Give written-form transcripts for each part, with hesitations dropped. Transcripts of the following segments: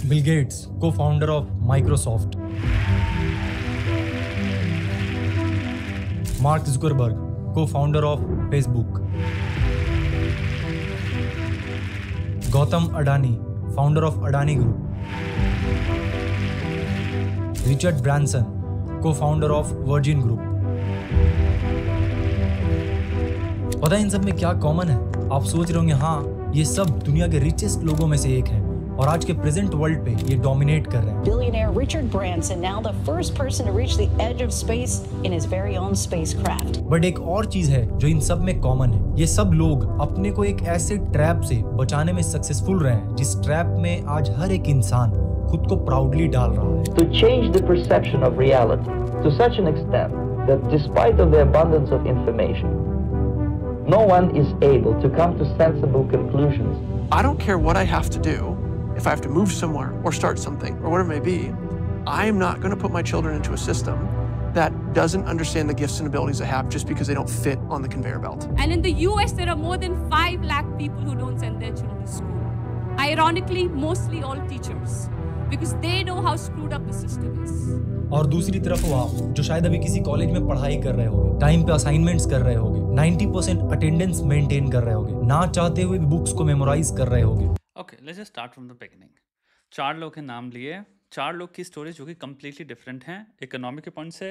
Bill Gates, co-founder of Microsoft. Mark Zuckerberg, co-founder of Facebook. Gautam Adani, founder of Adani Group. Richard Branson, co-founder of Virgin Group. पता है इन सब में क्या common है? आप सोच रहे होंगे हाँ ये सब दुनिया के रिचेस्ट लोगों में से एक हैं और आज के प्रेजेंट वर्ल्ड पे ये डोमिनेट कर रहे हैं। Billionaire Richard Branson, now the first person to reach the edge of space in his very own spacecraft. But एक और चीज है जो इन सब में कॉमन है, ये सब लोग अपने को एक ऐसे ट्रैप से बचाने में सक्सेसफुल रहे हैं जिस ट्रैप में आज हर एक इंसान खुद को प्राउडली डाल रहा है। To change the perception of reality to such an extent that despite of the abundance of information, no one is able to come to sensible conclusions. I don't care what I have to do. If I have to move somewhere or start something or whatever it may be, I am not going to put my children into a system that doesn't understand the gifts and abilities I have just because they don't fit on the conveyor belt. And in the US, there are more than 5 lakh people who don't send their children to school. Ironically, mostly all teachers, because they know how screwed up the system is. और दूसरी तरफ वो आप जो शायद अभी किसी college में पढ़ाई कर रहे होगे, टाइम पे असाइनमेंट्स कर रहे होगे, 90% अटेंडेंस मेंटेन कर रहे होगे, ना चाहते हुए भी बुक्स को मेमोराइज कर रहे होगे। Okay, let's just start from the beginning. 4 लोग के नाम लिए, 4 लोग की स्टोरीज जो कि कम्प्लीटली डिफरेंट हैं, इकोनॉमिक के पॉइंट से,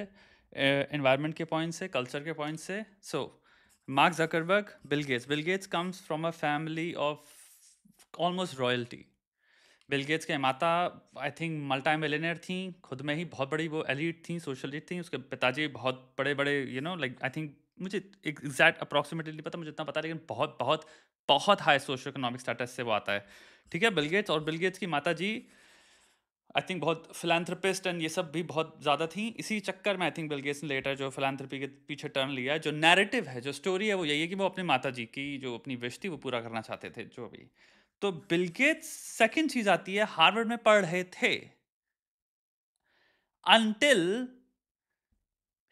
एनवायरनमेंट के पॉइंट से, कल्चर के पॉइंट से। So Mark Zuckerberg, Bill Gates. Bill Gates comes from a family of almost royalty. Bill Gates के माता आई थिंक मल्टी मिलियनेयर थी, खुद में ही बहुत बड़ी वो एलीट थी, सोशलिस्ट थी। उसके पिताजी बहुत बड़े बड़े लाइक आई थिंक मुझे एग्जैक्ट अप्रॉक्सीमेटली नहीं पता, मुझे इतना पता, लेकिन बहुत बहुत बहुत हाई सोशो इकोनॉमिक स्टेटस से वो आता है। ठीक है, बिल गेट्स और बिल गेट्स की माता जी आई थिंक बहुत फिलैंथ्रोपिस्ट एंड ये सब भी बहुत ज़्यादा थी। इसी चक्कर में आई थिंक बिल गेट्स ने लेटर जो फिलैंथ्रोपी के पीछे टर्न लिया, जो नैरेटिव है, जो स्टोरी है, वो यही है कि वो अपनी माता जी की जो अपनी विश थी वो पूरा करना चाहते थे जो भी। तो बिल गेट्स सेकेंड चीज़ आती है, हार्वर्ड में पढ़ रहे थे अनटिल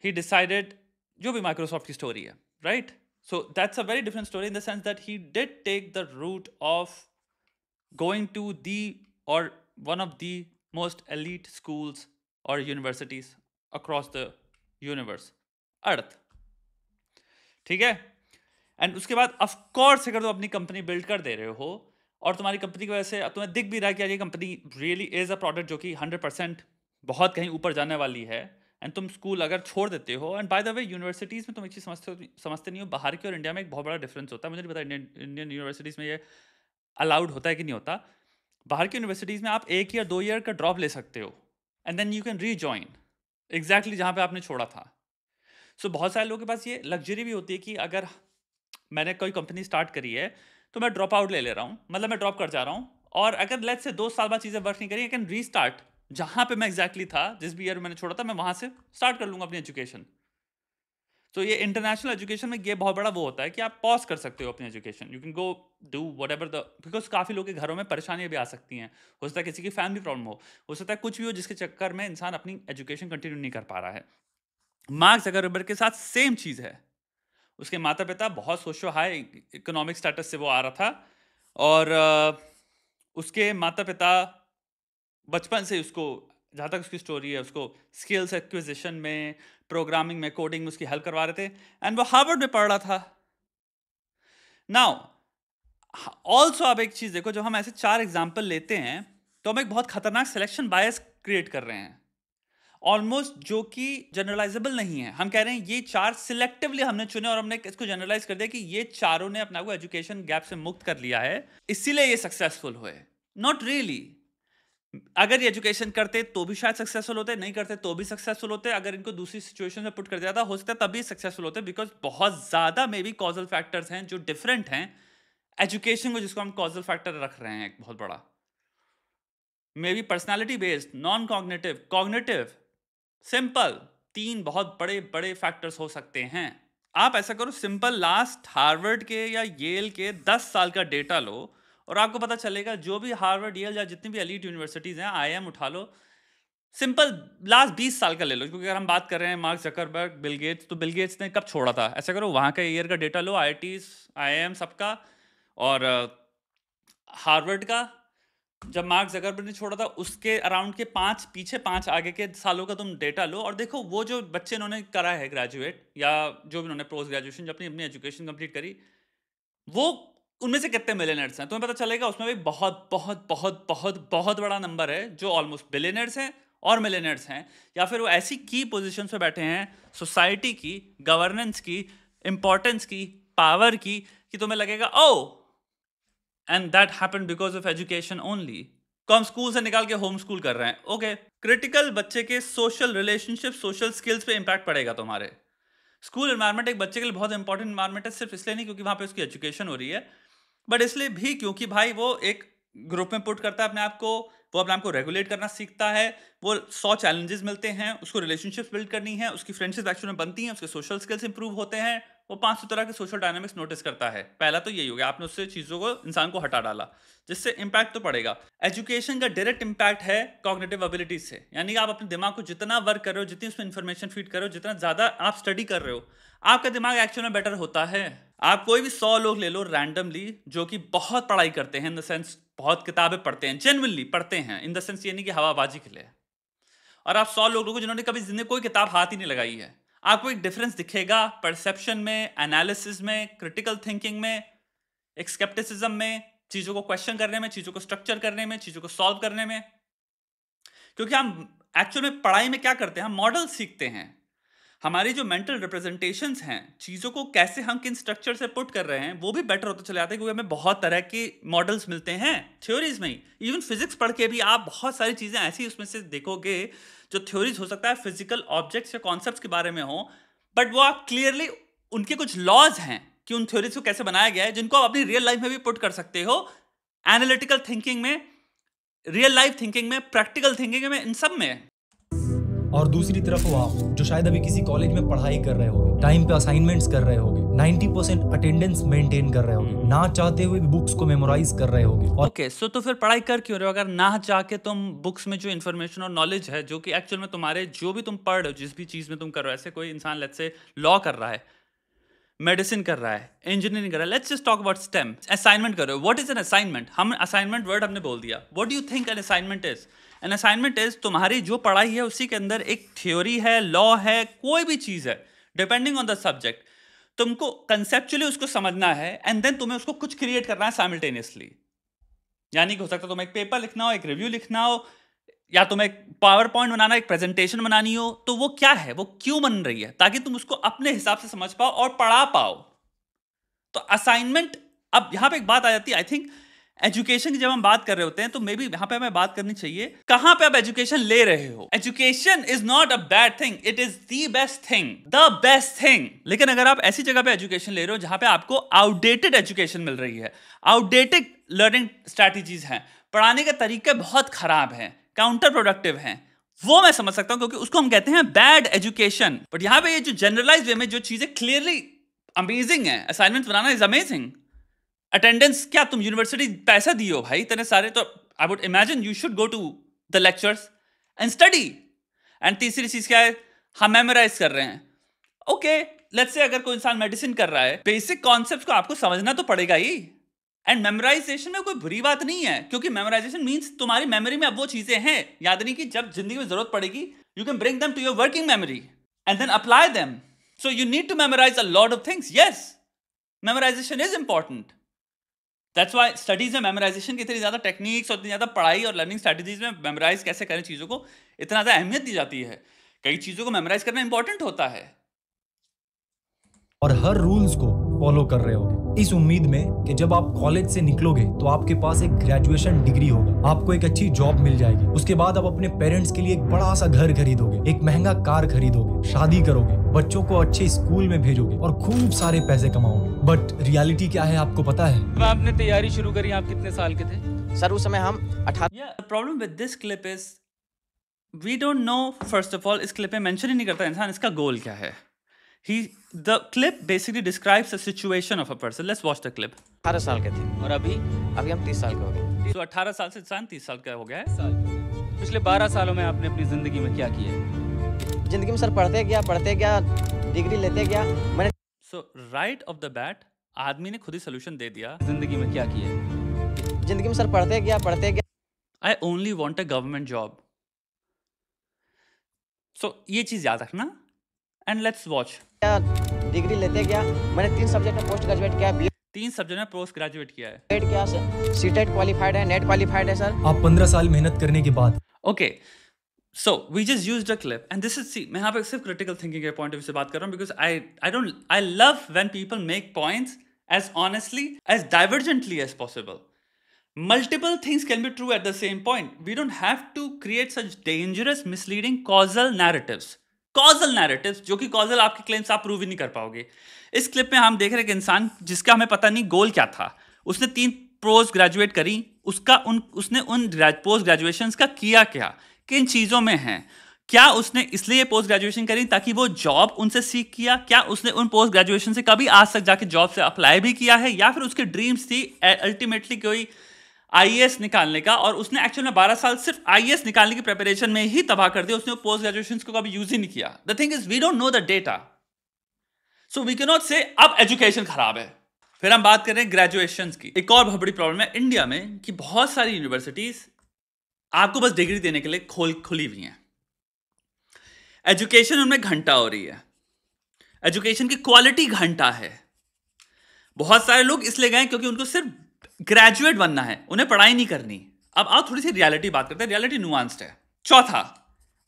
ही डिसाइडेड, जो भी माइक्रोसॉफ्ट की स्टोरी है, right? So that's a very different story in the sense that he did take the route of going to the or one of the most elite schools or universities across the universe, Earth. ठीक है? And उसके बाद of course अगर तुम अपनी company build कर दे रहे हो और तुम्हारी कंपनी की वजह से अब तुम्हें दिख भी रहा है कि ये company really is a product जो कि 100% बहुत कहीं ऊपर जाने वाली है, एंड तुम स्कूल अगर छोड़ देते हो। And bye the way universities में तुम एक चीज़ समझते नहीं हो, बाहर की और इंडिया में एक बहुत बड़ा डिफरेंस होता है। मुझे नहीं पता इंडियन यूनिवर्सिटीज़ में ये अलाउड होता है कि नहीं होता। बाहर की यूनिवर्सिटीज़ में आप 1 या 2 ईयर का ड्रॉप ले सकते हो and then you can rejoin exactly जहाँ पे आपने छोड़ा था। सो बहुत सारे लोगों के पास ये लग्जरी भी होती है कि अगर मैंने कोई कंपनी स्टार्ट करी है तो मैं ड्रॉप आउट ले रहा हूँ, मतलब मैं ड्रॉप कर जा रहा हूँ, और अगर लेट्स से 2 साल बाद चीज़ें वर्क नहीं करी, आई कैन रीस्टार्ट जहाँ पे मैं एग्जैक्टली था, जिस भी ईयर मैंने छोड़ा था, मैं वहाँ से स्टार्ट कर लूँगा अपनी एजुकेशन। तो ये इंटरनेशनल एजुकेशन में ये बहुत बड़ा वो होता है कि आप पॉज कर सकते हो अपनी education, you can go do whatever the, because काफ़ी लोगों के घरों में परेशानियां भी आ सकती हैं, हो सकता है किसी की फैमिली प्रॉब्लम हो सकता है कुछ भी हो, जिसके चक्कर में इंसान अपनी एजुकेशन कंटिन्यू नहीं कर पा रहा है। मार्क जकरबर्ग के साथ सेम चीज़ है। उसके माता पिता बहुत सोशो हाई इकोनॉमिक स्टेटस से वो आ रहा था, और उसके माता पिता बचपन से उसको, जहाँ तक उसकी स्टोरी है, उसको स्किल्स एक्विजिशन में, प्रोग्रामिंग में, कोडिंग में उसकी हेल्प करवा रहे थे, एंड वो हार्वर्ड में पढ़ रहा था। नाउ ऑल्सो आप एक चीज़ देखो, जब हम ऐसे 4 एग्जाम्पल लेते हैं तो हम एक बहुत खतरनाक सिलेक्शन बायस क्रिएट कर रहे हैं, ऑलमोस्ट जो कि जनरलाइजेबल नहीं है। हम कह रहे हैं ये 4 सिलेक्टिवली हमने चुने और हमने इसको जनरलाइज कर दिया कि ये चारों ने अपना को एजुकेशन गैप से मुक्त कर लिया है, इसीलिए ये सक्सेसफुल हुए। Not really. अगर ये एजुकेशन करते तो भी शायद सक्सेसफुल होते, नहीं करते तो भी सक्सेसफुल होते। अगर इनको दूसरी सिचुएशन में पुट कर दिया था, हो सकता है तभी सक्सेसफुल होते, बिकॉज बहुत ज़्यादा मे बी कॉजल फैक्टर्स हैं जो डिफरेंट हैं एजुकेशन को, जिसको हम कॉजल फैक्टर रख रहे हैं एक बहुत बड़ा, may be personality based, non cognitive, cognitive, simple. 3 बहुत बड़े बड़े फैक्टर्स हो सकते हैं। आप ऐसा करो, सिंपल लास्ट हार्वर्ड के या येल के 10 साल का डेटा लो और आपको पता चलेगा जो भी हार्वर्ड, येल या जितनी भी एलीट यूनिवर्सिटीज़ हैं, IIM उठा लो, सिंपल लास्ट 20 साल का ले लो, क्योंकि अगर हम बात कर रहे हैं मार्क जकरबर्ग, बिल गेट्स, तो बिल गेट्स ने कब छोड़ा था, ऐसा करो वहाँ का ईयर का डेटा लो, IITs, IIM सबका, और हार्वर्ड का, जब मार्क ज़करबर्ग ने छोड़ा था उसके अराउंड के 5 आगे के सालों का तुम डेटा लो और देखो वो जो बच्चे इन्होंने करा है ग्रेजुएट या जो भी इन्होंने पोस्ट ग्रेजुएशन जो अपनी अपनी एजुकेशन कंप्लीट करी, वो उनमें से कितने मिलियनर्स हैं तुम्हें पता चलेगा। उसमें भी बहुत बहुत बहुत बहुत बहुत बड़ा नंबर है जो ऑलमोस्ट बिलियनर्स हैं और मिलियनर्स हैं, या फिर वो ऐसी की पोजीशन पे बैठे हैं सोसाइटी की, गवर्नेंस की, इंपॉर्टेंस की, पावर की, कि तुम्हें लगेगा oh and that happened because of education only. को हम स्कूल से निकाल के होम स्कूल कर रहे हैं, ओके। क्रिटिकल बच्चे के सोशल रिलेशनशिप, सोशल स्किल्स पे इंपैक्ट पड़ेगा तुम्हारे। स्कूल एनवायरनमेंट एक बच्चे के लिए बहुत इंपॉर्टेंट एनवायरनमेंट है, सिर्फ इसलिए नहीं क्योंकि वहाँ पे उसकी एजुकेशन हो रही है, बट इसलिए भी क्योंकि भाई वो एक ग्रुप में पुट करता है अपने आप को, वो अपने आप को रेगुलेट करना सीखता है, वो 100 चैलेंजेस मिलते हैं, उसको रिलेशनशिप्स बिल्ड करनी है, उसकी फ्रेंडशिप एक्चुअली बनती हैं, उसके सोशल स्किल्स इंप्रूव होते हैं, वो 500 तरह के सोशल डायनामिक्स नोटिस करता है। पहला तो यही हो गया, आपने उससे चीज़ों को, इंसान को हटा डाला, जिससे इम्पैक्ट तो पड़ेगा। एजुकेशन का डायरेक्ट इम्पैक्ट है कॉग्निटिव एबिलिटीज से, यानी कि आप अपने दिमाग को जितना वर्क कर रहे हो, जितनी उसमें इन्फॉर्मेशन फीड कर रहे हो, जितना ज़्यादा आप स्टडी कर रहे हो, आपका दिमाग एक्चुअल में बेटर होता है। आप कोई भी 100 लोग ले लो रैंडमली जो कि बहुत पढ़ाई करते हैं, इन द सेंस बहुत किताबें पढ़ते हैं, जेन्युइनली पढ़ते हैं, इन द सेंस ये नहीं कि हवाबाजी के लिए, और आप 100 लोगों को जिन्होंने कभी जिंदगी कोई किताब हाथ ही नहीं लगाई है, आपको एक डिफरेंस दिखेगा परसेप्शन में, एनालिसिस में, क्रिटिकल थिंकिंग में, एक स्केप्टिसिज्म में, चीज़ों को क्वेश्चन करने में, चीज़ों को स्ट्रक्चर करने में, चीज़ों को सॉल्व करने में। क्योंकि हम एक्चुअल में पढ़ाई में क्या करते हैं, हम मॉडल सीखते हैं। हमारी जो मेंटल रिप्रेजेंटेशंस हैं, चीज़ों को कैसे हम किन स्ट्रक्चर से पुट कर रहे हैं, वो भी बेटर होते चले जाते हैं, क्योंकि हमें बहुत तरह के मॉडल्स मिलते हैं थ्योरीज में ही। इवन फिजिक्स पढ़ के भी आप बहुत सारी चीज़ें ऐसी उसमें से देखोगे जो थ्योरीज हो सकता है फिजिकल ऑब्जेक्ट्स या कॉन्सेप्ट्स के बारे में हो, बट वो आप क्लियरली उनके कुछ लॉज हैं कि उन थ्योरीज को कैसे बनाया गया है, जिनको आप अपनी रियल लाइफ में भी पुट कर सकते हो, एनालिटिकल थिंकिंग में, रियल लाइफ थिंकिंग में, प्रैक्टिकल थिंकिंग में, इन सब में। और दूसरी तरफ वो आप जो शायद अभी किसी कॉलेज में पढ़ाई कर रहे होगे, टाइम पे असाइनमेंट्स कर रहे होगे, 90% अटेंडेंस मेंटेन कर रहे होगे, ना चाहते हुए भी बुक्स को मेमोराइज कर रहे होगे। ओके, सो तो फिर पढ़ाई कर क्यों रहे हो अगर ना चाह के तुम बुक्स में जो इन्फॉर्मेशन और नॉलेज है, जो कि एक्चुअल में तुम्हारे जो भी तुम पढ़ रहे हो, जिस भी चीज़ में तुम कर रहे हो, ऐसे कोई इंसान लेट्स से लॉ कर रहा है, मेडिसिन कर रहा है, इंजीनियरिंग कर रहा है, let's just talk about stem, assignment कर रहे हो। What is an assignment? हम असाइनमेंट वर्ड हमने बोल दिया। What do you think an assignment is? An assignment is तुम्हारी जो पढ़ाई है उसी के अंदर एक थ्योरी है, लॉ है, कोई भी चीज़ है, डिपेंडिंग ऑन द सब्जेक्ट, तुमको कंसेप्चुअली उसको समझना है एंड देन तुम्हें उसको कुछ क्रिएट करना है साइमल्टेनियसली। यानी कि हो सकता है तुम्हें एक पेपर लिखना हो, एक रिव्यू लिखना हो, या तुम्हें एक पावर पॉइंट बनाना, एक प्रेजेंटेशन बनानी हो, तो वो क्या है, वो क्यों बन रही है, ताकि तुम उसको अपने हिसाब से समझ पाओ और पढ़ा पाओ। तो असाइनमेंट, अब यहां पे एक बात आ जाती है, आई थिंक एजुकेशन की जब हम बात कर रहे होते हैं तो मे बी यहां पे हमें बात करनी चाहिए कहां पे आप एजुकेशन ले रहे हो। Education is not a bad thing, it is the best thing, the best thing. लेकिन अगर आप ऐसी जगह पे एजुकेशन ले रहे हो जहां पे आपको आउटडेटेड एजुकेशन मिल रही है, आउटडेटेड लर्निंग स्ट्रैटेजीज हैं, पढ़ाने के तरीके बहुत खराब हैं, काउंटर प्रोडक्टिव हैं, वो मैं समझ सकता हूं क्योंकि उसको हम कहते हैं बैड एजुकेशन। बट यहां पे ये जो जनरलाइज वे में जो चीजें क्लियरली अमेजिंग है, असाइनमेंट बनाना इज अमेजिंग, अटेंडेंस, क्या तुम यूनिवर्सिटी पैसा दियो भाई इतने सारे, तो I would imagine you should go to the lectures and study. And तीसरी चीज क्या है, हम मेमोराइज कर रहे हैं। ओके, लेट्स से अगर कोई इंसान मेडिसिन कर रहा है, बेसिक कॉन्सेप्ट्स को आपको समझना तो पड़ेगा ही, एंड मेमोराइजेशन में कोई बुरी बात नहीं है, क्योंकि मेमोराइजेशन मीन्स तुम्हारी मेमोरी में अब वो चीजें हैं, याद नहीं कि जब जिंदगी में जरूरत पड़ेगी you can bring them to your working memory and then apply them. So you need to memorise a lot of things. Yes, memorisation is important. That's why studies में मेमोराइजेशन की इतनी ज़्यादा टेक्निक्स और इतनी ज़्यादा पढ़ाई और लर्निंग स्ट्रैटेजीज में मेमोराइज कैसे करें चीज़ों को इतना ज़्यादा अहमियत दी जाती है। कई चीज़ों को मेमोराइज करना इंपॉर्टेंट होता है और हर रूल्स को फॉलो कर रहे होगे, इस उम्मीद में कि जब आप कॉलेज से निकलोगे तो आपके पास एक ग्रेजुएशन डिग्री होगा, आपको एक अच्छी जॉब मिल जाएगी, उसके बाद आप अपने पेरेंट्स के लिए एक बड़ा सा घर खरीदोगे, एक महंगा कार खरीदोगे, शादी करोगे, बच्चों को अच्छे स्कूल में भेजोगे और खूब सारे पैसे कमाओगे। बट रियलिटी क्या है आपको पता है? आपने तैयारी शुरू करी, आप कितने साल के थे? सर उस समय हम 18। The problem with this clip is we don't know, first of all इस क्लिप में मेंशन ही नहीं करता इंसान इसका गोल क्या है। The clip basically describes the situation of a person. Let's watch the clip. 18 साल के थे और अभी हम 30 साल के हो गए। So 18 साल से इंसान 30 साल का हो गया है। पिछले 12 सालों में आपने अपनी जिंदगी में क्या किया? जिंदगी में सर पढ़ते गया, डिग्री लेते गया। मैंने So right off the bat आदमी ने खुद ही सोल्यूशन दे दिया। जिंदगी में क्या किया? जिंदगी में सर पढ़ते गया, I only want a government job. So ये चीज याद रखना and let's watch. क्या डिग्री लेते क्या? मैंने 3 सब्जेक्ट में पोस्ट ग्रेजुएट किया, 3 सब्जेक्ट में पोस्ट ग्रेजुएट किया है. बीएड किया, सीटेट क्वालिफाइड है, नेट क्वालिफाइड है सर. आप 15 साल मेहनत करने के बाद Okay, so we just used a clip and this is, see, मैं यहाँ पे सिर्फ critical thinking के point of view से बात कर रहा हूँ because I love when people make points as honestly, as divergently as possible. Multiple things can be true at the same point. We don't have to create such dangerous, misleading causal narratives. Causal narratives, जो कि causal आपके claims आप prove ही नहीं कर पाओगे. इस clip में हम देख रहे हैं कि इंसान जिसका हमें पता नहीं गोल क्या था, उसने 3 पोस्ट ग्रेजुएट करी, उसने उन पोस्ट ग्रेजुएशंस का किया क्या, किन चीज़ों में है, क्या उसने इसलिए पोस्ट ग्रेजुएशन करी ताकि वो जॉब उनसे सीख किया, क्या उसने उन पोस्ट ग्रेजुएशन से कभी आज तक जाके जॉब से अप्लाई भी किया है, या फिर उसके ड्रीम्स थी अल्टीमेटली कोई आईएएस निकालने का और उसने एक्चुअल में 12 साल सिर्फ आईएएस निकालने की प्रिपरेशन में ही तबाह कर दिया, उसने पोस्ट ग्रेजुएशन को कभी यूज ही नहीं किया. The thing is we don't know the data, so we can not say अब एजुकेशन खराब है. फिर हम बात कर रहे हैं ग्रेजुएशंस की. एक और बहुत बड़ी प्रॉब्लम है इंडिया में कि बहुत सारी यूनिवर्सिटीज आपको बस डिग्री देने के लिए खुली हुई हैं. एजुकेशन उनमें घंटा हो रही है, एजुकेशन की क्वालिटी घंटा है. बहुत सारे लोग इसलिए गए क्योंकि उनको सिर्फ ग्रेजुएट बनना है, उन्हें पढ़ाई नहीं करनी. अब आप थोड़ी सी रियलिटी बात करते हैं, रियलिटी नुआंस्ड है. चौथा,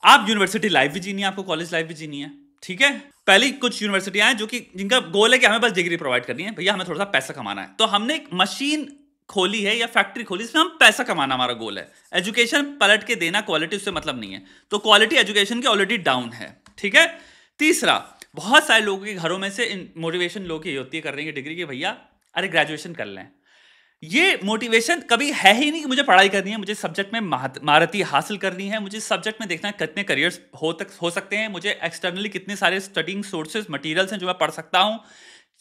आप यूनिवर्सिटी लाइफ भी जीनी है, आपको कॉलेज लाइफ भी जीनी है, ठीक है. पहली कुछ यूनिवर्सिटियां हैं जो कि जिनका गोल है कि हमें बस डिग्री प्रोवाइड करनी है, भैया हमें थोड़ा सा पैसा कमाना है, तो हमने एक मशीन खोली है या फैक्ट्री खोली, इसमें हम पैसा कमाना हमारा गोल है. एजुकेशन पलट के देना, क्वालिटी उससे मतलब नहीं है, तो क्वालिटी एजुकेशन की ऑलरेडी डाउन है, ठीक है. तीसरा, बहुत सारे लोगों के घरों में से मोटिवेशन लोगों की होती है करने की डिग्री की, भैया अरे ग्रेजुएशन कर लें. ये मोटिवेशन कभी है ही नहीं कि मुझे पढ़ाई करनी है, मुझे सब्जेक्ट में महारती हासिल करनी है, मुझे सब्जेक्ट में देखना है कितने करियर्स हो सकते हैं, मुझे एक्सटर्नली कितने सारे स्टडिंग सोर्सेज मटेरियल्स हैं जो मैं पढ़ सकता हूं,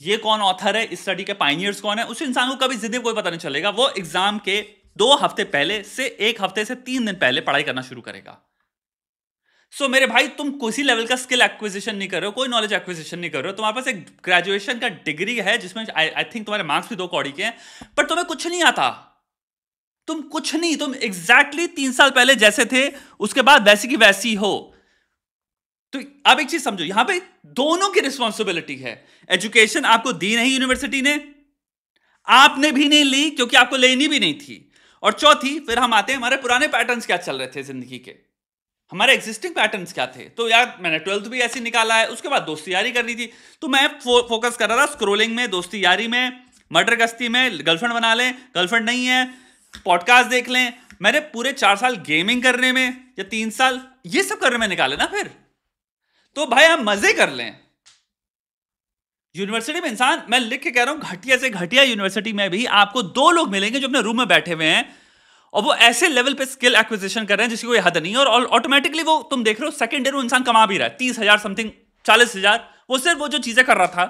ये कौन ऑथर है, इस स्टडी के पायनियर्स कौन है. उस इंसान को कभी जिंदगी में कोई पता नहीं चलेगा. वो एग्जाम के 2 हफ्ते पहले से 1 हफ्ते से 3 दिन पहले पढ़ाई करना शुरू करेगा. सो मेरे भाई, तुम किसी लेवल का स्किल एक्विजिशन नहीं कर रहे हो, कोई नॉलेज एक्विजिशन नहीं कर रहे हो. तुम्हारे पास एक ग्रेजुएशन का डिग्री है जिसमें आई थिंक तुम्हारे मार्क्स भी 2 कौड़ी के हैं, पर तुम्हें कुछ नहीं आता. तुम कुछ नहीं, तुम एग्जैक्टली 3 साल पहले जैसे थे उसके बाद वैसी की वैसी हो. तो अब एक चीज समझो, यहां पे दोनों की रिस्पॉन्सिबिलिटी है. एजुकेशन आपको दी नहीं यूनिवर्सिटी ने, आपने भी नहीं ली क्योंकि आपको लेनी भी नहीं थी. और चौथी, फिर हम आते हैं हमारे पुराने पैटर्न्स क्या चल रहे थे जिंदगी के, हमारे एग्जिस्टिंग पैटर्न्स क्या थे. तो यार मैंने 12th भी ऐसे निकाला है, उसके बाद दोस्ती यारी करनी थी, तो मैं फोकस कर रहा था स्क्रोलिंग में, दोस्ती यारी में, मर्डर गश्ती में, गर्लफ्रेंड बना लें, गर्लफ्रेंड नहीं है, पॉडकास्ट देख लें. मैंने पूरे 4 साल गेमिंग करने में या 3 साल ये सब करने में निकाले ना. फिर तो भाई आप मजे कर लें. यूनिवर्सिटी में इंसान, मैं लिख के कह रहा हूं, घटिया से घटिया यूनिवर्सिटी में भी आपको 2 लोग मिलेंगे जो अपने रूम में बैठे हुए हैं और वो ऐसे लेवल पे स्किल एक्विजिशन कर रहे हैं जिसकी कोई हद नहीं है, और ऑटोमेटिकली वो तुम देख रहे हो सेकंड ईयर वो इंसान कमा भी रहा है 30,000 समथिंग, 40,000. वो सिर्फ वो जो चीजें कर रहा था,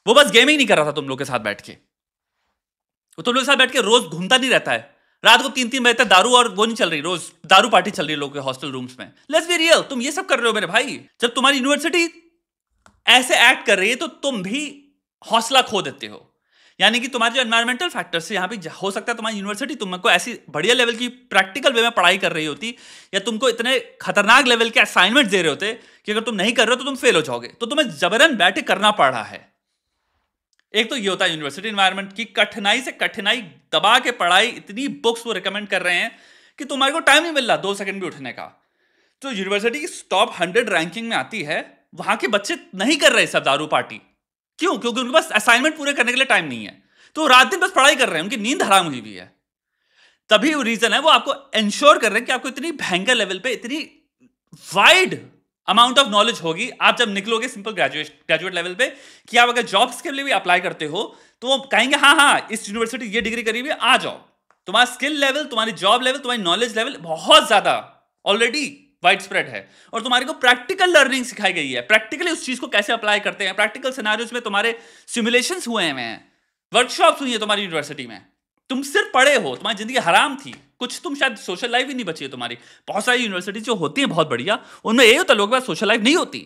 वो बस गेमिंग नहीं कर रहा था तुम लोग के साथ बैठ के, वो तुम लोग के साथ बैठ के रोज घूमता नहीं रहता है. रात को 3-3 बजे तक दारू और वो नहीं चल रही, रोज दारू पार्टी चल रही है लोगों के हॉस्टल रूम्स में. लेट्स बी रियल, तुम ये सब कर रहे हो मेरे भाई. जब तुम्हारी यूनिवर्सिटी ऐसे एक्ट कर रही है तो तुम भी हौसला खो देते हो. यानी कि तुम्हारे जो एनवायरमेंटल फैक्टर्स है, यहाँ पे हो सकता है तुम्हारी यूनिवर्सिटी तुमको ऐसी बढ़िया लेवल की प्रैक्टिकल वे में पढ़ाई कर रही होती, या तुमको इतने खतरनाक लेवल के असाइनमेंट दे रहे होते कि अगर तुम नहीं कर रहे हो तो तुम फेल हो जाओगे, तो तुम्हें जबरन बैठे करना पड़ रहा है. एक तो ये होता है यूनिवर्सिटी एनवायरनमेंट की कठिनाई से कठिनाई दबा के पढ़ाई, इतनी बुक्स वो रिकमेंड कर रहे हैं कि तुम्हारे को टाइम नहीं मिल रहा 2 सेकंड भी उठने का. तो यूनिवर्सिटी की टॉप 100 रैंकिंग में आती है, वहां के बच्चे नहीं कर रहे सब दारू पार्टी. क्यों? क्योंकि उनके पास असाइनमेंट पूरे करने के लिए टाइम नहीं है, तो रात दिन बस पढ़ाई कर रहे हैं, उनकी नींद हराम हुई हुई है. तभी वो रीजन है, वो आपको इंश्योर कर रहे हैं कि आपको इतनी भयंकर लेवल पे इतनी वाइड अमाउंट ऑफ नॉलेज होगी आप जब निकलोगे सिंपल ग्रेजुएट लेवल पे, कि आप अगर जॉब्स के लिए भी अप्लाई करते हो तो वो कहेंगे हाँ इस यूनिवर्सिटी ये डिग्री करी हुई है, आ जाओ. तुम्हारा स्किल लेवल, तुम्हारी जॉब लेवल, तुम्हारी नॉलेज लेवल बहुत ज्यादा ऑलरेडी वाइड स्प्रेड है, और तुम्हारे को प्रैक्टिकल लर्निंग सिखाई गई है, प्रैक्टिकली उस चीज को कैसे अप्लाई करते हैं. प्रैक्टिकल सिनेरियोज में तुम्हारे सिमुलेशंस हुए हैं, वर्कशॉप्स हुई है तुम्हारी यूनिवर्सिटी में. तुम सिर्फ पढ़े हो, तुम्हारी जिंदगी हराम थी, कुछ तुम शायद सोशल लाइफ ही नहीं बची है तुम्हारी. बहुत सारी यूनिवर्सिटी जो होती है बहुत बढ़िया, उनमें यही होता है लोगों के पास सोशल लाइफ नहीं होती,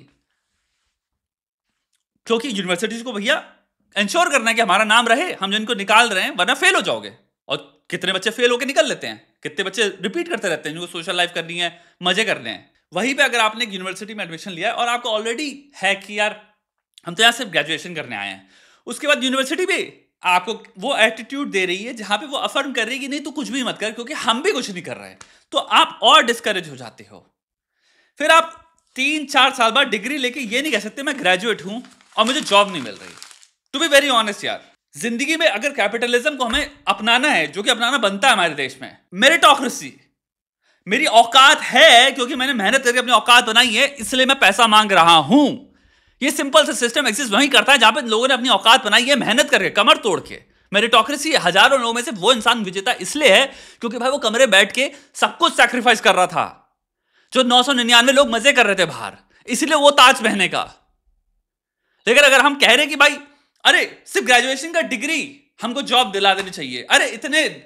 क्योंकि यूनिवर्सिटीज को भैया इंश्योर करना है कि हमारा नाम रहे, हम जिनको निकाल रहे हैं, वरना फेल हो जाओगे. और कितने बच्चे फेल होकर निकल लेते हैं, कितने बच्चे रिपीट करते रहते हैं, जिनको सोशल लाइफ करनी है, मजे करने हैं। वहीं पे अगर आपने एक यूनिवर्सिटी में एडमिशन लिया है और आपको ऑलरेडी है कि यार हम तो यहाँ सिर्फ ग्रेजुएशन करने आए हैं, उसके बाद यूनिवर्सिटी भी आपको वो एटीट्यूड दे रही है जहां पे वो अफर्म कर रही है कि नहीं तू कुछ भी मत कर क्योंकि हम भी कुछ नहीं कर रहे हैं, तो आप और डिस्करेज हो जाते हो। फिर आप 3-4 साल बाद डिग्री लेके ये नहीं कह सकते मैं ग्रेजुएट हूं और मुझे जॉब नहीं मिल रही। टू बी वेरी ऑनेस्ट यार, जिंदगी में अगर कैपिटलिज्म को हमें अपनाना है, जो कि अपनाना बनता है हमारे देश में, मेरिटोक्रेसी, मेरी औकात है क्योंकि मैंने मेहनत करके अपनी औकात बनाई है इसलिए मैं पैसा मांग रहा हूं। ये सिंपल सा सिस्टम एग्जिस्ट वहीं करता है जहां पे लोगों ने अपनी औकात बनाई है मेहनत करके, कमर तोड़ के। मेरिटोक्रेसी हजारों लोगों में से वो इंसान विजेता इसलिए है क्योंकि भाई वो कमरे बैठ के सब कुछ सैक्रिफाइस कर रहा था, जो 999 लोग मजे कर रहे थे बाहर, इसलिए वो ताज पहने का। लेकिन अगर हम कह रहे हैं कि भाई अरे सिर्फ ग्रेजुएशन का डिग्री हमको जॉब दिला देनी चाहिए, अरे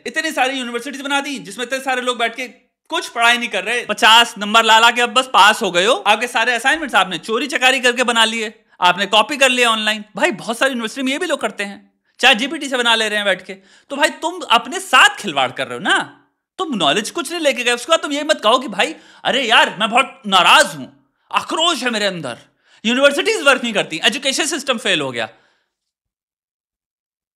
इतने सारी यूनिवर्सिटीज बना दी जिसमें इतने सारे लोग बैठ के कुछ पढ़ाई नहीं कर रहे, 50 नंबर ला के अब बस पास हो गए हो, आपके सारे असाइनमेंट्स आपने चोरी चकारी करके बना लिए, आपने कॉपी कर लिया ऑनलाइन। भाई बहुत सारी यूनिवर्सिटी में ये भी लोग करते हैं, चाहे जीपीटी से बना ले रहे हैं बैठ के। तो भाई तुम अपने साथ खिलवाड़ कर रहे हो ना, तुम नॉलेज कुछ नहीं लेके गए। उसके बाद तुम ये मत कहो कि भाई अरे यार मैं बहुत नाराज हूं, आक्रोश है मेरे अंदर, यूनिवर्सिटीज वर्क नहीं करती, एजुकेशन सिस्टम फेल हो गया।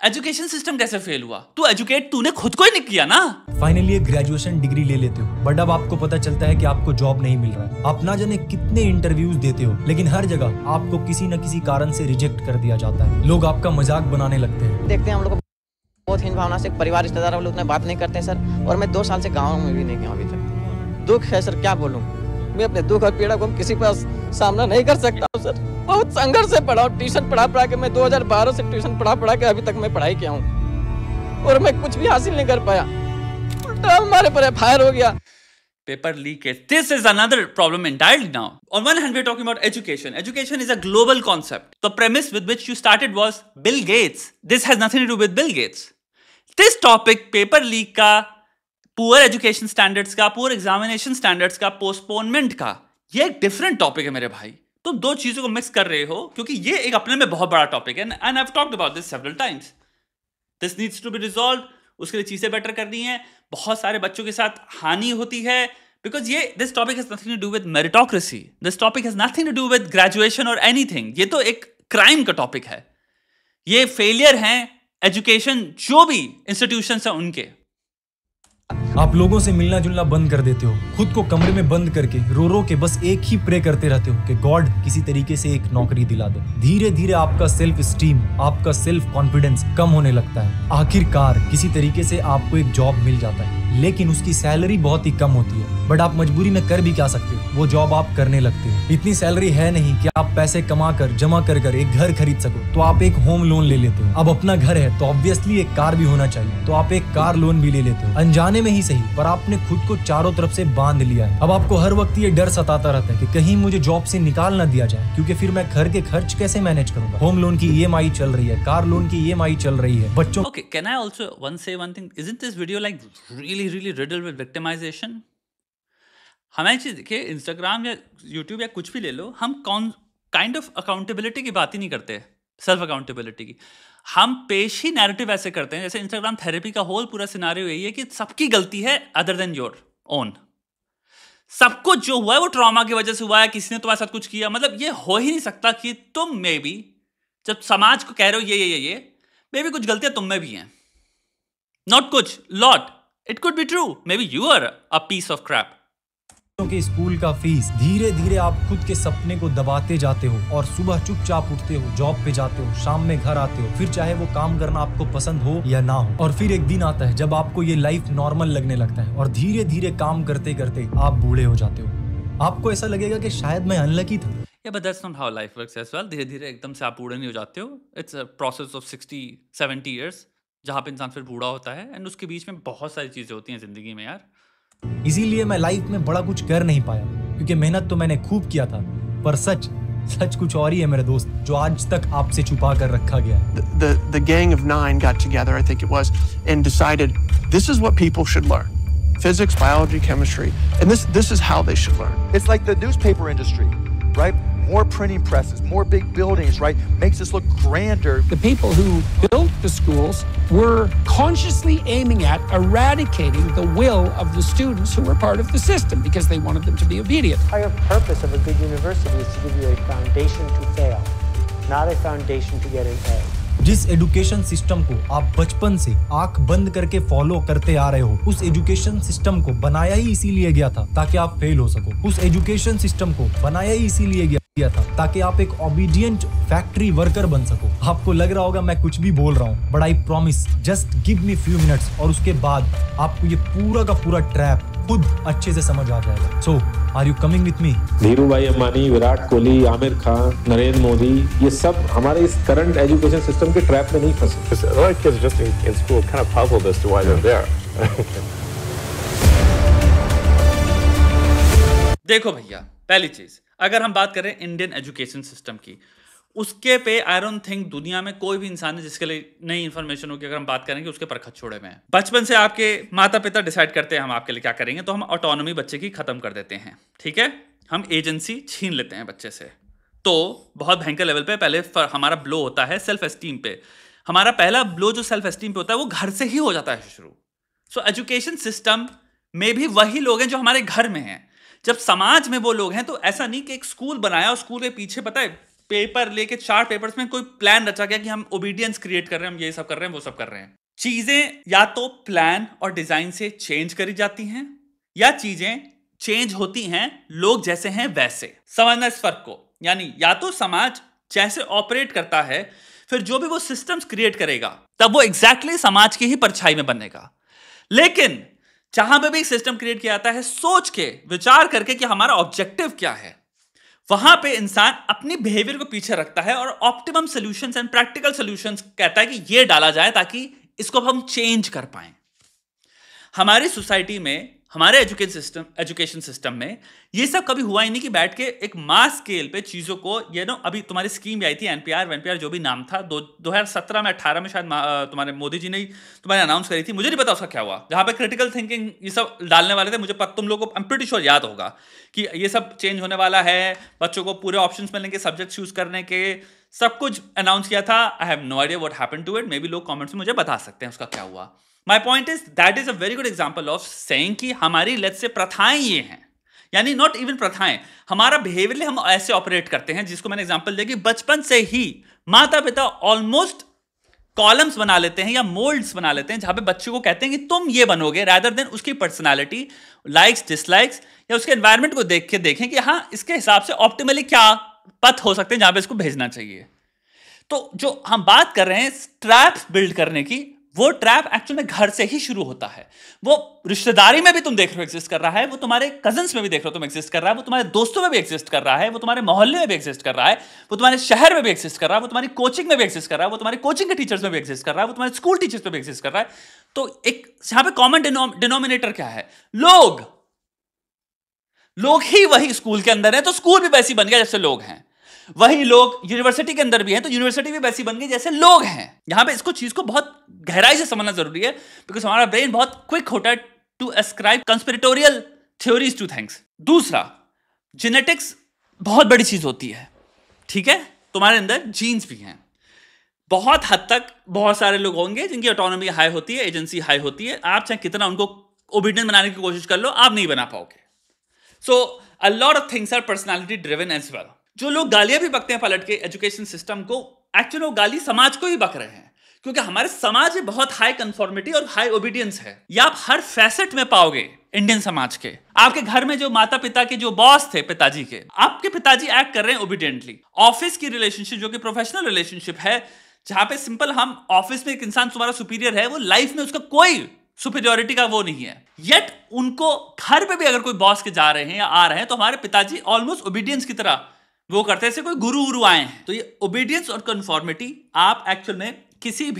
एजुकेशन सिस्टम कैसे फेल हुआ? तू एजुकेट तूने खुद को ही नहीं किया ना। फाइनली एक ग्रेजुएशन डिग्री ले लेते हो, बट अब आपको पता चलता है कि आपको जॉब नहीं मिल रहा है। आप ना जाने कितने इंटरव्यूज देते हो, लेकिन हर जगह आपको किसी न किसी कारण से रिजेक्ट कर दिया जाता है। लोग आपका मजाक बनाने लगते हैं। देखते हैं हम लोग बहुत हीन भावना से, परिवार रिश्तेदार हम लोग उतना बात नहीं करते हैं सर, और मैं 2 साल से गाँव में भी नहीं गया अभी तक। दुख है सर, क्या बोलूँ, मैं अपने दुख और पीड़ा को किसी पर सामना नहीं कर सकता हूँ सर। बहुत संघर्ष से पढ़ा हूँ, ट्यूशन पढ़ा के मैं 2012 से ट्यूशन पढ़ा के अभी तक मैं पढ़ाई किया हूँ और मैं कुछ भी हासिल नहीं कर पाया, उल्टा हमारे पर फायर हो गया। Paper leakage. This is another problem entirely now. On one hand, we're talking about education. Education is a global concept. The premise with which you started was Bill Gates. This has nothing to do with Bill Gates. This topic, paper leak का, poor education standards का, poor examination standards का, postponement का, ये एक different topic है मेरे भाई। तुम दो चीजों को मिक्स कर रहे हो क्योंकि ये एक अपने में बहुत बड़ा टॉपिक है, and I've talked about this several times. This needs to be resolved. उसके लिए चीजें बेटर करनी है, बहुत सारे बच्चों के साथ हानि होती है, बिकॉज ये this topic has nothing to do with meritocracy, this topic has nothing to do with graduation और एनीथिंग। ये तो एक क्राइम का टॉपिक है, ये फेलियर है एजुकेशन जो भी इंस्टीट्यूशंस हैं उनके। आप लोगों से मिलना जुलना बंद कर देते हो, खुद को कमरे में बंद करके रो के बस एक ही प्रे करते रहते हो कि गॉड किसी तरीके से एक नौकरी दिला दे। धीरे धीरे आपका सेल्फ स्टीम, आपका सेल्फ कॉन्फिडेंस कम होने लगता है। आखिरकार किसी तरीके से आपको एक जॉब मिल जाता है, लेकिन उसकी सैलरी बहुत ही कम होती है, बट आप मजबूरी में कर भी क्या सकते हो, वो जॉब आप करने लगते हो। इतनी सैलरी है नहीं कि आप पैसे कमा कर जमा कर एक घर खरीद सको, तो आप एक होम लोन ले लेते हो। अब अपना घर है तो ऑब्वियसली एक कार भी होना चाहिए, तो आप एक कार लोन भी ले लेते हो। अनजाने में ही सही, पर आपने खुद को चारों तरफ से बांध लिया है। अब आपको हर वक्त ये डर सताता रहता है कि कहीं मुझे जॉब से निकाल ना दिया जाए, क्योंकि फिर मैं घर के खर्च कैसे मैनेज करूंगा। होम लोन की EMI चल रही है, कार लोन की EMI चल रही है, बच्चों। Okay, can I also say one thing? Isn't this video like really riddled with victimization? हमें चीज देखिए, इंस्टाग्राम या यूट्यूब या कुछ भी ले लो, हम काइंड ऑफ अकाउंटेबिलिटी की बात ही नहीं करते, सेल्फ अकाउंटेबिलिटी की। हम पेश ही नैरेटिव ऐसे करते हैं जैसे इंस्टाग्राम थेरेपी का होल पूरा सिनारियो यही है कि सबकी गलती है अदर देन योर ओन। सब कुछ जो हुआ है वो ट्रॉमा की वजह से हुआ है, किसी ने तुम्हारे साथ कुछ किया। मतलब ये हो ही नहीं सकता कि तुम मे बी जब समाज को कह रहे हो ये मे बी कुछ गलतियां तुम में भी हैं, नॉट कुछ, lot. It could be true, maybe you are a piece of crap. के स्कूल का फीस, धीरे धीरे आप खुद के सपने को दबाते जाते हो और सुबह चुपचाप उठते हो, जॉब पे जाते हो, शाम में घर आते हो, फिर चाहे वो काम करना आपको पसंद हो या ना हो। और फिर एक दिन आता है जब आपको ये लाइफ नॉर्मल लगने लगता है और धीरे धीरे काम करते करते आप बूढ़े हो जाते हो। आपको ऐसा लगेगा कि शायद मैं अनलकी था। Yeah, but that's not how life works as well. धीरे धीरे एकदम से आप बूढ़े नहीं हो जाते हो। It's a process of 60-70 years जहाँ पे इंसान फिर बूढ़ा होता है, एंड उसके बीच में बहुत सारी चीजें होती हैं जिंदगी में यार। इसीलिए मैं लाइफ में बड़ा कुछ कर नहीं पाया, क्योंकि मेहनत तो मैंने खूब किया था, पर सच कुछ और ही है मेरे दोस्त, जो आज तक आपसे छुपा कर रखा गया है। The gang of 9 got together, I think it was, and decided this is what people should learn. Physics, biology, chemistry, and this is how they should learn. It's like the newspaper industry, right? more printing presses, more big buildings, right, makes us look grander. The people who built the schools were consciously aiming at eradicating the will of the students who were part of the system because they wanted them to be obedient. The entire purpose of a good university is to give you a foundation to fail, not a foundation to get an A. जिस education system को आप बचपन से आंख बंद करके follow करते आ रहे हो, उस एजुकेशन सिस्टम को बनाया ही इसीलिए गया था ताकि आप फेल हो सको। उस एजुकेशन सिस्टम को बनाया ही इसीलिए गया था ताकि आप एक ओबीडिएंट फैक्ट्री वर्कर बन सको। आपको लग रहा होगा मैं कुछ भी बोल रहा हूँ, but I promise, just give me few minutes और उसके बाद आपको ये पूरा का पूरा ट्रैप खुद अच्छे से समझ आ जाएगा। So are you coming with me? Dhirubhai Ambani, Virat Kohli, Aamir Khan, Narendra Modi, ये सब हमारे इस करंट एजुकेशन सिस्टम के ट्रैप में नहीं फंसे। A lot of kids just in school kind of puzzled as to why they're there. देखो भैया, पहली चीज, अगर हम बात करें इंडियन एजुकेशन सिस्टम की, उसके पे आई डोंट थिंक दुनिया में कोई भी इंसान है जिसके लिए नई इन्फॉर्मेशन होगी। अगर हम बात करेंगे उसके परखत छोड़े में, बचपन से आपके माता पिता डिसाइड करते हैं हम आपके लिए क्या करेंगे, तो हम ऑटोनॉमी बच्चे की खत्म कर देते हैं। ठीक है, हम एजेंसी छीन लेते हैं बच्चे से। तो बहुत भयंकर लेवल पे पहले हमारा ब्लो होता है सेल्फ एस्टीम पे। हमारा पहला ब्लो जो सेल्फ एस्टीम पे होता है वो घर से ही हो जाता है शुरू। सो एजुकेशन सिस्टम में भी वही लोग हैं जो हमारे घर में हैं। जब समाज में वो लोग हैं तो ऐसा नहीं कि एक स्कूल बनाया और स्कूल के पीछे पता है पेपर लेके 4 पेपर्स में कोई प्लान रचा गया कि हम ओबीडियंस क्रिएट कर रहे हैं, हम ये सब कर रहे हैं, वो सब कर रहे हैं। चीजें या तो प्लान और डिजाइन से चेंज करी जाती हैं या चीजें चेंज होती हैं लोग जैसे हैं वैसे। समझना इस फर्क को, यानी या तो समाज जैसे ऑपरेट करता है फिर जो भी वो सिस्टम्स क्रिएट करेगा तब वो एग्जैक्टली समाज की ही परछाई में बनेगा। लेकिन जहां पे भी सिस्टम क्रिएट किया जाता है सोच के विचार करके कि हमारा ऑब्जेक्टिव क्या है, वहां पे इंसान अपनी बिहेवियर को पीछे रखता है और optimum solutions and practical solutions कहता है कि ये डाला जाए ताकि इसको हम चेंज कर पाए। हमारी सोसाइटी में, हमारे एजुकेशन सिस्टम में ये सब कभी हुआ ही नहीं कि बैठ के एक मास स्केल पे चीजों को अभी तुम्हारी स्कीम भी आई थी एनपीआर जो भी नाम था 2017 में 18 में शायद तुम्हारे मोदी जी ने तुम्हारे अनाउंस करी थी। मुझे नहीं पता उसका क्या हुआ, जहां पे क्रिटिकल थिंकिंग ये सब डालने वाले थे। मुझे तुम लोगों को आई एम प्रीटी श्योर याद होगा कि ये सब चेंज होने वाला है, बच्चों को पूरे ऑप्शंस मिलेंगे सब्जेक्ट चूज करने के, सब कुछ अनाउंस किया था। I have no idea what happened to it. Maybe लोग कमेंट्स में मुझे बता सकते हैं उसका क्या हुआ। My point is that is a very good example of saying कि हमारी लेट्स से प्रथाएं ये हैं, यानी नॉट इवन प्रथाएं, हमारा बिहेवियरली हम ऐसे ऑपरेट करते हैं जिसको मैंने एग्जांपल दिया कि बचपन से ही माता पिता ऑलमोस्ट कॉलम्स बना लेते हैं या मोल्ड्स बना लेते हैं जहां पे बच्चे को कहते हैं कि तुम ये बनोगे, रादर देन उसकी पर्सनालिटी, लाइक्स डिसलाइक्स या उसके एनवायरमेंट को देख के देखें कि हाँ इसके हिसाब से ऑप्टिमली क्या पथ हो सकते हैं जहां पे इसको भेजना चाहिए। तो जो हम बात कर रहे हैं ट्रैप्स बिल्ड करने की, वो ट्रैप एक्चुअल में घर से ही शुरू होता है। वो रिश्तेदारी में भी तुम देख रहे हो एग्जिस्ट कर रहा है, वो तुम्हारे कजन्स में भी देख रहे हो तुम एग्जिस्ट कर रहा है, वो तुम्हारे दोस्तों में भी एग्जिस्ट कर रहा है, वो तुम्हारे मोहल्ले में भी एग्जिस्ट कर रहा है, वो तुम्हारे शहर में भी एग्जिस्ट कर रहा है, वो तुम्हारी कोचिंग में भी एग्जिस्ट कर रहा है, वो तुम्हारे कोचिंग के टीचर्स में भी एग्जिस्ट कर रहा है, वो तुम्हारे स्कूल टीचर्स में भी एग्जिस्ट कर रहा है। तो एक यहाँ पे कॉमन डिनोमिनेटर क्या है? लोग ही वही स्कूल के अंदर है तो स्कूल भी वैसी बन गया जैसे लोग हैं। वही लोग यूनिवर्सिटी के अंदर भी हैं तो यूनिवर्सिटी भी वैसी बन गई जैसे लोग हैं। यहां पे इसको चीज को बहुत गहराई से समझना जरूरी है बिकॉज हमारा ब्रेन बहुत क्विक होता है to ascribe conspiratorial theories to things. दूसरा, जेनेटिक्स बहुत बड़ी चीज होती है, ठीक है? तुम्हारे अंदर जीन्स भी हैं। बहुत हद तक बहुत सारे लोग होंगे जिनकी ऑटोनॉमी हाई होती है, एजेंसी हाई होती है। आप चाहे कितना उनको ओबीडिएंट बनाने की कोशिश कर लो, आप नहीं बना पाओगे। So a lot of things are personality driven as well. जो लोग गालियां भी बकते हैं पलट के एजुकेशन सिस्टम को, एक्चुअली वो गाली समाज को ही बक रहे हैं क्योंकि हमारे समाज में बहुत हाई कंफॉर्मिटी और हाई ओबीडियंस है। ये आप हर फैसेट में पाओगे इंडियन समाज के। आपके घर में जो माता पिता के जो बॉस थे पिताजी के, आपके पिताजी एक्ट कर रहे हैं ओबीडियंटली। ऑफिस की रिलेशनशिप जो कि प्रोफेशनल रिलेशनशिप है, जहां पे सिंपल हम ऑफिस में एक इंसान तुम्हारा सुपीरियर है, वो लाइफ में उसका कोई सुपीरियोरिटी का वो नहीं है। येट उनको घर पे भी अगर कोई बॉस के जा रहे हैं या आ रहे हैं तो हमारे पिताजी ऑलमोस्ट ओबीडियंस की तरह वो करते हैं जैसे कोई गुरु उरु आए हैं। तो ये ओबीडियंस और कंफॉर्मिटी आप एक्चुअल में किसी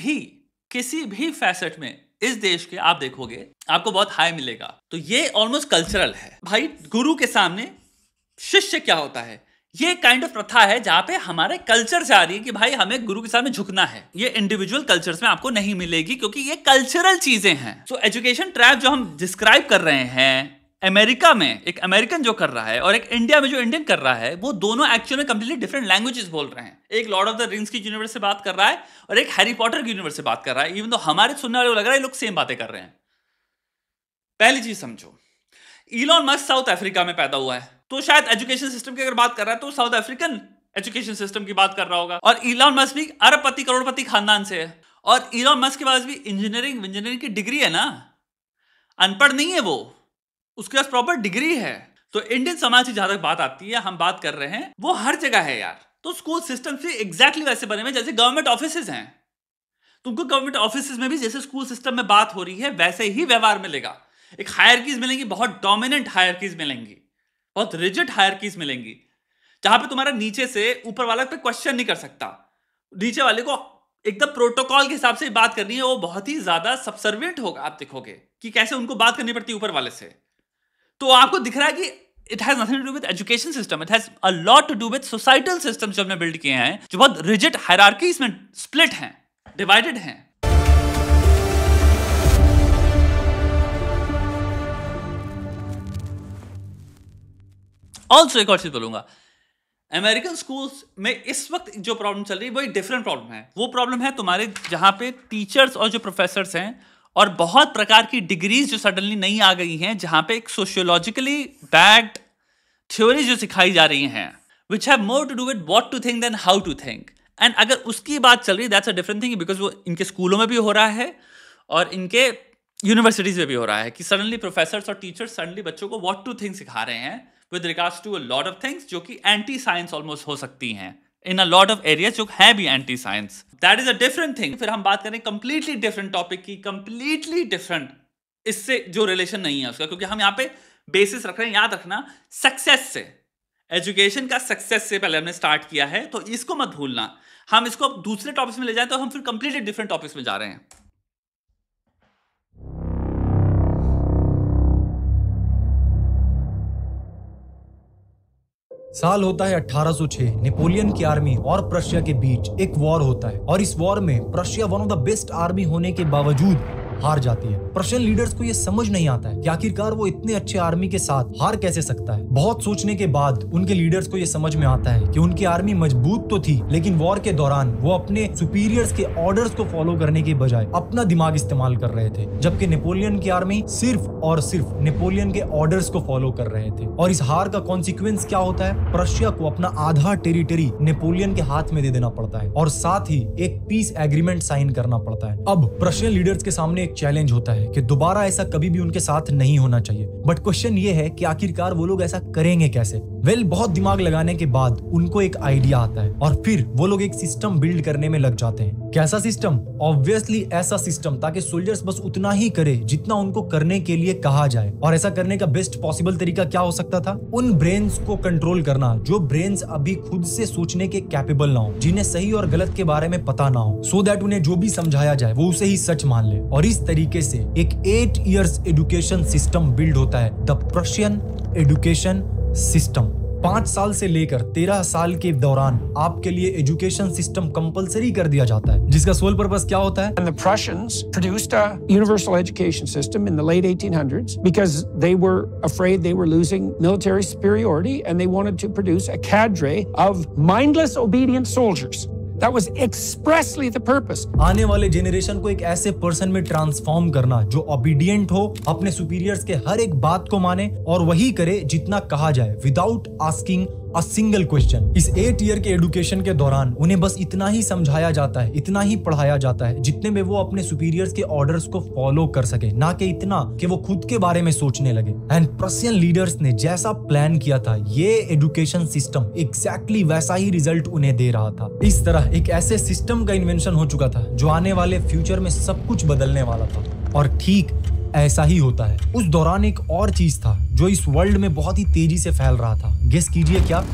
भी फैसेट में इस देश के आप देखोगे आपको बहुत हाई मिलेगा। तो ये ऑलमोस्ट कल्चरल है भाई। गुरु के सामने शिष्य क्या होता है, ये काइंड ऑफ प्रथा है जहां पे हमारे कल्चर से आ रही है कि भाई हमें गुरु के सामने झुकना है। ये इंडिविजुअल कल्चर्स में आपको नहीं मिलेगी क्योंकि ये कल्चरल चीजें हैं। सो एजुकेशन ट्रैप जो हम डिस्क्राइब कर रहे हैं अमेरिका में एक अमेरिकन जो कर रहा है और एक इंडिया में जो इंडियन कर रहा है, वो दोनों एक्चुअली में कंप्लीटली डिफरेंट लैंग्वेजेस बोल रहे हैं। एक लॉर्ड ऑफ द रिंग्स की यूनिवर्स से बात कर रहा है और एक हैरी पॉटर की यूनिवर्स से बात कर रहा है। इवन तो हमारे सुनने वाले को लग रहा है ये लोग सेम बातें कर रहे हैं। पहली चीज समझो, इलॉन मस्क साउथ अफ्रीका में पैदा हुआ है, तो शायद एजुकेशन सिस्टम की अगर बात कर रहा है तो साउथ अफ्रीकन एजुकेशन सिस्टम की बात कर रहा होगा। और इलॉन मस्क भी अरबपति करोड़पति खानदान से है, और इलॉन मस्क के पास भी इंजीनियरिंग की डिग्री है ना, अनपढ़ नहीं है वो, उसके पास प्रॉपर डिग्री है। तो इंडियन समाज की जहां तक बात आती है, हम बात कर रहे हैं, वो हर जगह है यार। तो स्कूल सिस्टम से एग्जैक्टली वैसे बने हुए जैसे गवर्नमेंट ऑफिसेज हैं। तुमको गवर्नमेंट ऑफिसेज में भी जैसे स्कूल सिस्टम में बात हो रही है वैसे ही व्यवहार मिलेगा। एक हायरकीज मिलेंगी, बहुत डोमिनेंट हायरकीज मिलेंगी, बहुत रिजिड हायरकीज मिलेंगी, जहां पे तुम्हारा नीचे से ऊपर वाला पे क्वेश्चन नहीं कर सकता। नीचे वाले को एकदम प्रोटोकॉल के हिसाब से बात करनी है, वो बहुत ही ज्यादा सबसर्विएंट होगा। आप देखोगे कि कैसे उनको बात करनी पड़ती है ऊपर वाले से। तो आपको दिख रहा है कि it has nothing to do with education system, it has a lot to do with societal system जो हमने बिल्ड किए हैं, जो बहुत रिजिड हायरार्कीज में स्प्लिट हैं, डिवाइडेड हैं। ऑल्सो एक और चीज बोलूंगा, अमेरिकन स्कूल्स में इस वक्त जो प्रॉब्लम चल रही है वो एक डिफरेंट प्रॉब्लम है। वो प्रॉब्लम है तुम्हारे जहां पे टीचर्स और जो प्रोफेसर्स हैं और बहुत प्रकार की डिग्रीज जो सडनली नई आ गई हैं, जहां पे एक सोशियोलॉजिकली बैक्ड थ्योरी जो सिखाई जा रही हैं, which have more to do with what to think then how to think. And अगर उसकी बात चल रही है, that's a different thing, because वो इनके स्कूलों में भी हो रहा है और इनके यूनिवर्सिटीज में भी हो रहा है कि सडनली प्रोफेसर्स और टीचर्स सडनली बच्चों को व्हाट टू थिंक सिखा रहे हैं with regards to a lot of things जो कि anti science almost हो सकती हैं in a lot of areas जो है भी anti science। that is a different thing। फिर हम बात करें completely different topic की, completely different, इससे जो रिलेशन नहीं है उसका, क्योंकि हम यहाँ पे बेसिस रख रहे हैं, याद रखना, सक्सेस से, एजुकेशन का सक्सेस से पहले हमने स्टार्ट किया है, तो इसको मत भूलना। हम इसको दूसरे टॉपिक्स में ले जाए तो हम फिर completely different टॉपिक्स में जा रहे हैं। साल होता है 1806। नेपोलियन की आर्मी और प्रशिया के बीच एक वॉर होता है और इस वॉर में Prussia one of the best army होने के बावजूद हार जाती है। प्रशियन लीडर्स को ये समझ नहीं आता है कि आखिरकार वो इतने अच्छे आर्मी के साथ हार कैसे सकता है। बहुत सोचने के बाद उनके लीडर्स को ये समझ में आता है कि उनकी आर्मी मजबूत तो थी, लेकिन वॉर के दौरान वो अपने सुपीरियर्स के ऑर्डर्स को फॉलो करने के बजाय अपना दिमाग इस्तेमाल कर रहे थे, जबकि नेपोलियन की आर्मी सिर्फ और सिर्फ नेपोलियन के ऑर्डर्स को फॉलो कर रहे थे। और इस हार का कॉन्सिक्वेंस क्या होता है? प्रशिया को अपना आधा टेरिटरी नेपोलियन के हाथ में दे देना पड़ता है और साथ ही एक पीस एग्रीमेंट साइन करना पड़ता है। अब प्रशियन लीडर्स के सामने एक चैलेंज होता है कि दोबारा ऐसा कभी भी उनके साथ नहीं होना चाहिए। बट क्वेश्चन ये है कि आखिरकार वो लोग ऐसा करेंगे कैसे? बहुत दिमाग लगाने के बाद उनको एक आइडिया आता है और फिर वो लोग एक सिस्टम बिल्ड करने में लग जाते हैं। कैसा सिस्टम? ऑब्वियसली ऐसा सिस्टम ताकि सोल्जर्स बस उतना ही करे जितना उनको करने के लिए कहा जाए। और ऐसा करने का बेस्ट पॉसिबल तरीका क्या हो सकता था? उन ब्रेन्स को कंट्रोल करना जो ब्रेन्स अभी खुद से सोचने के कैपेबल ना हो, जिन्हें सही और गलत के बारे में पता ना हो, सो दैट उन्हें जो भी समझाया जाए वो उसे ही सच मान ले। और इस तरीके से एक 8 इयर्स एजुकेशन सिस्टम बिल्ड होता है, द प्रशियन एजुकेशन सिस्टम। 5 साल से लेकर 13 साल के दौरान आपके लिए एजुकेशन सिस्टम कंपलसरी कर दिया जाता है, जिसका सोल पर्पस क्या होता है? And the Prussians produced a universal education system in the late 1800s because they were afraid they were losing military superiority and they wanted to produce a cadre of mindless, obedient soldiers. That was expressly the purpose. आने वाले generation को एक ऐसे person में transform करना जो obedient हो, अपने सुपीरियर्स के हर एक बात को माने और वही करे जितना कहा जाए, without asking a single question. इस 8 ईयर के एजुकेशन के दौरान उन्हें बस इतना ही समझाया जाता है, इतना ही पढ़ाया जाता है जितने में वो अपने सुपीरियर्स के ऑर्डर्स को फॉलो कर सके, ना कि इतना कि वो खुद के बारे में सोचने लगे। एंड प्रशियन लीडर्स ने जैसा प्लान किया था, ये एजुकेशन सिस्टम एग्जैक्टली वैसा ही रिजल्ट उन्हें दे रहा था। इस तरह एक ऐसे सिस्टम का इन्वेंशन हो चुका था जो आने वाले फ्यूचर में सब कुछ बदलने वाला था। और ठीक ऐसा ही होता है। उस दौरान एक और चीज था जो इस वर्ल्ड में बहुत ही तेजी से फैल रहा था। गेस कीजिए क्या?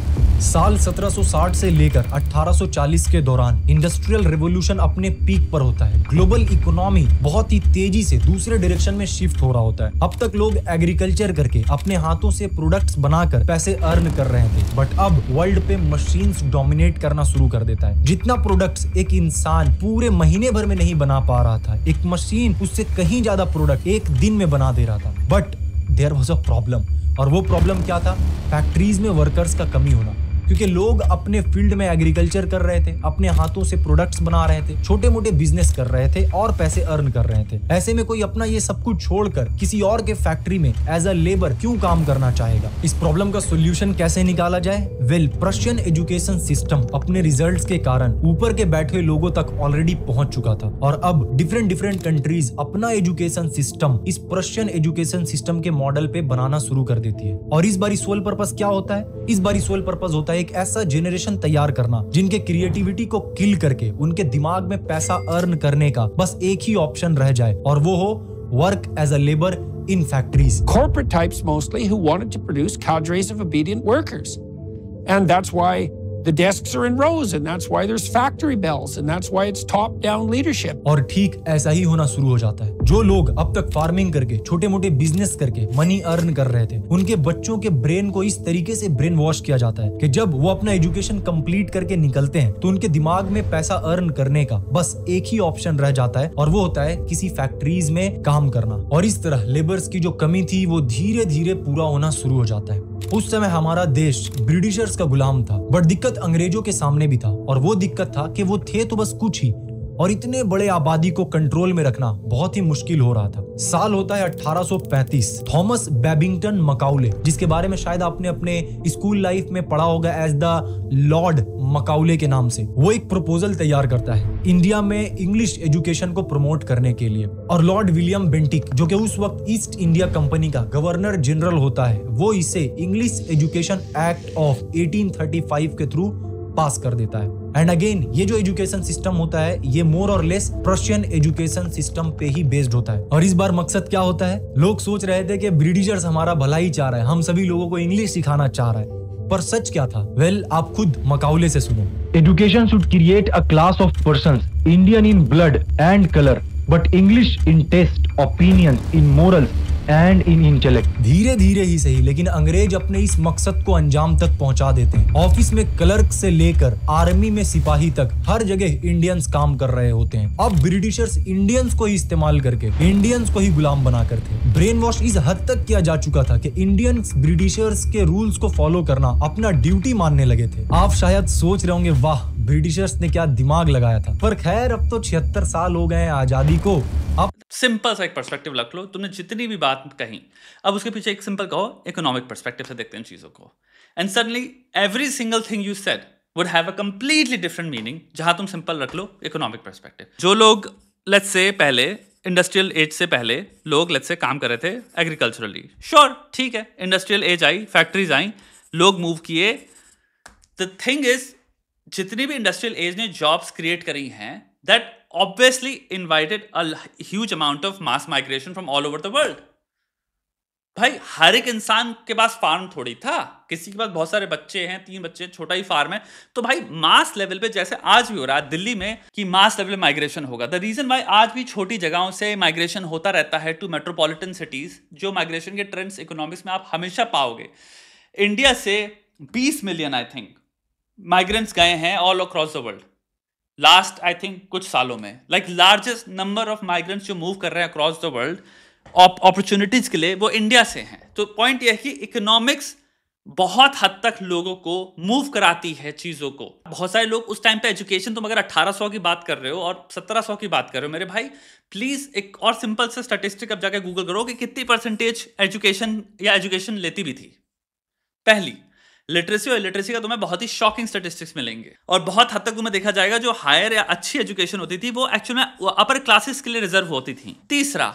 साल 1760 से लेकर 1840 के दौरान इंडस्ट्रियल रेवोल्यूशन अपने पीक पर होता है। ग्लोबल इकोनॉमी बहुत ही तेजी से दूसरे डायरेक्शन में शिफ्ट हो रहा होता है। अब तक लोग एग्रीकल्चर करके अपने हाथों से प्रोडक्ट्स बनाकर पैसे अर्न कर रहे थे, बट अब वर्ल्ड पे मशीन्स डोमिनेट करना शुरू कर देता है। जितना प्रोडक्ट्स एक इंसान पूरे महीने भर में नहीं बना पा रहा था, एक मशीन उससे कहीं ज्यादा प्रोडक्ट एक दिन में बना दे रहा था। But there was a problem, और वो प्रॉब्लम क्या था? फैक्ट्रीज में वर्कर्स का कमी होना, क्योंकि लोग अपने फील्ड में एग्रीकल्चर कर रहे थे, अपने हाथों से प्रोडक्ट्स बना रहे थे, छोटे मोटे बिजनेस कर रहे थे और पैसे अर्न कर रहे थे। ऐसे में कोई अपना ये सब कुछ छोड़कर किसी और के फैक्ट्री में एज अ लेबर क्यों काम करना चाहेगा? इस प्रॉब्लम का सोल्यूशन कैसे निकाला जाए? वेल, पर्शियन एजुकेशन सिस्टम अपने रिजल्ट्स के कारण ऊपर के बैठे लोगों तक ऑलरेडी पहुंच चुका था, और अब डिफरेंट कंट्रीज अपना एजुकेशन सिस्टम इस पर्शियन एजुकेशन सिस्टम के मॉडल पे बनाना शुरू कर देती है। और इस बार सोल पर्पस क्या होता है? इस बार सोल पर्पस होता है एक ऐसा जेनरेशन तैयार करना जिनके क्रिएटिविटी को किल करके उनके दिमाग में पैसा अर्न करने का बस एक ही ऑप्शन रह जाए, और वो हो work as a labour in factories. Corporate types mostly who wanted to produce cadres of obedient workers. And that's why the desks are in rows, and that's why there's factory bells, and that's why it's top-down leadership. और ठीक ऐसा ही होना शुरू हो जाता है। जो लोग अब तक फार्मिंग करके, छोटे मोटे बिजनेस करके मनी अर्न कर रहे थे, उनके बच्चों के ब्रेन को इस तरीके से ब्रेन वॉश किया जाता है कि जब वो अपना एजुकेशन कंप्लीट करके निकलते हैं तो उनके दिमाग में पैसा अर्न करने का बस एक ही ऑप्शन रह जाता है, और वो होता है किसी फैक्ट्रीज में काम करना। और इस तरह लेबर्स की जो कमी थी वो धीरे धीरे पूरा होना शुरू हो जाता है। उस समय हमारा देश ब्रिटिशर्स का गुलाम था, बट दिक्कत अंग्रेजों के सामने भी था, और वो दिक्कत था कि वो थे तो बस कुछ ही, और इतने बड़े आबादी को कंट्रोल में रखना बहुत ही मुश्किल हो रहा था। साल होता है 1835। थॉमस बेबिंगटन मकाउले, जिसके बारे में शायद आपने अपने स्कूल लाइफ में पढ़ा होगा एज द लॉर्ड मकाउले के नाम से, वो एक प्रपोजल तैयार करता है इंडिया में इंग्लिश एजुकेशन को प्रमोट करने के लिए। और लॉर्ड विलियम बेंटिक, जो कि उस वक्त ईस्ट इंडिया कंपनी का गवर्नर जनरल होता है, वो इसे इंग्लिश एजुकेशन एक्ट ऑफ 1835 के थ्रू पास कर देता है। एंड अगेन ये जो एजुकेशन सिस्टम होता है ये मोर और लेस पर्शियन एजुकेशन सिस्टम पे ही बेस्ड होता है। और इस बार मकसद क्या होता है? लोग सोच रहे थे कि ब्रिटिशर्स हमारा भला ही चाह रहा है, हम सभी लोगों को इंग्लिश सिखाना चाह रहा है, पर सच क्या था? वेल, आप खुद मकाउले से सुनो। Education should create a class of persons, Indian in blood and color, but English in taste, opinions, in morals and in intellect. धीरे धीरे ही सही, लेकिन अंग्रेज अपने इस मकसद को अंजाम तक पहुंचा देते हैं। ऑफिस में क्लर्क से लेकर आर्मी में सिपाही तक हर जगह इंडियंस काम कर रहे होते हैं। अब ब्रिटिशर्स इंडियंस को ही इस्तेमाल करके इंडियंस को ही गुलाम बना कर थे। ब्रेन वॉश इस हद तक किया जा चुका था कि इंडियंस ब्रिटिशर्स के रूल्स को फॉलो करना अपना ड्यूटी मानने लगे थे। आप शायद सोच रहे होंगे, वाह ब्रिटिशर्स ने क्या दिमाग लगाया था, पर खैर अब तो 76 साल हो गए आजादी को। अब सिंपल सा एक पर्सपेक्टिव रख लो, तुमने जितनी भी बात कही, अब उसके पीछे एक सिंपल कहो इकोनॉमिक पर्सपेक्टिव से देखते हैं चीजों को, and suddenly every single thing you said would have a completely different meaning जहां तुम सिंपल रख लो इकोनॉमिक पर्सपेक्टिव। जो लोग लेट्स से पहले इंडस्ट्रियल एज से पहले लोग लेट्स से काम कर रहे थे एग्रीकल्चरली, श्योर ठीक है, इंडस्ट्रियल एज आई, फैक्ट्रीज आई, लोग मूव किए। द थिंग इज जितनी भी इंडस्ट्रियल एज ने जॉब्स क्रिएट करी हैं, that obviously invited a huge amount of mass migration from all over the world. भाई हर एक इंसान के पास फार्म थोड़ी था, किसी के पास बहुत सारे बच्चे हैं, 3 बच्चे, छोटा ही फार्म है, तो भाई मास लेवल पे जैसे आज भी हो रहा है दिल्ली में कि मास लेवल माइग्रेशन होगा। द रीजन वाई आज भी छोटी जगहों से माइग्रेशन होता रहता है टू मेट्रोपॉलिटन सिटीज, जो माइग्रेशन के ट्रेंड्स इकोनॉमिक्स में आप हमेशा पाओगे। इंडिया से 20 मिलियन आई थिंक माइग्रेंट्स गए हैं all across the world last I think कुछ सालों में, like largest number of migrants जो मूव कर रहे हैं अक्रॉस द वर्ल्ड अपॉर्चुनिटीज के लिए, वो इंडिया से हैं। तो पॉइंट यह है कि इकोनॉमिक्स बहुत हद तक लोगों को मूव कराती है चीजों को। बहुत सारे लोग उस टाइम पे एजुकेशन, तुम अगर 1800 की बात कर रहे हो और 1700 की बात कर रहे हो, मेरे भाई प्लीज एक और सिंपल से स्टैटिस्टिक अब जाके गूगल करो कि कितनी परसेंटेज एजुकेशन या एजुकेशन लेती भी थी। पहली लिटरेसी और इलिटरेसी का तुम्हें बहुत ही शॉकिंग स्टैटिस्टिक्स मिलेंगे, और बहुत हद तक तुम्हें देखा जाएगा जो हायर या अच्छी एजुकेशन होती थी वो एक्चुअल में अपर क्लासेस के लिए रिजर्व होती थी। तीसरा,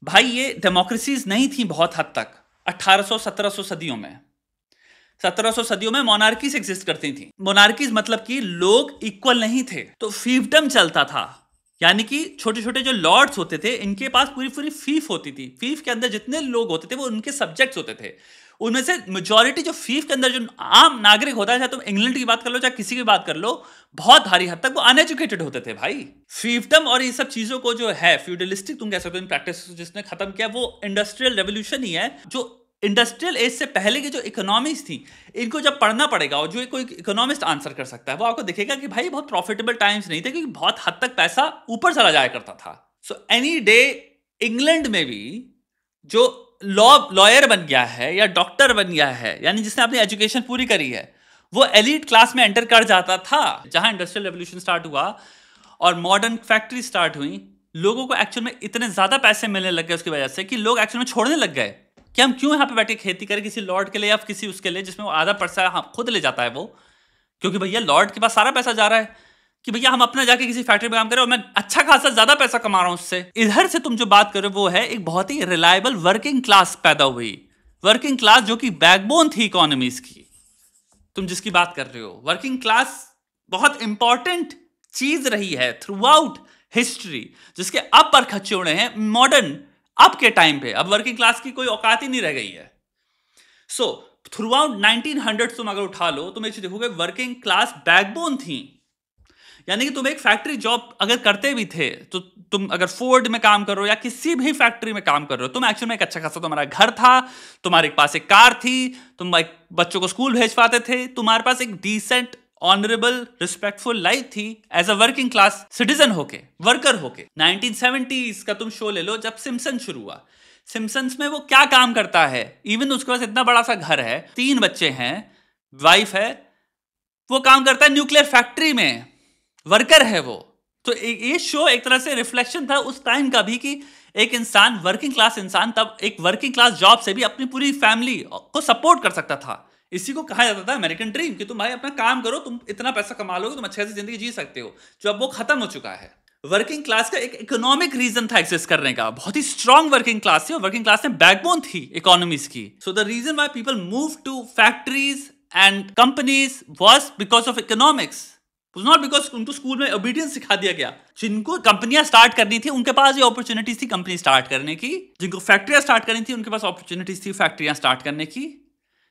भाई ये डेमोक्रेसीज नहीं थी बहुत हद तक 1800-1700 सदियों में। 1700 सदियों में मोनार्कीज एग्जिस्ट करती थी। मोनार्कीज मतलब कि लोग इक्वल नहीं थे, तो फीफडम चलता था, यानी कि छोटे छोटे जो लॉर्ड्स होते थे इनके पास पूरी पूरी फीफ होती थी। फीफ के अंदर जितने लोग होते थे वो उनके सब्जेक्ट्स होते थे। उनमें से मेजॉरिटी जो फीफ के अंदर जो आम नागरिक होता है, चाहे तुम इंग्लैंड की बात कर लो चाहे किसी की बात कर लो, बहुत भारी हद तक वो अनएजुकेटेड होते थे भाई। फीफडम और ये सब चीजों को जो है फ्यूडलिस्टिक तुम कह सकते हो इन प्रैक्टिस जिसने खत्म किया, वो इंडस्ट्रियल रेवोल्यूशन ही है। जो इंडस्ट्रियल एज से पहले की जो इकोनॉमीज थी, इनको जब पढ़ना पड़ेगा और जो कोई इकोनॉमिस्ट आंसर कर सकता है वो आपको दिखेगा कि भाई बहुत प्रॉफिटेबल टाइम्स नहीं थे, क्योंकि बहुत हद तक पैसा ऊपर चला जाया करता था। सो एनी डे इंग्लैंड में भी जो लॉयर बन गया है या डॉक्टर बन गया है, यानी जिसने अपनी एजुकेशन पूरी करी है, वो एलीट क्लास में एंटर कर जाता था। जहां इंडस्ट्रियल रेवोल्यूशन स्टार्ट हुआ और मॉडर्न फैक्ट्री स्टार्ट हुई, लोगों को एक्चुअल में इतने ज्यादा पैसे मिलने लग गए उसकी वजह से कि लोग एक्चुअल में छोड़ने लग गए कि हम क्यों यहाँ पे बैठे खेती करें किसी लॉर्ड के लिए या किसी उसके लिए जिसमें वो आधा पैसा खुद ले जाता है वो, क्योंकि भैया लॉर्ड के पास सारा पैसा जा रहा है कि भैया हम अपना जाके किसी फैक्ट्री में काम करें और मैं अच्छा खासा ज्यादा पैसा कमा रहा हूं उससे। इधर से तुम जो बात करो वो है एक बहुत ही रिलायबल वर्किंग क्लास पैदा हुई, वर्किंग क्लास जो कि बैकबोन थी इकोनॉमीज की। तुम जिसकी बात कर रहे हो, वर्किंग क्लास बहुत इंपॉर्टेंट चीज रही है थ्रू आउट हिस्ट्री, जिसके अब पर खच्चे उड़े हैं मॉडर्न अब के टाइम पे। अब वर्किंग क्लास की कोई औकात ही नहीं रह गई है। सो थ्रू आउट 1900 तुम अगर उठा लो, तुम एक चीज देखोगे वर्किंग क्लास बैकबोन थी। यानी कि तुम एक फैक्ट्री जॉब अगर करते भी थे, तो तुम अगर फोर्ड में काम कर रहे हो या किसी भी फैक्ट्री में काम कर रहे हो, तुम एक्चुअल में एक अच्छा खासा तुम्हारा घर था, तुम्हारे पास एक कार थी, तुम एक बच्चों को स्कूल भेज पाते थे, तुम्हारे पास एक डिसेंट ऑनरेबल रिस्पेक्टफुल लाइफ थी as a working class citizen होके, वर्कर होके। 1970s का तुम शो ले लो, जब सिम्पसन शुरू हुआ, सिम्पसन्स में वो क्या काम करता है, इवन उसके पास इतना बड़ा सा घर है, 3 बच्चे हैं, वाइफ है, वो काम करता है न्यूक्लियर फैक्ट्री में, वर्कर है वो। तो ये शो एक तरह से रिफ्लेक्शन था उस टाइम का भी कि एक इंसान, वर्किंग क्लास इंसान, तब एक वर्किंग क्लास जॉब से भी अपनी पूरी फैमिली को सपोर्ट कर सकता था। इसी को कहा जाता था अमेरिकन ड्रीम, कि तुम भाई अपना काम करो, तुम इतना पैसा कमा लोगे, तुम अच्छे से जिंदगी जी सकते हो, जो अब वो खत्म हो चुका है। वर्किंग क्लास का एक इकोनॉमिक रीजन था एग्जिस्ट करने का, बहुत ही स्ट्रॉन्ग वर्किंग क्लास थी और वर्किंग क्लास में बैकबोन थी इकोनॉमीज की। So the reason why people move to factories and companies was because of economics, not because उनको स्कूल में ओबीडियंस सिखा दिया गया। जिनको कंपनियां स्टार्ट करनी थी उनके पास ये अपॉर्चुनिटीज थी कंपनी स्टार्ट करने की, जिनको फैक्ट्रियां स्टार्ट करनी थी उनके पास अपॉर्चुनिटीज थी फैक्ट्रियां स्टार्ट करने की,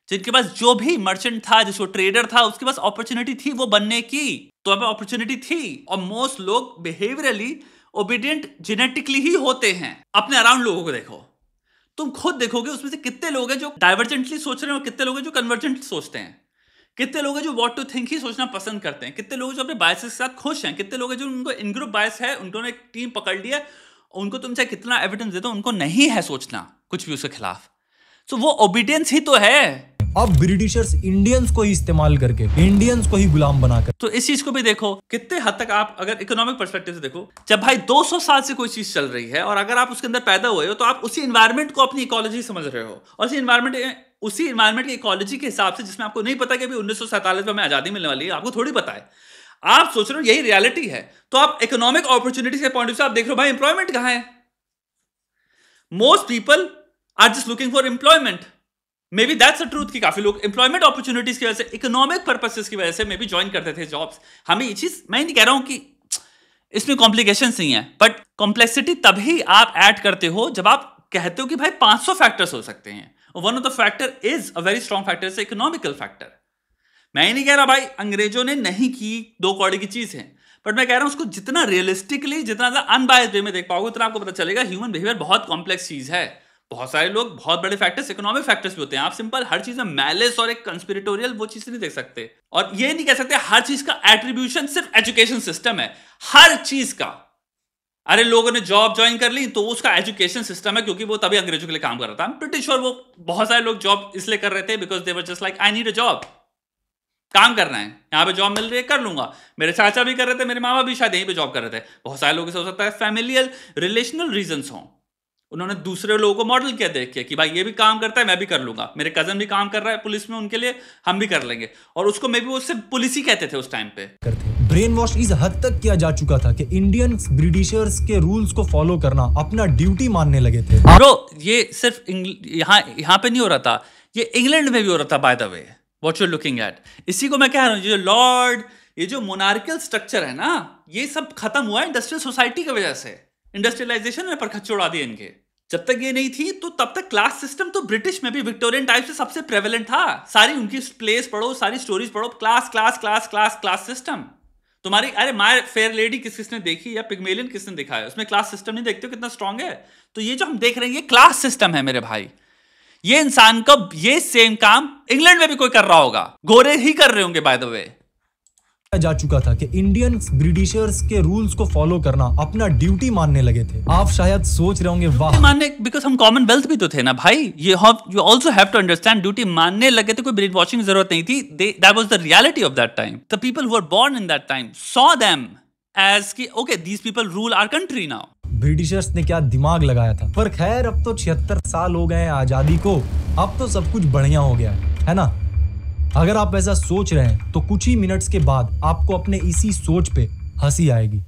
जिनके पास जो भी मर्चेंट था, जिसको ट्रेडर था, उसके पास अपॉर्चुनिटी थी वो बनने की, तो अब अपॉर्चुनिटी थी। और मोस्ट लोग बिहेवियरली ओबीडियंट जेनेटिकली ही होते हैं। अपने अराउंड लोगों को देखो, तुम खुद देखोगे उसमें से कितने लोग हैं जो डाइवर्जेंटली सोच रहे हैं और कितने लोग हैं जो कन्वर्जेंट सोचते हैं, कितने लोग हैं जो व्हाट टू थिंक ही सोचना पसंद करते हैं, कितने लोग जो अपने बायसेस के साथ खुश हैं, कितने लोग हैं जो उनको इन ग्रुप बायस है, उन्होंने एक टीम पकड़ लिया, उनको तुम चाहे कितना एविडेंस दे दो उनको नहीं है सोचना कुछ भी उसके खिलाफ। सो वो ओबीडियंस ही तो है। अब ब्रिटिशर्स इंडियंस को ही इस्तेमाल करके इंडियंस को ही गुलाम बनाकर, तो इस चीज को भी देखो कितने हद तक आप अगर इकोनॉमिक पर्सपेक्टिव से देखो, जब भाई 200 साल से कोई चीज चल रही है और अगर आप उसके अंदर पैदा हुए हो तो आप उसी एनवायरनमेंट को अपनी इकोलॉजी समझ रहे हो, और उसी एनवायरनमेंट की इकोलॉजी के हिसाब से, जिसमें आपको नहीं पता कि अभी 1947 में हमें आजादी मिलने वाली है, आपको थोड़ी पता है, आप सोच रहे हो यही रियलिटी है, तो आप इकोनॉमिक अपॉर्चुनिटीज के पॉइंट ऑफ से आप देख रहे हो भाई एम्प्लॉयमेंट कहां है। Most people are just looking for employment. Maybe that's the truth कि काफी लोग एम्प्लॉयमेंट अपॉर्चुनिटीज की वजह से, इकोनॉमिक पर्पसेस की वजह से मे बी ज्वाइन करते थे जॉब्स। हमें ये चीज, मैं नहीं कह रहा हूं कि इसमें कॉम्प्लिकेशंस नहीं है, बट कॉम्प्लेक्सिटी तभी आप ऐड करते हो जब आप कहते हो कि भाई 500 फैक्टर्स हो सकते हैं। One of the factor is a very strong factor, is economical factor. मैं ये नहीं कह रहा भाई अंग्रेजों ने नहीं की, 2 कौड़ी की चीज है, बट मैं कह रहा हूं उसको जितना रियलिस्टिकली, जितना अनबायस्ड वे में देख पाओगे उतना आपको पता चलेगा ह्यूमन बिहेवियर बहुत कॉम्प्लेक्स चीज है। बहुत सारे लोग, बहुत बड़े फैक्टर्स इकोनॉमिक फैक्टर्स भी होते हैं। आप सिंपल हर चीज में मैलिस और एक कंस्पिरेटोरियल वो चीज नहीं देख सकते, और ये नहीं कह सकते हर चीज का एट्रीब्यूशन सिर्फ एजुकेशन सिस्टम है, हर चीज का। अरे लोगों ने जॉब ज्वाइन कर ली तो उसका एजुकेशन सिस्टम है, क्योंकि वो तभी अंग्रेजों के लिए काम कर रहा था। आई एम प्रीटी श्योर वो बहुत सारे लोग जॉब इसलिए कर रहे थे because they were just like I need a job, काम करना है, यहाँ पे जॉब मिल रही है कर लूंगा। मेरे चाचा भी कर रहे थे, मेरे मामा भी शायद यहीं पे जॉब कर रहे थे। बहुत सारे लोगों से हो सकता है फैमिलियल रिलेशनल रीजंस हों, उन्होंने दूसरे लोगों को मॉडल किया देख के कि भाई ये भी काम करता है मैं भी कर लूंगा, मेरे कजन भी काम कर रहा है पुलिस में, उनके लिए हम भी कर लेंगे, और उसको मे बी वो सिर्फ पुलिस ही कहते थे उस टाइम पे। ब्रेन वॉश इस हद तक किया जा चुका था कि इंडियंस ब्रिटिशर्स के रूल्स को फॉलो करना अपना ड्यूटी मानने लगे थे। ब्रो ये सिर्फ यहाँ पे नहीं हो रहा था, ये इंग्लैंड में भी हो रहा था by the way, what you are looking at. इसी को मैं कह रहा हूँ, जो लॉर्ड, ये जो मोनार्कियल स्ट्रक्चर है ना, ये सब खत्म हुआ इंडस्ट्रियल सोसाइटी की वजह से। इंडस्ट्रियलाइजेशन में परखच्चे उड़ा दिए इनके। जब तक ये नहीं थी तो तब तक क्लास सिस्टम तो ब्रिटिश में भी विक्टोरियन टाइप से सबसे प्रेवेलेंट था। सारी उनकी प्लेस पढ़ो, सारी स्टोरीज पढ़ो, class class class class class system. तुम्हारी अरे माय फेयर लेडी किसने देखी या पिग्मेलियन किसने देखा है, उसमें क्लास सिस्टम नहीं देखते हो कितना स्ट्रांग है। तो ये जो हम देख रहे हैं ये क्लास सिस्टम है मेरे भाई। ये इंसान का ये सेम काम इंग्लैंड में भी कोई कर रहा होगा, गोरे ही कर रहे होंगे बाय द वे। जा चुका था कि इंडियंस ब्रिटिशर्स के रूल्स को फॉलो करना अपना ड्यूटी मानने लगे थे। आप शायद सोच रहे होंगे वाह मानने, बिकॉज हम कॉमनवेल्थ भी तो थे ना भाई। You also have to understand, duty मानने लगे थे, कोई ब्रेन वॉशिंग की जरूरत नहीं थी। That was the reality of that time. The people who were born in that time saw them as कि okay these people rule our country now. Britishers ने क्या दिमाग लगाया था। पर खैर अब तो 76 साल हो गए आजादी को, अब तो सब कुछ बढ़िया हो गया है ना। अगर आप ऐसा सोच रहे हैं तो कुछ ही मिनट्स के बाद आपको अपने इसी सोच पे हंसी आएगी।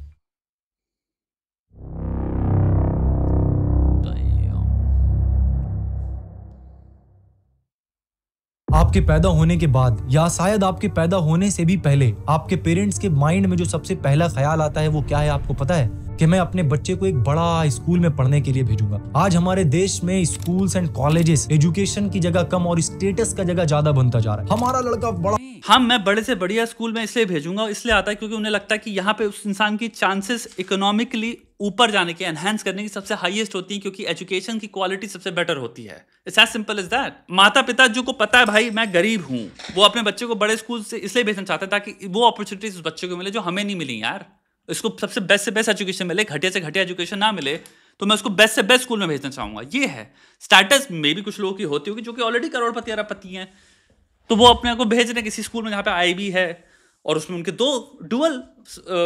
आपके पैदा होने के बाद या शायद आपके पैदा होने से भी पहले आपके पेरेंट्स के माइंड में जो सबसे पहला ख्याल आता है वो क्या है आपको पता है? कि मैं अपने बच्चे को एक बड़ा स्कूल में पढ़ने के लिए भेजूंगा। आज हमारे देश में स्कूल्स एंड कॉलेजेस एजुकेशन की जगह कम और स्टेटस का जगह ज्यादा बनता जा रहा है। हमारा लड़का बड़ा मैं बड़े से बढ़िया स्कूल में इसलिए भेजूंगा, इसलिए आता है क्योंकि उन्हें लगता है कि यहाँ पे उस इंसान की चांसेस इकोनॉमिकली ऊपर जाने के, एनहांस करने की सबसे हाईएस्ट होती है, क्योंकि एजुकेशन की क्वालिटी सबसे बेटर होती है। It's as simple as that. माता पिता जो को पता है भाई मैं गरीब हूँ, वो अपने बच्चे को बड़े स्कूल से इसलिए भेजना चाहते हैं ताकि वो अपॉर्चुनिटीज उस बच्चे को मिले जो हमें नहीं मिली यार। इसको सबसे बेस्ट से बेस्ट एजुकेशन मिले, घटिया से घटिया एजुकेशन ना मिले, तो मैं उसको बेस्ट से बेस्ट स्कूल में भेजना चाहूंगा। ये है स्टेटस में भी कुछ लोगों की होती होगी जो कि ऑलरेडी करोड़पति अरबपति हैं, तो वो अपने को भेज रहे हैं किसी स्कूल में जहाँ पे आईबी है और उसमें उनके दो डुअल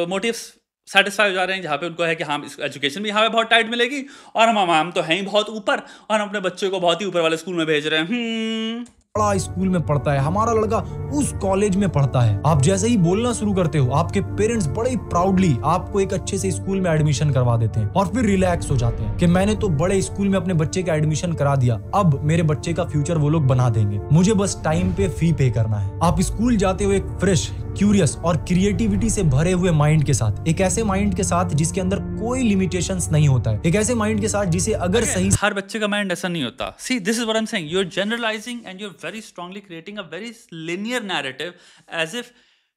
मोटिव्स सेटिस्फाई हो जा रहे हैं, जहाँ पे उनको है कि हाँ एजुकेशन भी यहाँ पे बहुत टाइट मिलेगी और हम तो हैं ही बहुत ऊपर और हम अपने बच्चे को बहुत ही ऊपर वाले स्कूल में भेज रहे हैं। बड़ा स्कूल में पढ़ता है, हमारा लड़का उस कॉलेज में पढ़ता है। आप जैसे ही बोलना शुरू करते हो आपके पेरेंट्स बड़े ही प्राउडली आपको एक अच्छे से स्कूल में एडमिशन करवा देते हैं और फिर रिलैक्स हो जाते हैं कि मैंने तो बड़े स्कूल में अपने बच्चे का एडमिशन करा दिया, अब मेरे बच्चे का फ्यूचर वो लोग बना देंगे, मुझे बस टाइम पे फी पे करना है। आप स्कूल जाते हो एक फ्रेश, क्यूरियस और क्रिएटिविटी से भरे हुए माइंड के साथ, एक ऐसे माइंड के साथ जिसके अंदर कोई लिमिटेशंस नहीं होता है, एक ऐसे माइंड के साथ जिसे अगर सही हर बच्चे का माइंड ऐसा नहीं होता। See this is what I am saying, you are generalising and you are very strongly creating a very linear narrative as if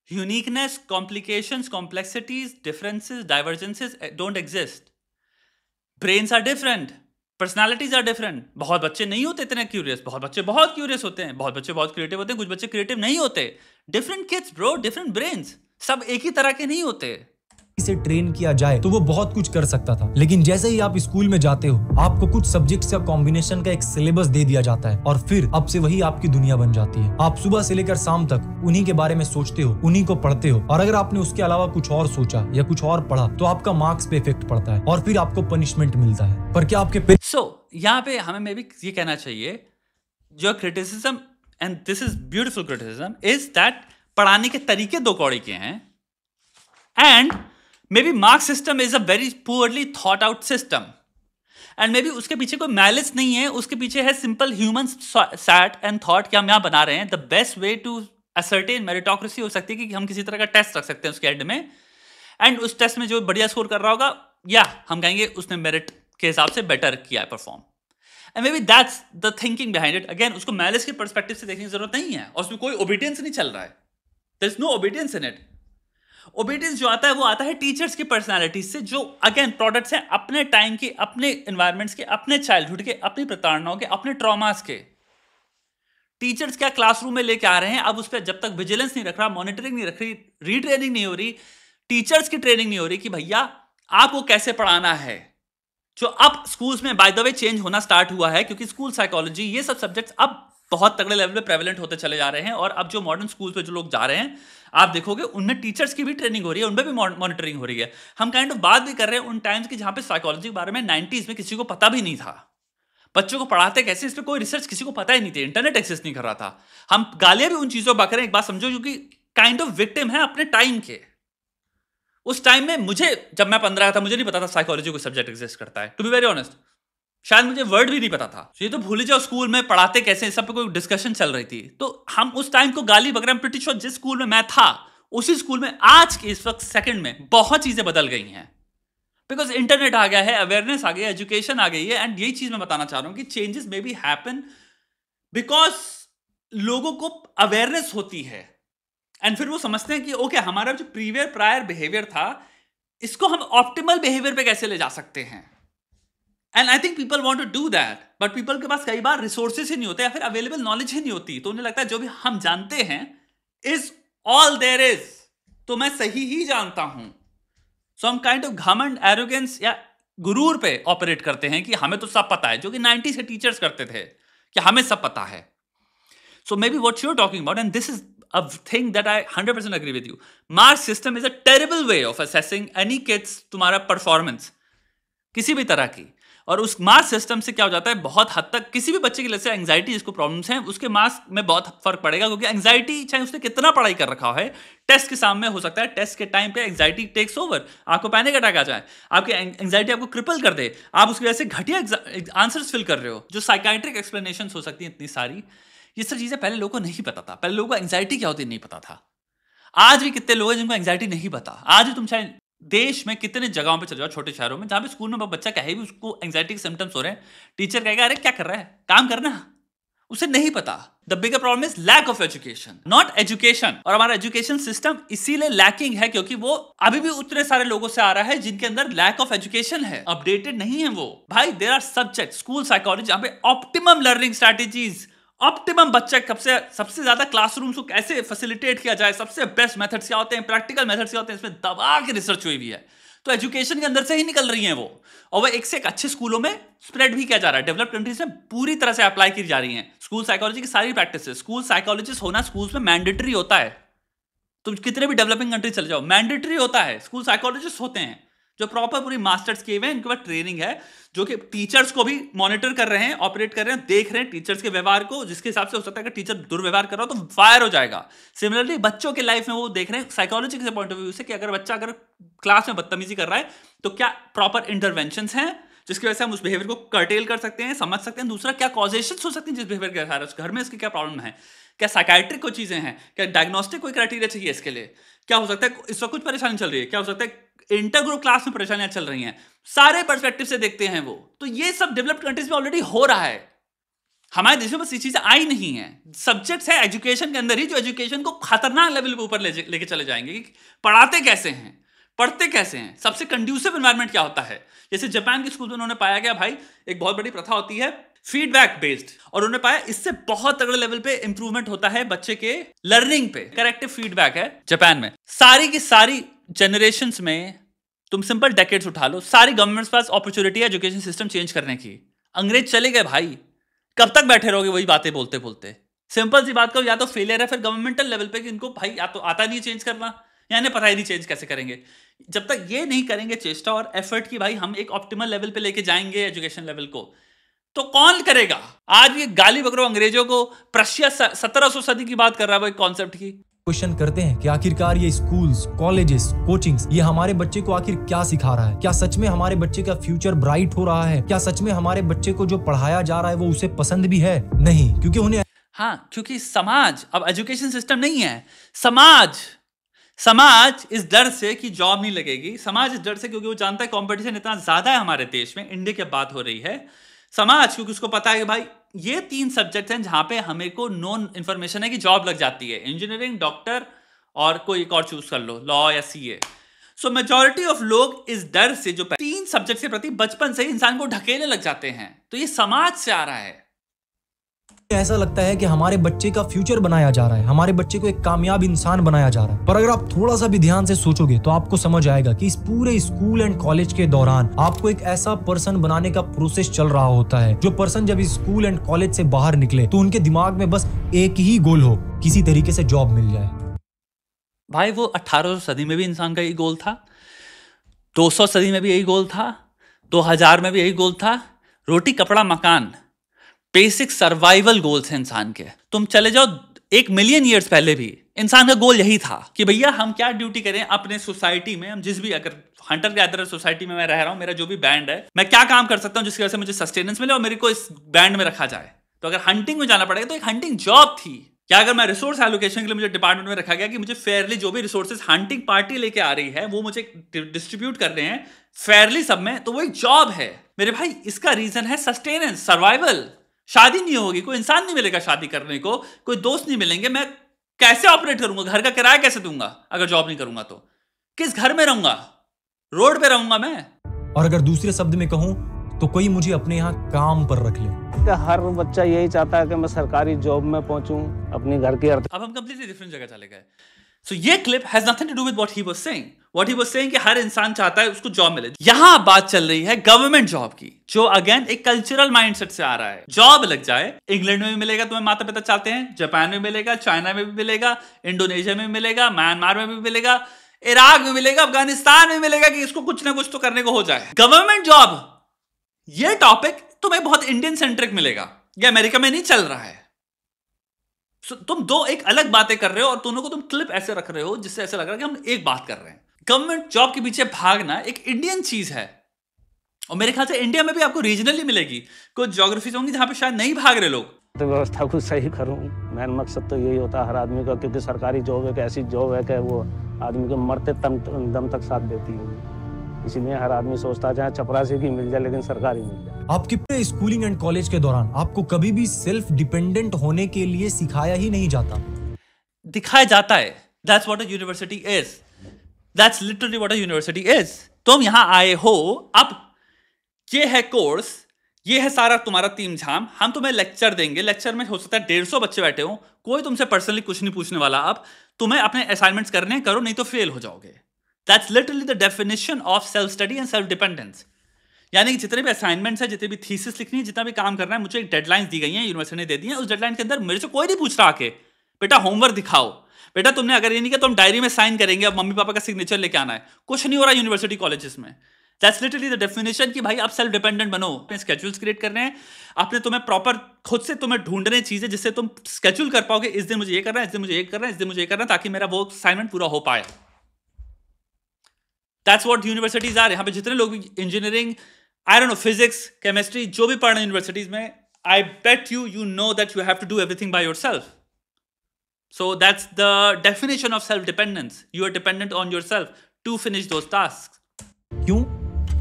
uniqueness, complications, complexities, differences, divergences don't exist. Brains are different, personalities are different. बहुत बच्चे नहीं होते इतने curious, बहुत बच्चे बहुत curious होते हैं, बहुत बच्चे बहुत क्रिएटिव होते हैं, कुछ बच्चे क्रिएटिव नहीं होते। Different kids bro, different brains. सब एक ही तरह के नहीं होते। से ट्रेन किया जाए तो वो बहुत कुछ कर सकता था, लेकिन जैसे ही आप स्कूल में जाते हो आपको कुछ सब्जेक्ट्स का कॉम्बिनेशन का एक सिलेबस दे दिया जाता है और फिर अब से वही आपकी दुनिया बन जाती है। आप सुबह से लेकर शाम तक उन्हीं के बारे में सोचते हो, उन्हीं को पढ़ते हो और अगर आपने उसके अलावा कुछ और सोचा या कुछ और पढ़ा तो आपका मार्क्स पे इफेक्ट पड़ता है और फिर आपको पनिशमेंट मिलता है। पर क्या आपके यहाँ पे हमें मे भी ये कहना चाहिए, जो criticism and this is beautiful criticism is that पढ़ाने के तरीके दो कौड़ी के हैं and maybe mark system is a very poorly thought out system and maybe उसके पीछे कोई malice नहीं है, उसके पीछे है simple humans sat and thought कि हम यहाँ बना रहे हैं the best way to ascertain meritocracy हो सकती है कि हम किसी तरह का टेस्ट रख सकते हैं उसके एंड में एंड उस टेस्ट में जो बढ़िया स्कोर कर रहा होगा या हम कहेंगे उसने मेरिट के हिसाब से बेटर किया है perform and may be that's the thinking behind it. Again उसको मैलिस के पर्सपेक्टिव से देखने की जरूरत नहीं है और उसमें कोई ओबीडियंस नहीं चल रहा है, there is no obedience in it. Obedience जो आता है वो आता है टीचर्स की पर्सनालिटी से, जो अगेन प्रोडक्ट्स हैं अपने टाइम के, अपने एनवायरमेंट्स के, अपने चाइल्डहुड के, अपनी प्रताड़नाओं के, अपने ट्रॉमास के। टीचर्स क्या क्लासरूम में लेके आ रहे हैं, अब उस पर जब तक विजिलेंस नहीं रख रहा, मॉनिटरिंग नहीं रख रही, रीट्रेनिंग नहीं हो रही, टीचर्स की ट्रेनिंग नहीं हो रही कि भैया आपको कैसे पढ़ाना है, जो अब स्कूल्स में बाय द वे चेंज होना स्टार्ट हुआ है क्योंकि स्कूल साइकोलॉजी ये सब सब्जेक्ट्स अब बहुत तगड़े लेवल पे प्रेवलेंट होते चले जा रहे हैं और अब जो मॉडर्न स्कूल्स पे जो लोग जा रहे हैं आप देखोगे उनमें टीचर्स की भी ट्रेनिंग हो रही है, उनमें भी मॉनिटरिंग हो रही है। हम काइंड ऑफ बात भी कर रहे हैं उन टाइम्स की जहां पे साइकोलॉजी के बारे में 90s में किसी को पता भी नहीं था, बच्चों को पढ़ाते कैसे इस पर कोई रिसर्च किसी को पता ही नहीं थी, इंटरनेट एक्सेस नहीं कर रहा था। हम गालियां भी उन चीजों पर कर रहे हैं, एक बात समझो, क्योंकि काइंड ऑफ विक्टिम है अपने टाइम के। उस टाइम में मुझे, जब मैं 15 था, मुझे नहीं पता था साइकोलॉजी कोई सब्जेक्ट एग्जिस्ट करता है, टू बी वेरी ऑनेस्ट। शायद मुझे वर्ड भी नहीं पता था, ये तो भूल जाओ स्कूल में पढ़ाते कैसे, इस सब पे कोई डिस्कशन चल रही थी। तो हम उस टाइम को गाली बकरा, प्रीटी श्योर जिस स्कूल में मैं था उसी स्कूल में आज के इस वक्त सेकंड में बहुत चीजें बदल गई हैं, बिकॉज इंटरनेट आ गया है, अवेयरनेस आ गई है, एजुकेशन आ गई है। एंड यही चीज मैं बताना चाह रहा हूं कि changes may be happen because लोगों को अवेयरनेस होती है एंड फिर वो समझते हैं कि ओके हमारा जो प्रायर बिहेवियर था इसको हम ऑप्टिमल बिहेवियर पे कैसे ले जा सकते हैं। And I think people want to do that, but people के पास कई बार रिसोर्सेज ही नहीं होते या फिर अवेलेबल नॉलेज ही नहीं होती, तो उन्हें लगता है जो भी हम जानते हैं इज ऑल देयर इज। तो मैं सही ही जानता हूं। सो हम काइंड ऑफ घमंड, एरोगेंस या गुरूर पे ऑपरेट करते हैं कि हमें तो सब पता है, जो कि 90s के टीचर्स करते थे कि हमें सब पता है। So maybe what you are talking about, and this is a thing that I 100% agree with you. Mark system is a terrible way of assessing any kids तुम्हारा परफॉर्मेंस किसी भी तरह की। और उस मार्क्स सिस्टम से क्या हो जाता है, बहुत हद तक किसी भी बच्चे के लिए से एंग्जाइटी जिसको प्रॉब्लम्स हैं, उसके मार्क्स में बहुत फर्क पड़ेगा, क्योंकि एंग्जाइटी चाहे उसने कितना पढ़ाई कर रखा है, टेस्ट के सामने हो सकता है टेस्ट के टाइम पे एंग्जाइटी टेक्स ओवर, आपको पैनिक अटैक आ जाए, आपकी एंग्जाइटी आपको क्रिपल कर दे, आप उसकी वजह से घटिया आंसर्स फिल कर रहे हो, जो साइकाइट्रिक एक्सप्लेनेशन हो सकती है इतनी सारी। ये सब चीजें पहले लोगों को नहीं पता था, पहले लोगों को एंग्जाइटी क्या होती है नहीं पता था। आज भी कितने लोग हैं जिनको एंग्जाइटी नहीं पता। आज भी तुम चाहे देश में कितने जगहों पे चले जाओ, छोटे शहरों में, जहां पे स्कूल में बच्चा कहे भी उसको एंग्जाइटी के सिम्टम्स हो रहे हैं, टीचर कहेगा अरे क्या कर रहा है, काम करना, उसे नहीं पता। The bigger problem is lack of education, not education. और हमारा एजुकेशन सिस्टम इसीलिए लैकिंग है क्योंकि वो अभी भी उतने सारे लोगों से आ रहा है जिनके अंदर लैक ऑफ एजुकेशन है, अपडेटेड नहीं है वो। भाई there are subject, school psychology, जहां पे ऑप्टिमम लर्निंग स्ट्रैटेजीज, ऑप्टिमम बच्चा सबसे ज्यादा क्लासरूम्स को कैसे फैसिलिटेट किया जाए, सबसे बेस्ट मेथड्स क्या होते हैं, प्रैक्टिकल मेथड्स क्या होते हैं, इसमें दबा के रिसर्च हुई है। तो एजुकेशन के अंदर से ही निकल रही हैं वो, और वो एक से एक अच्छे स्कूलों में स्प्रेड भी किया जा रहा है। डेवलप्ड कंट्रीज में पूरी तरह से अप्लाई की जा रही हैं स्कूल साइकोलॉजी की सारी प्रैक्टिसेस। स्कूल साइकोलॉजिस्ट होना स्कूल्स में मैंडेटरी होता है। तुम कितने भी डेवलपिंग कंट्री चले जाओ, मैंडेटरी होता है, स्कूल साइकोलॉजिस्ट होते हैं जो प्रॉपर पूरी मास्टर्स किए हुए हैं, इनके पास ट्रेनिंग है, जो कि टीचर्स को भी मॉनिटर कर रहे हैं, ऑपरेट कर रहे हैं, देख रहे हैं टीचर्स के व्यवहार को, जिसके हिसाब से हो सकता है कि टीचर दुर्व्यवहार कर रहा हो तो फायर हो जाएगा। सिमिलरली बच्चों के लाइफ में वो देख रहे हैं साइकोलॉजी के पॉइंट ऑफ व्यू से कि अगर बच्चा क्लास में बदतमीजी कर रहा है तो क्या प्रॉपर इंटरवेंशंस हैं जिसकी वजह से हम उस बिहेवियर को कर्टेल कर सकते हैं, समझ सकते हैं। दूसरा, क्या कॉजेशंस हो सकती हैं जिस बिहेवियर के कारण घर में इसकी क्या प्रॉब्लम है, क्या साइकाइट्रिक कोई चीजें हैं, क्या डायग्नोस्टिक कोई क्राइटेरिया चाहिए इसके लिए, क्या हो सकता है इस वक्त कुछ परेशानी चल रही है, क्या हो सकता है इंटर ग्रुप क्लास में परेशानियां चल रही हैं, सारे पर्सपेक्टिव से देखते हैं वो। तो ये सब डेवलप्ड कंट्रीज में ऑलरेडी हो रहा है, हमारे देश में बस ये चीजें आई नहीं है। सब्जेक्ट्स है एजुकेशन के अंदर ही जो एजुकेशन को खतरनाक लेवल पे ऊपर लेके चले जाएंगे कि पढ़ाते कैसे हैं, पढ़ते कैसे हैं, सबसे कंड्यूसिव एनवायरनमेंट क्या होता है। जैसे जापान के स्कूल में उन्होंने पाया गया भाई एक बहुत बड़ी प्रथा होती है फीडबैक बेस्ड, और उन्होंने पाया इससे बहुत तगड़े लेवल पे इंप्रूवमेंट होता है बच्चे के लर्निंग पे। करेक्टिव फीडबैक है जापान में। सारी की सारी जनरेशंस में तुम सिंपल डेकेड्स उठा लो, सारी गवर्नमेंट्स पास अपॉर्चुनिटी है एजुकेशन सिस्टम चेंज करने की। अंग्रेज चले गए भाई, कब तक बैठे रहोगे वही बातें बोलते बोलते। सिंपल सी बात करो, या तो फेलियर है फिर गवर्नमेंटल लेवल पे कि इनको भाई या तो आता नहीं चेंज करना, या इन्हें पता ही नहीं चेंज कैसे करेंगे। जब तक ये नहीं करेंगे चेष्टा और एफर्ट की भाई हम एक ऑप्टिमल लेवल पे लेके जाएंगे एजुकेशन लेवल को, तो कौन करेगा। आज ये गाली बकरो अंग्रेजों को, प्रशिया 1700 सदी की बात कर रहा है वो एक कॉन्सेप्ट की। क्वेश्चन करते हैं कि आखिरकार ये स्कूल्स, कॉलेजेस, कोचिंग्स ये हमारे बच्चे को आखिर क्या सिखा रहा है। क्या सच में हमारे बच्चे का फ्यूचर ब्राइट हो रहा है? क्या सच में हमारे बच्चे को जो पढ़ाया जा रहा है वो उसे पसंद भी है? नहीं, क्योंकि उन्हें क्योंकि समाज, अब एजुकेशन सिस्टम नहीं है, समाज इस डर से कि जॉब नहीं लगेगी, समाज इस डर से क्योंकि वो जानता है कंपटीशन इतना ज्यादा है हमारे देश में, इंडिया की बात हो रही है। समाज क्योंकि उसको पता है कि भाई ये 3 सब्जेक्ट्स हैं जहां पे हमें को नोन इन्फॉर्मेशन है कि जॉब लग जाती है, इंजीनियरिंग, डॉक्टर और कोई एक और चूज कर लो, लॉ या सीए। सो मेजॉरिटी ऑफ लोग इस डर से जो 3 सब्जेक्ट के प्रति बचपन से ही इंसान को ढकेलने लग जाते हैं, तो ये समाज से आ रहा है। ऐसा लगता है कि हमारे बच्चे का फ्यूचर बनाया जा रहा है, हमारे बच्चे को एक कामयाब इंसान बनाया जा रहा है। पर अगर आप थोड़ा सा भी ध्यान से सोचोगे तो आपको समझ आएगा कि इस पूरे स्कूल एंड कॉलेज के दौरान आपको एक ऐसा पर्सन बनाने का प्रोसेस चल रहा होता है, जो पर्सन जब स्कूल एंड कॉलेज से बाहर निकले तो उनके दिमाग में बस एक ही गोल हो, किसी तरीके से जॉब मिल जाए। भाई वो 1800 सदी में भी इंसान का यही गोल था, 200 सदी में भी यही गोल था, 2000 में भी यही गोल था। रोटी कपड़ा मकान, बेसिक सर्वाइवल गोल्स हैं इंसान के। तुम चले जाओ 1 मिलियन ईयर्स पहले भी इंसान का गोल यही था कि भैया हम क्या ड्यूटी करें अपने सोसाइटी में, हम जिस भी, अगर हंटर गैदरर सोसाइटी में मैं रह रहा हूं, मेरा जो भी बैंड है, मैं क्या काम कर सकता हूं जिसकी वजह से मुझे सस्टेनेंस मिले और मेरे को इस बैंड में रखा जाए। तो अगर हंटिंग में जाना पड़ेगा तो एक हंटिंग जॉब थी। क्या अगर मैं रिसोर्स एलोकेशन के लिए मुझे डिपार्टमेंट में रखा गया कि मुझे फेयरली जो भी रिसोर्सेज हंटिंग पार्टी लेके आ रही है वो मुझे डिस्ट्रीब्यूट कर रहे हैं फेयरली सब में, तो वो एक जॉब है मेरे भाई। इसका रीजन है सस्टेनेंस, सर्वाइवल। शादी नहीं होगी, कोई इंसान नहीं मिलेगा शादी करने को, कोई दोस्त नहीं मिलेंगे, मैं कैसे ऑपरेट करूंगा, घर का किराया कैसे दूंगा अगर जॉब नहीं करूंगा तो, किस घर में रहूंगा, रोड पे रहूंगा मैं। और अगर दूसरे शब्द में कहूं तो कोई मुझे अपने यहाँ काम पर रख ले। हर बच्चा यही चाहता है कि मैं सरकारी जॉब में पहुंचूं, अपने घर के अर्थ। अब हम कंप्लीटली डिफरेंट जगह चले गए। सो ये clip has nothing to do with what he was saying. What he was saying कि हर इंसान चाहता है उसको जॉब मिले. यहां बात चल रही है गवर्नमेंट जॉब की, जो अगेन एक कल्चरल माइंडसेट से आ रहा है. जॉब लग जाए, इंग्लैंड में भी मिलेगा, तुम्हें माता पिता चाहते हैं, जापान में मिलेगा, चाइना में भी मिलेगा, इंडोनेशिया में भी मिलेगा, म्यांमार में भी मिलेगा, इराक में मिलेगा, अफगानिस्तान में मिलेगा, कि इसको कुछ ना कुछ तो करने को हो जाए. गवर्नमेंट जॉब, ये टॉपिक तुम्हें बहुत इंडियन सेंट्रिक मिलेगा, ये अमेरिका में नहीं चल रहा है. तुम दो एक अलग बातें कर रहे हो और दोनों को तुम क्लिप ऐसे रख रहे हो जिससे ऐसा लग रहा है कि हम एक बात कर रहे हैं. गवर्नमेंट जॉब के पीछे भागना एक इंडियन चीज है, और मेरे ख्याल से इंडिया में भी आपको रीजनली मिलेगी. कुछ ज्योग्राफीज होंगी जहां पे शायद नहीं भाग रहे लोग. तो व्यवस्था को सही करूं, मेन मकसद तो यही होता है हर आदमी का, क्योंकि सरकारी जॉब एक ऐसी जॉब है कि वो आदमी को मरते दम तक साथ देती है. इसलिए हर आदमी सोचता है चाहे चपरासी की मिल जाए लेकिन सरकारी मिल जाए. आपके पूरे स्कूलिंग एंड कॉलेज के दौरान आपको कभी भी सेल्फ डिपेंडेंट होने के लिए सिखाया ही नहीं जाता. दिखाया जाता है. That's what a university is. That's literally what a university is. तुम यहां आए हो, अब ये है कोर्स, ये है सारा तुम्हारा तीम झाम, हम तुम्हें लेक्चर देंगे. लेक्चर में हो सकता है 150 बच्चे बैठे हो, कोई तुमसे पर्सनली कुछ नहीं पूछने वाला. अब तुम्हें अपने असाइनमेंट्स करने करो, नहीं तो फेल हो जाओगे. That's literally the definition of self-study and self-dependence. यानी कि जितने भी असाइनमेंट्स है, जितने भी थीसिस लिखनी है, जितना भी काम करना है, मुझे एक डेडलाइंस दी गई है, यूनिवर्सिटी ने दे दी है. उस डेडलाइन के अंदर मेरे से कोई नहीं पूछ रहा आके बेटा होमवर्क दिखाओ, बेटा तुमने अगर ये नहीं किया तो हम डायरी में साइन करेंगे, अब मम्मी पापा का सिग्नेचर लेके आना है. कुछ नहीं हो रहा यूनिवर्सिटी कॉलेजेस में. That's literally the definition कि भाई आप सेल्फ डिपेंडेंट बनो. अपने स्केड्यूल्स क्रिएट करने हैं, अपने तुम्हें प्रॉपर खुद से तुम्हें ढूंढने चीजें जिससे तुम स्केड्यूल कर पाओगे. इस दिन मुझे ये करना है, इस दिन मुझे ये करना है, इस दिन मुझे ये करना है, ताकि मेरा वो असाइनमेंट पूरा हो पाए. That's what universities are. यहाँ पे जितने लोग engineering, I don't know, physics, chemistry, जो भी पढ़ रहे हैं यूनिवर्सिटीज में, I bet you know that you have to do everything by yourself. So that's the definition of self-dependence. You are dependent on yourself to finish those tasks. क्यों?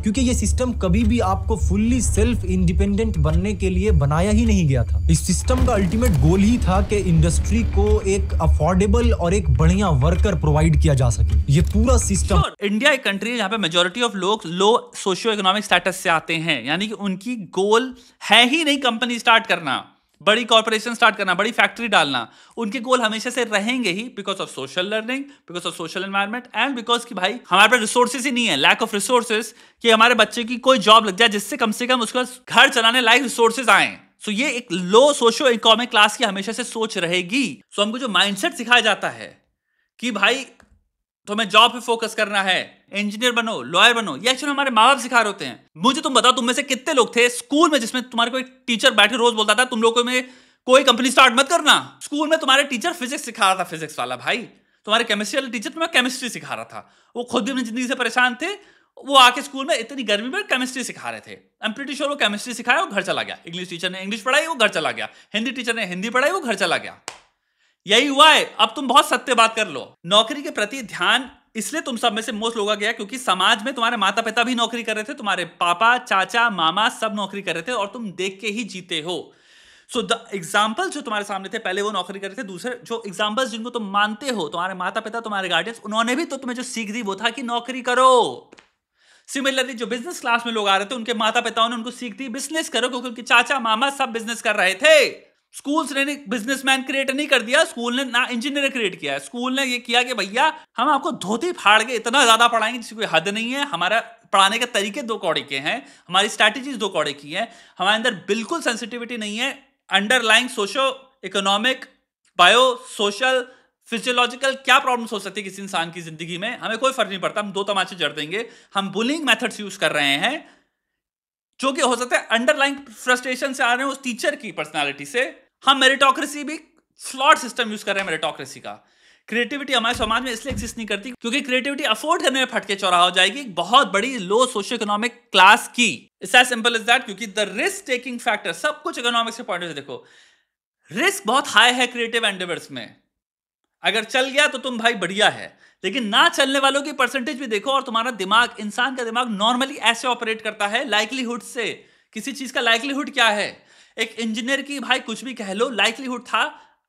क्योंकि ये system कभी भी आपको फुल्ली सेल्फ इंडिपेंडेंट बनने के लिए बनाया ही नहीं गया था. इस सिस्टम का अल्टीमेट गोल ही था कि इंडस्ट्री को एक अफोर्डेबल और एक बढ़िया वर्कर प्रोवाइड किया जा सके. ये पूरा सिस्टम. इंडिया एक कंट्री है जहां पे मेजॉरिटी ऑफ लोग लो सोशियो इकोनॉमिक स्टेटस से आते हैं, यानी कि उनकी गोल है ही नहीं कंपनी स्टार्ट करना, बड़ी कॉर्पोरेशन स्टार्ट करना, बड़ी फैक्ट्री डालना. उनके गोल हमेशा से रहेंगे ही because of social learning, because of social environment, and because कि भाई हमारे पास रिसोर्सेज ही नहीं है, लैक ऑफ रिसोर्सेज, कि हमारे बच्चे की कोई जॉब लग जाए जिससे कम से कम उसका घर चलाने लायक रिसोर्सेज आए. सो ये एक लो सोशियो इकोनॉमिक क्लास की हमेशा से सोच रहेगी. सो हमको जो माइंडसेट सिखाया जाता है कि भाई तुम्हें जॉब पे फोकस करना है, इंजीनियर बनो, लॉयर बनो, ये एक्चुअली हमारे माँ बाप सिखा रहे होते हैं. मुझे तुम बताओ, तुम में से कितने लोग थे स्कूल में जिसमें तुम्हारे कोई टीचर बैठे रोज बोलता था तुम लोगों में कोई कंपनी स्टार्ट मत करना. स्कूल में तुम्हारे टीचर फिजिक्स सिखा रहा था, फिजिक्स वाला भाई. तुम्हारे केमिस्ट्री वाले टीचर तुम्हें केमिस्ट्री सिखा रहा था. वो खुद भी अपनी जिंदगी से परेशान थे, वो आके स्कूल में इतनी गर्मी में केमिस्ट्री सिखा रहे थे. आई एम प्रीटी श्योर वो केमिस्ट्री सिखाया, वो घर चला गया. इंग्लिश टीचर ने इंग्लिश पढ़ाई, वो घर चला गया. हिंदी टीचर ने हिंदी पढ़ाई, वो घर चला गया. यही हुआ है. अब तुम बहुत सत्य बात कर लो. नौकरी के प्रति ध्यान इसलिए तुम सब में से मोस्ट लोग आ गया क्योंकि समाज में तुम्हारे माता पिता भी नौकरी कर रहे थे, तुम्हारे पापा, चाचा, मामा सब नौकरी कर रहे थे, और तुम देख के ही जीते हो. सो द एग्जाम्पल जो तुम्हारे सामने थे, पहले वो नौकरी कर रहे थे. दूसरे जो एग्जाम्पल्स जिनको तुम मानते हो, तुम्हारे माता पिता, तुम्हारे गार्डियंस, उन्होंने भी तो तुम्हें जो सीख दी वो था कि नौकरी करो. सिमिलरली जो बिजनेस क्लास में लोग आ रहे थे, उनके माता पिताओं ने उनको सीख दी बिजनेस करो, क्योंकि उनके चाचा मामा सब बिजनेस कर रहे थे. स्कूल्स ने बिजनेसमैन क्रिएट नहीं कर दिया, स्कूल ने ना इंजीनियर क्रिएट किया है. स्कूल ने ये किया कि भैया हम आपको धोती फाड़ के इतना ज्यादा पढ़ाएंगे जिसकी कोई हद नहीं है. हमारा पढ़ाने के तरीके 2 कौड़े के हैं, हमारी स्ट्रैटेजीज 2 कौड़े की हैं, हमारे अंदर बिल्कुल सेंसिटिविटी नहीं है underlying socio economic, bio social, physiological क्या प्रॉब्लम्स हो सकती है किसी इंसान की जिंदगी में, हमें कोई फर्क नहीं पड़ता. हम 2 तमाचे जड़ देंगे. हम बुलिंग मेथड्स यूज कर रहे हैं जो कि हो सकता है अंडरलाइंग फ्रस्ट्रेशन से आ रहे हैं उस टीचर की पर्सनालिटी से. हम मेरिटोक्रेसी भी फ्लॉड सिस्टम यूज कर रहे हैं मेरिटोक्रेसी का. क्रिएटिविटी हमारे समाज में इसलिए एग्जिस्ट नहीं करती क्योंकि क्रिएटिविटी अफोर्ड करने में फटके चौराहा हो जाएगी बहुत बड़ी लो सोशियो इकोनॉमिक क्लास की. It's as simple as that. क्योंकि द रिस्क टेकिंग फैक्टर सब कुछ इकोनॉमिक्स के पॉइंट से देखो, रिस्क बहुत हाई है क्रिएटिव एंडेवर्स में. अगर चल गया तो तुम भाई बढ़िया है, लेकिन ना चलने वालों की परसेंटेज भी देखो. और तुम्हारा दिमाग, इंसान का दिमाग नॉर्मली ऐसे ऑपरेट करता है लाइकलीहुड से. किसी चीज का लाइकलीहुड क्या है? एक इंजीनियर की भाई कुछ भी कह लो, लाइकलीहुड था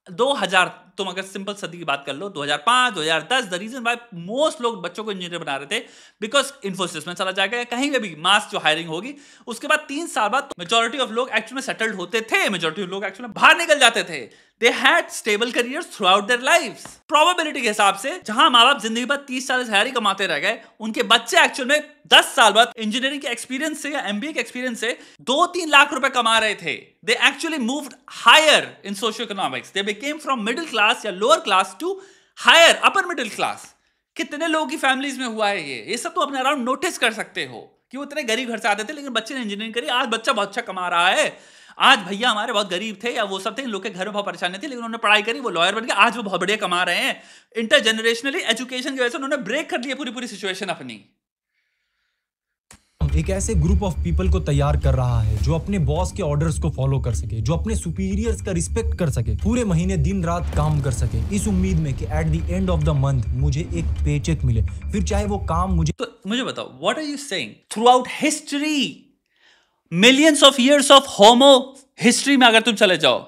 2000. तुम अगर सिंपल सदी की बात कर लो, 2005 2010, द रीजन व्हाई मोस्ट लोग बच्चों को इंजीनियर बना रहे थे बिकॉज इन्फोसिस में चला जाएगा, कहीं पे भी मास जो हायरिंग होगी, उसके बाद 3 साल बाद मेजॉरिटी ऑफ लोग एक्चुअली में सेटल्ड होते थे, मेजॉरिटी ऑफ लोग एक्चुअली में बाहर निकल जाते थे. They had stable careers throughout their lives. Probability के हिसाब से जहां माँ बाप जिंदगी भर 30-40 हजार ही कमाते रह गए, उनके बच्चे एक्चुअल में 10 साल बाद इंजीनियरिंग के एक्सपीरियंस से या MBA के एक्सपीरियंस से 2-3 लाख रुपए कमा रहे थे. They actually moved higher in socioeconomics. They became from middle class या lower class to higher upper middle class. कितने लोगों की फैमिलीज में हुआ है ये सब तो अपने अराउंड नोटिस कर सकते हो कि वो इतने गरीब घर से आते थे लेकिन बच्चे ने इंजीनियरिंग करी, आज बच्चा बहुत अच्छा कमा रहा है. आज भैया हमारे बहुत गरीब थे या वो सब थे, इन लोग के घर में बहुत परेशानी थी लेकिन उन्होंने पढ़ाई करी, वो लॉयर बन गए, आज वो बहुत बढ़िया कमा रहे हैं. इंटरजेनरेशनली एजुकेशन की वजह से उन्होंने ब्रेक कर लिया पूरी सिचुएशन अपनी. एक ऐसे ग्रुप ऑफ पीपल को तैयार कर रहा है जो अपने बॉस के ऑर्डर्स को फॉलो कर सके, जो अपने सुपीरियर्स का रिस्पेक्ट कर सके, पूरे महीने दिन रात काम कर सके, इस उम्मीद में कि at the end of the month मुझे एक पेचेक मिले, फिर चाहे वो काम मुझे. तो मुझे बताओ, what are you saying? Throughout history, millions of years of homo history में अगर तुम चले जाओ,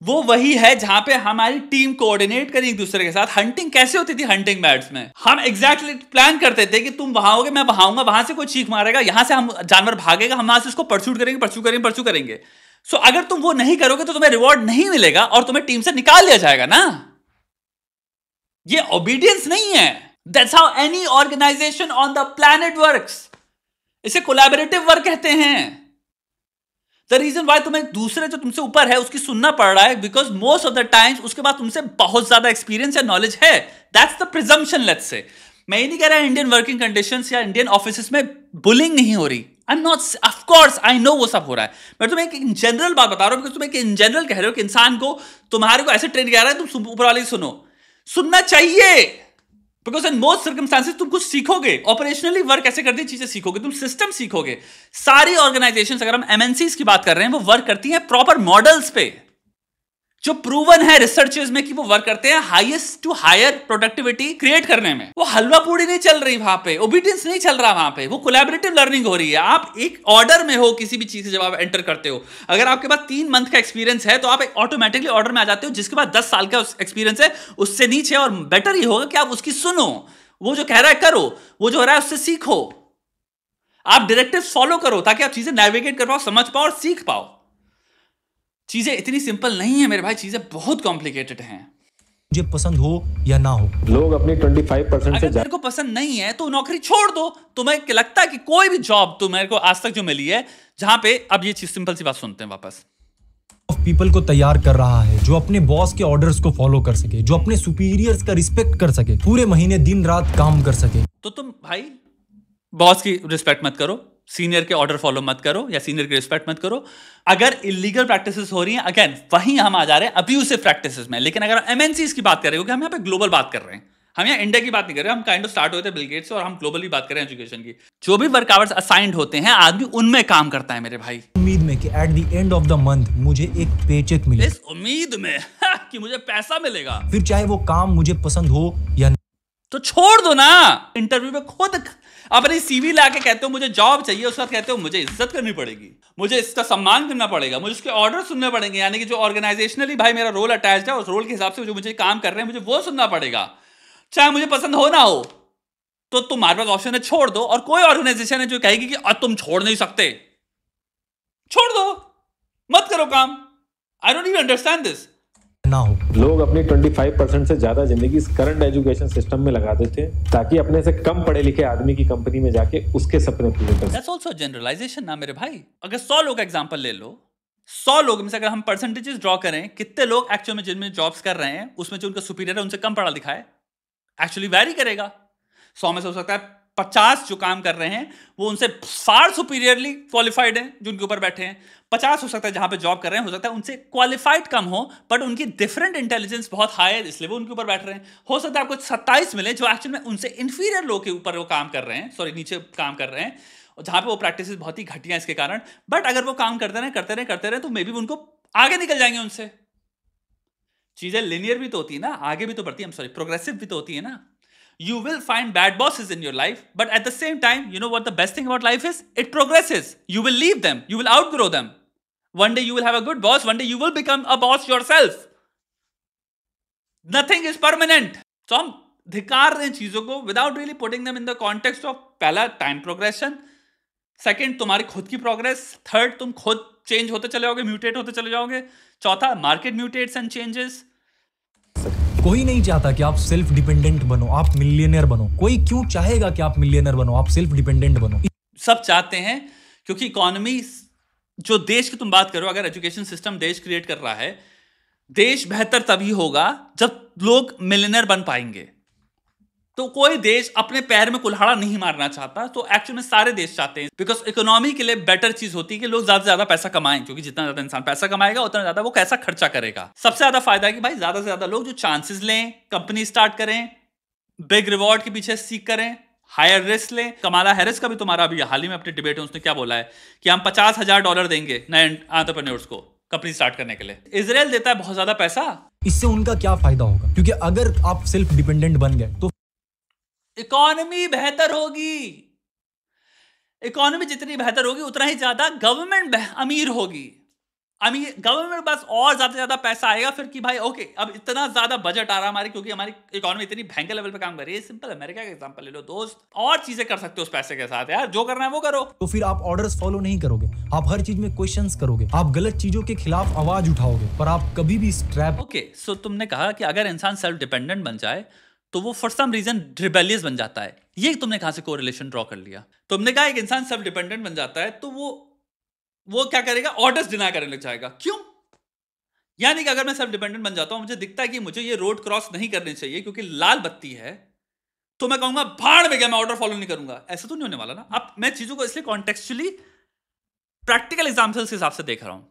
वो वही है जहां पे हमारी टीम कोऑर्डिनेट करी एक दूसरे के साथ. हंटिंग कैसे होती थी? हंटिंग बैट्स में हम एग्जैक्टली प्लान करते थे कि तुम वहां होगे, मैं वहां आऊंगा, वहां से कोई चीख मारेगा, यहां से हम जानवर भागेगा, हम वहां से उसको परस्यूट करेंगे. सो अगर तुम वो नहीं करोगे तो तुम्हें रिवॉर्ड नहीं मिलेगा और तुम्हें टीम से निकाल दिया जाएगा ना. ये ओबीडियंस नहीं है. That's how any organisation on the planet works. इसे कोलैबोरेटिव वर्क कहते हैं. द रीजन वाई तुम्हें दूसरे जो तुमसे ऊपर है उसकी सुनना पड़ रहा है because most of the times उसके बाद तुमसे बहुत ज्यादा एक्सपीरियंस या नॉलेज है. That's the presumption. Let's say मैं ये नहीं कह रहा इंडियन वर्किंग कंडीशंस या इंडियन ऑफिसेस में बुलिंग नहीं हो रही. I am not, of course I know वो सब हो रहा है. मैं तुम्हें एक इन जनरल बात बता रहा हूं बिकॉज तुम एक इन जनरल कह रहे हो कि इंसान को तुम्हारे को ऐसे ट्रेन किया रहा है, तुम ऊपर वाले सुनो. सुनना चाहिए बिकॉज इन मोस्ट सर्कमस्टांसेस तुम कुछ सीखोगे. ऑपरेशनली वर्क कैसे करती है चीजें सीखोगे, तुम सिस्टम सीखोगे. सारी ऑर्गेनाइजेशंस, अगर हम MNCs की बात कर रहे हैं, वो वर्क करती हैं प्रॉपर मॉडल्स पे जो प्रूवन है रिसर्चेस में कि वो वर्क करते हैं highest to higher productivity create करने में. वो हलवा पूड़ी नहीं चल रही वहां पे, ओबीडियंस नहीं चल रहा वहां पे, वो कोलैबोरेटिव लर्निंग हो रही है. आप एक ऑर्डर में हो किसी भी चीज से जब आप एंटर करते हो. अगर आपके पास 3 मंथ का एक्सपीरियंस है तो आप ऑटोमेटिकली ऑर्डर में आ जाते हो. जिसके पास 10 साल का एक्सपीरियंस है उससे नीचे, और बेटर ही होगा कि आप उसकी सुनो, वो जो कह रहा है करो, वो जो हो रहा है उससे सीखो. आप डायरेक्टिव्स फॉलो करो ताकि आप चीजें नेविगेट कर पाओ, समझ पाओ और सीख पाओ. चीजें इतनी सिंपल नहीं है मेरे भाई, चीजें बहुत कॉम्प्लिकेटेड हैं. मुझे पसंद हो या ना हो, लोग अपनी 25% से अगर मेरे को पसंद नहीं है तो नौकरी छोड़ दो. तुम्हें लगता है कि कोई भी जॉब तुम्हें को आज तक जो मिली है जहां पे, अब ये चीज सिंपल सी बात सुनते हैं वापस, पीपल को तैयार कर रहा है जो अपने बॉस के ऑर्डर्स को फॉलो कर सके, जो अपने सुपीरियर्स का रिस्पेक्ट कर सके, पूरे महीने दिन रात काम कर सके. तो तुम भाई बॉस की रिस्पेक्ट मत करो, सीनियर के ऑर्डर फॉलो मत करो या सीनियर की रिस्पेक्ट मत करो. अगर इलीगल प्रैक्टिसेस हो रही हैं, अगेन वहीं हम आ जा रहे हैं अब्यूसिव प्रैक्टिसेस में. लेकिन अगर MNCs की बात कर रहे हो कि हम यहाँ पे ग्लोबल बात कर रहे हैं, हम यहाँ इंडिया की बात नहीं कर रहे, हम काइंड ऑफ स्टार्ट हुए थे बिल गेट्स से और हम ग्लोबली बात कर रहे हैं एजुकेशन की. जो भी वर्क आवर्स असाइंड होते हैं आदमी उनमें काम करता है मेरे भाई, उम्मीद में कि at the end of the month मुझे एक पेचेक मिले, इस उम्मीद में कि मुझे पैसा मिलेगा, फिर चाहे वो काम मुझे पसंद हो या नहीं. तो छोड़ दो ना. इंटरव्यू में खुद अपनी CV लाके कहते हो मुझे जॉब चाहिए, उसके बाद कहते हो मुझे इज्जत करनी पड़ेगी, मुझे इसका सम्मान करना पड़ेगा, मुझे उसके ऑर्डर सुनने पड़ेंगे. यानी कि जो ऑर्गेनाइजेशनली भाई मेरा रोल अटैच्ड है उस रोल के हिसाब से जो मुझे काम कर रहे हैं मुझे वो सुनना पड़ेगा, चाहे मुझे पसंद हो ना हो. तो तुम्हारे पास ऑप्शन है छोड़ दो. और कोई ऑर्गेनाइजेशन है जो कहेगी कि तुम छोड़ नहीं सकते, छोड़ दो, मत करो काम. I don't even understand this. ना हो, लोग अपनी 25% से ज्यादा जिंदगी इस करंट एजुकेशन सिस्टम में लगा देते हैं ताकि अपने से कम पढ़े लिखे आदमी की कंपनी में जाके उसके सपने पूरे कर. दैट्स आल्सो जनरलाइजेशन ना मेरे भाई. अगर 100 लोग का एग्जांपल ले लो, 100 लोग में से अगर हम परसेंटेजेस ड्रॉ करें, कितने लोग एक्चुअल में जिनमें जॉब्स कर रहे हैं उसमें जो उनका सुपीरियर है उनसे कम पढ़ा लिखा है, एक्चुअली वैरी करेगा. 100 में से हो सकता है 50 जो काम कर रहे हैं वो उनसे फार सुपीरियरली क्वालिफाइड हैं जो उनके ऊपर बैठे हैं. 50 हो सकता है जहां पे जॉब कर रहे हैं, हो सकता है उनसे क्वालिफाइड कम हो बट उनकी डिफरेंट इंटेलिजेंस बहुत हाई है इसलिए वो उनके ऊपर बैठ रहे हैं. हो सकता है आपको 27 मिले जो एक्चुअल में उनसे इंफीरियर लोग के ऊपर वो काम कर रहे हैं, सॉरी नीचे काम कर रहे हैं, जहां पे वो प्रैक्टिस बहुत ही घटिया इसके कारण. बट अगर वो काम करते रहे तो मे बी उनको आगे निकल जाएंगे उनसे. चीजें लिनियर भी तो होती है ना, आगे भी तो बढ़ती है, प्रोग्रेसिव भी तो होती है ना. You will find bad bosses in your life, but at the same time, you know what the best thing about life is? It progresses. You will leave them. You will outgrow them. One day you will have a good boss. One day you will become a boss yourself. Nothing is permanent. So हम धिकार रहे हैं चीजों को without really putting them in the context of पहला time progression, second तुम्हारी खुद की progress, third तुम खुद चेंज होते चले जाओगे, म्यूटेट होते चले जाओगे, चौथा मार्केट म्यूटेट्स एंड चेंजेस। कोई नहीं चाहता कि आप सेल्फ डिपेंडेंट बनो, आप मिलियनेयर बनो। कोई क्यों चाहेगा कि आप मिलियनेयर बनो, आप सेल्फ डिपेंडेंट बनो? सब चाहते हैं क्योंकि इकोनॉमी, जो देश की तुम बात करो, अगर एजुकेशन सिस्टम देश क्रिएट कर रहा है, देश बेहतर तभी होगा जब लोग मिलियनेयर बन पाएंगे। तो कोई देश अपने पैर में कुल्हाड़ा नहीं मारना चाहता, तो एक्चुअली में सारे देश चाहते हैं, बिकॉज इकोनॉमी के लिए बेटर चीज होती है कि लोग ज्यादा से ज्यादा पैसा कमाएं, क्योंकि जितना ज्यादा इंसान पैसा कमाएगा उतना ज्यादा वो कैसा खर्चा करेगा। सबसे ज्यादा फायदा है कि भाई ज्यादा से ज्यादा लोग जो चांसेस लें, कंपनी स्टार्ट करें, बिग रिवॉर्ड के पीछे सीख करें, हायर रिस्क लें। कमाला हैरिस का भी तुम्हारा अभी हाल ही में अपने डिबेट में उसने क्या बोला है कि हम $50,000 देंगे नए एंटरप्रेन्योर्स को कंपनी स्टार्ट करने के लिए। इजराइल देता है बहुत ज्यादा पैसा। इससे उनका क्या फायदा होगा? क्योंकि अगर आप सेल्फ डिपेंडेंट बन गए तो इकोनॉमी बेहतर होगी। इकोनॉमी जितनी बेहतर होगी उतना ही ज्यादा गवर्नमेंट अमीर होगी। गवर्नमेंट पास और ज्यादा से ज्यादा पैसा आएगा फिर कि भाई ओके अब इतना ज्यादा बजट आ रहा है हमारी, क्योंकि हमारी इकोनॉमी इतनी भयंकर लेवल पे काम कर रही है। सिंपल अमेरिका का एग्जांपल ले लो दोस्त, और चीजें कर सकते हो उस पैसे के साथ यार, जो करना है वो करो। तो फिर आप ऑर्डर्स फॉलो नहीं करोगे, आप हर चीज में क्वेश्चंस करोगे, आप गलत चीजों के खिलाफ आवाज उठाओगे, पर आप कभी भी इस ट्रैप। ओके, सो तुमने कहा कि अगर इंसान सेल्फ डिपेंडेंट बन जाए तो वो फॉर सम रीजन रिबेलियस बन जाता है। ये तुमने कहां से कोरिलेशन ड्रॉ कर लिया? तुमने कहा एक इंसान सेल्फ डिपेंडेंट बन जाता है तो वो क्या करेगा? ऑर्डर्स डिनाई करने लग जाएगा। क्यों? यानी कि अगर मैं सेल्फ डिपेंडेंट बन जाता हूं, मुझे दिखता है कि मुझे ये रोड क्रॉस नहीं करनी चाहिए क्योंकि लाल बत्ती है, तो मैं कहूंगा भाड़ में गया, मैं ऑर्डर फॉलो नहीं करूंगा। ऐसा तो नहीं होने वाला ना। अब मैं चीजों को इसलिए कॉन्टेक्चुअली प्रैक्टिकल एग्जाम्पल्स के हिसाब से देख रहा हूं।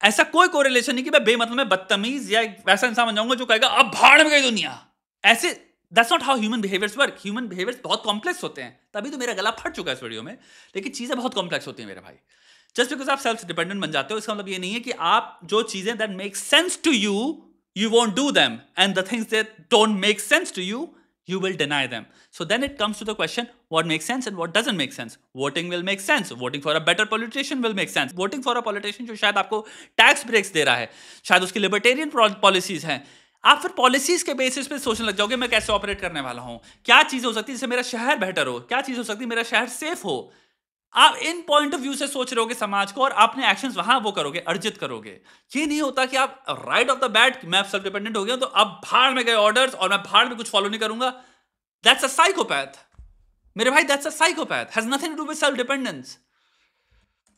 ऐसा कोई कोरिलेशन नहीं कि मैं बेमतलब में बदतमीज या एक वैसा इंसान बन जाऊंगा जो कहेगा अब भाड़ में गई दुनिया। ऐसे that's not how human behaviours work. Human behaviours बहुत कॉम्प्लेक्स होते हैं, तभी तो मेरा गला फट चुका है इस वीडियो में। लेकिन चीजें बहुत कॉम्प्लेक्स होती हैं मेरे भाई। जस्ट बिकॉज आप सेल्फ डिपेंडेंट बन जाते हो इसका मतलब ये नहीं है कि आप जो चीजें that make sense to you won't do them, and the things that don't make sense to you will deny them. So then it comes to the question, what makes sense and what doesn't make sense? Voting will make sense. Voting for a better politician will make sense. Voting for a politician जो शायद आपको tax breaks दे रहा है, शायद उसकी libertarian policies हैं, आप फिर पॉलिसीज के बेसिस पे सोचने लग जाओगे मैं कैसे ऑपरेट करने वाला हूं, क्या चीज हो सकती है जिससे मेरा शहर बेहतर हो, क्या चीज हो सकती है मेरा शहर सेफ हो। आप इन पॉइंट ऑफ व्यू से सोच रहे होगे समाज को, और आपने एक्शंस वहां वो करोगे, अर्जित करोगे। ये नहीं होता कि आप राइट ऑफ द बैट मैं सेल्फ डिपेंडेंट हो गया तो अब भाड़ में गए ऑर्डर्स और मैं भाड़ में कुछ फॉलो नहीं करूंगा। दैट्स अ साइकोपैथ मेरे भाई, that's a psychopath, has nothing to do with self dependence.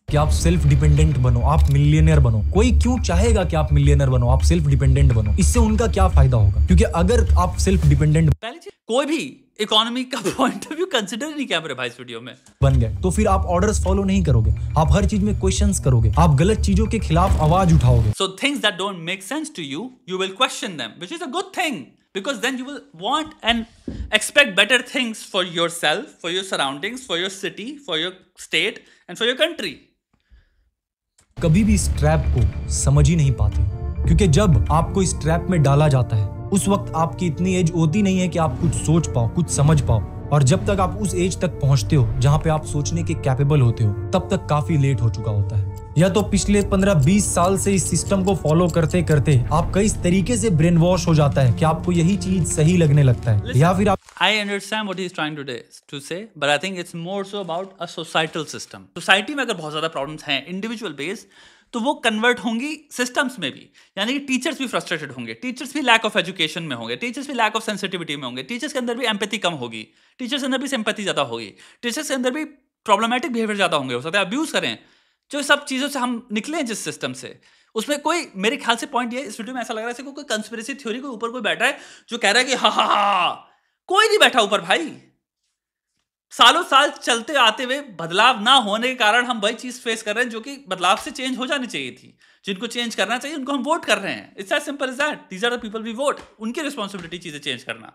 कि आप सेल्फ डिपेंडेंट बनो, आप मिलियनेयर बनो। कोई क्यों चाहेगा कि आप मिलियनेयर बनो, आप सेल्फ डिपेंडेंट बनो? इससे उनका क्या फायदा होगा? क्योंकि अगर आप सेल्फ डिपेंडेंट पहली चीज, कोई भी इकोनॉमी का पॉइंट ऑफ व्यू कंसीडर नहीं किया मेरे भाई इस वीडियो में, बन गए तो फिर आप ऑर्डर्स फॉलो नहीं करोगे, आप हर चीज में क्वेश्चंस करोगे, आप गलत चीजों के खिलाफ आवाज उठाओगे। So things that don't make sense to you, you will question them, which is a good thing, because then you will want and expect better things for yourself, for your surroundings, for your city, for your state and for your country. कभी भी इस trap को समझ ही नहीं पाते, क्योंकि जब आपको इस ट्रैप में डाला जाता है उस वक्त आपकी इतनी एज होती नहीं है कि आप कुछ सोच पाओ, कुछ समझ पाओ, और जब तक आप उस एज तक पहुंचते हो जहां पे आप सोचने के कैपेबल होते हो तब तक काफी लेट हो चुका होता है। या तो पिछले 15-20 साल से इस सिस्टम को फॉलो करते करते आपका इस तरीके से ब्रेन वॉश हो जाता है कि आपको यही चीज सही लगने लगता है। Listen, या फिर आप I understand what he is trying to say, but I think it's more so about a societal system. Society में अगर बहुत ज्यादा प्रॉब्लम्स हैं इंडिविजुअल बेस, तो वो कन्वर्ट होंगी सिस्टम्स में भी। यानी कि टीचर्स भी फ्रस्ट्रेटेड होंगे, टीचर्स भी लैक ऑफ एजुकेशन में होंगे, टीचर्स भी लैक ऑफ सेंसिटिविटी में होंगे, टीचर्स के अंदर भी एम्पैथी कम होगी, टीचर्स के अंदर भी सिंपैथी ज्यादा होगी, टीचर्स के अंदर भी प्रॉब्लमेटिक बिहेवियर ज्यादा होंगे, हो सकता है अब्यूज करें। जो सब चीजों से हम निकले जिस सिस्टम से, उसमें कोई, मेरे ख्याल से पॉइंट ये, इस वीडियो में ऐसा लग रहा है कोई कंस्पिरेसी थ्योरी के ऊपर कोई बैठा है जो कह रहा है कि हा, कोई नहीं बैठा ऊपर भाई। सालों साल चलते आते हुए बदलाव ना होने के कारण हम वही चीज फेस कर रहे हैं जो कि बदलाव से चेंज हो जानी चाहिए थी। जिनको चेंज करना चाहिए उनको हम वोट कर रहे हैं। It's as simple as that. These are the people we vote. उनकी रिस्पांसिबिलिटी चीजें चेंज करना।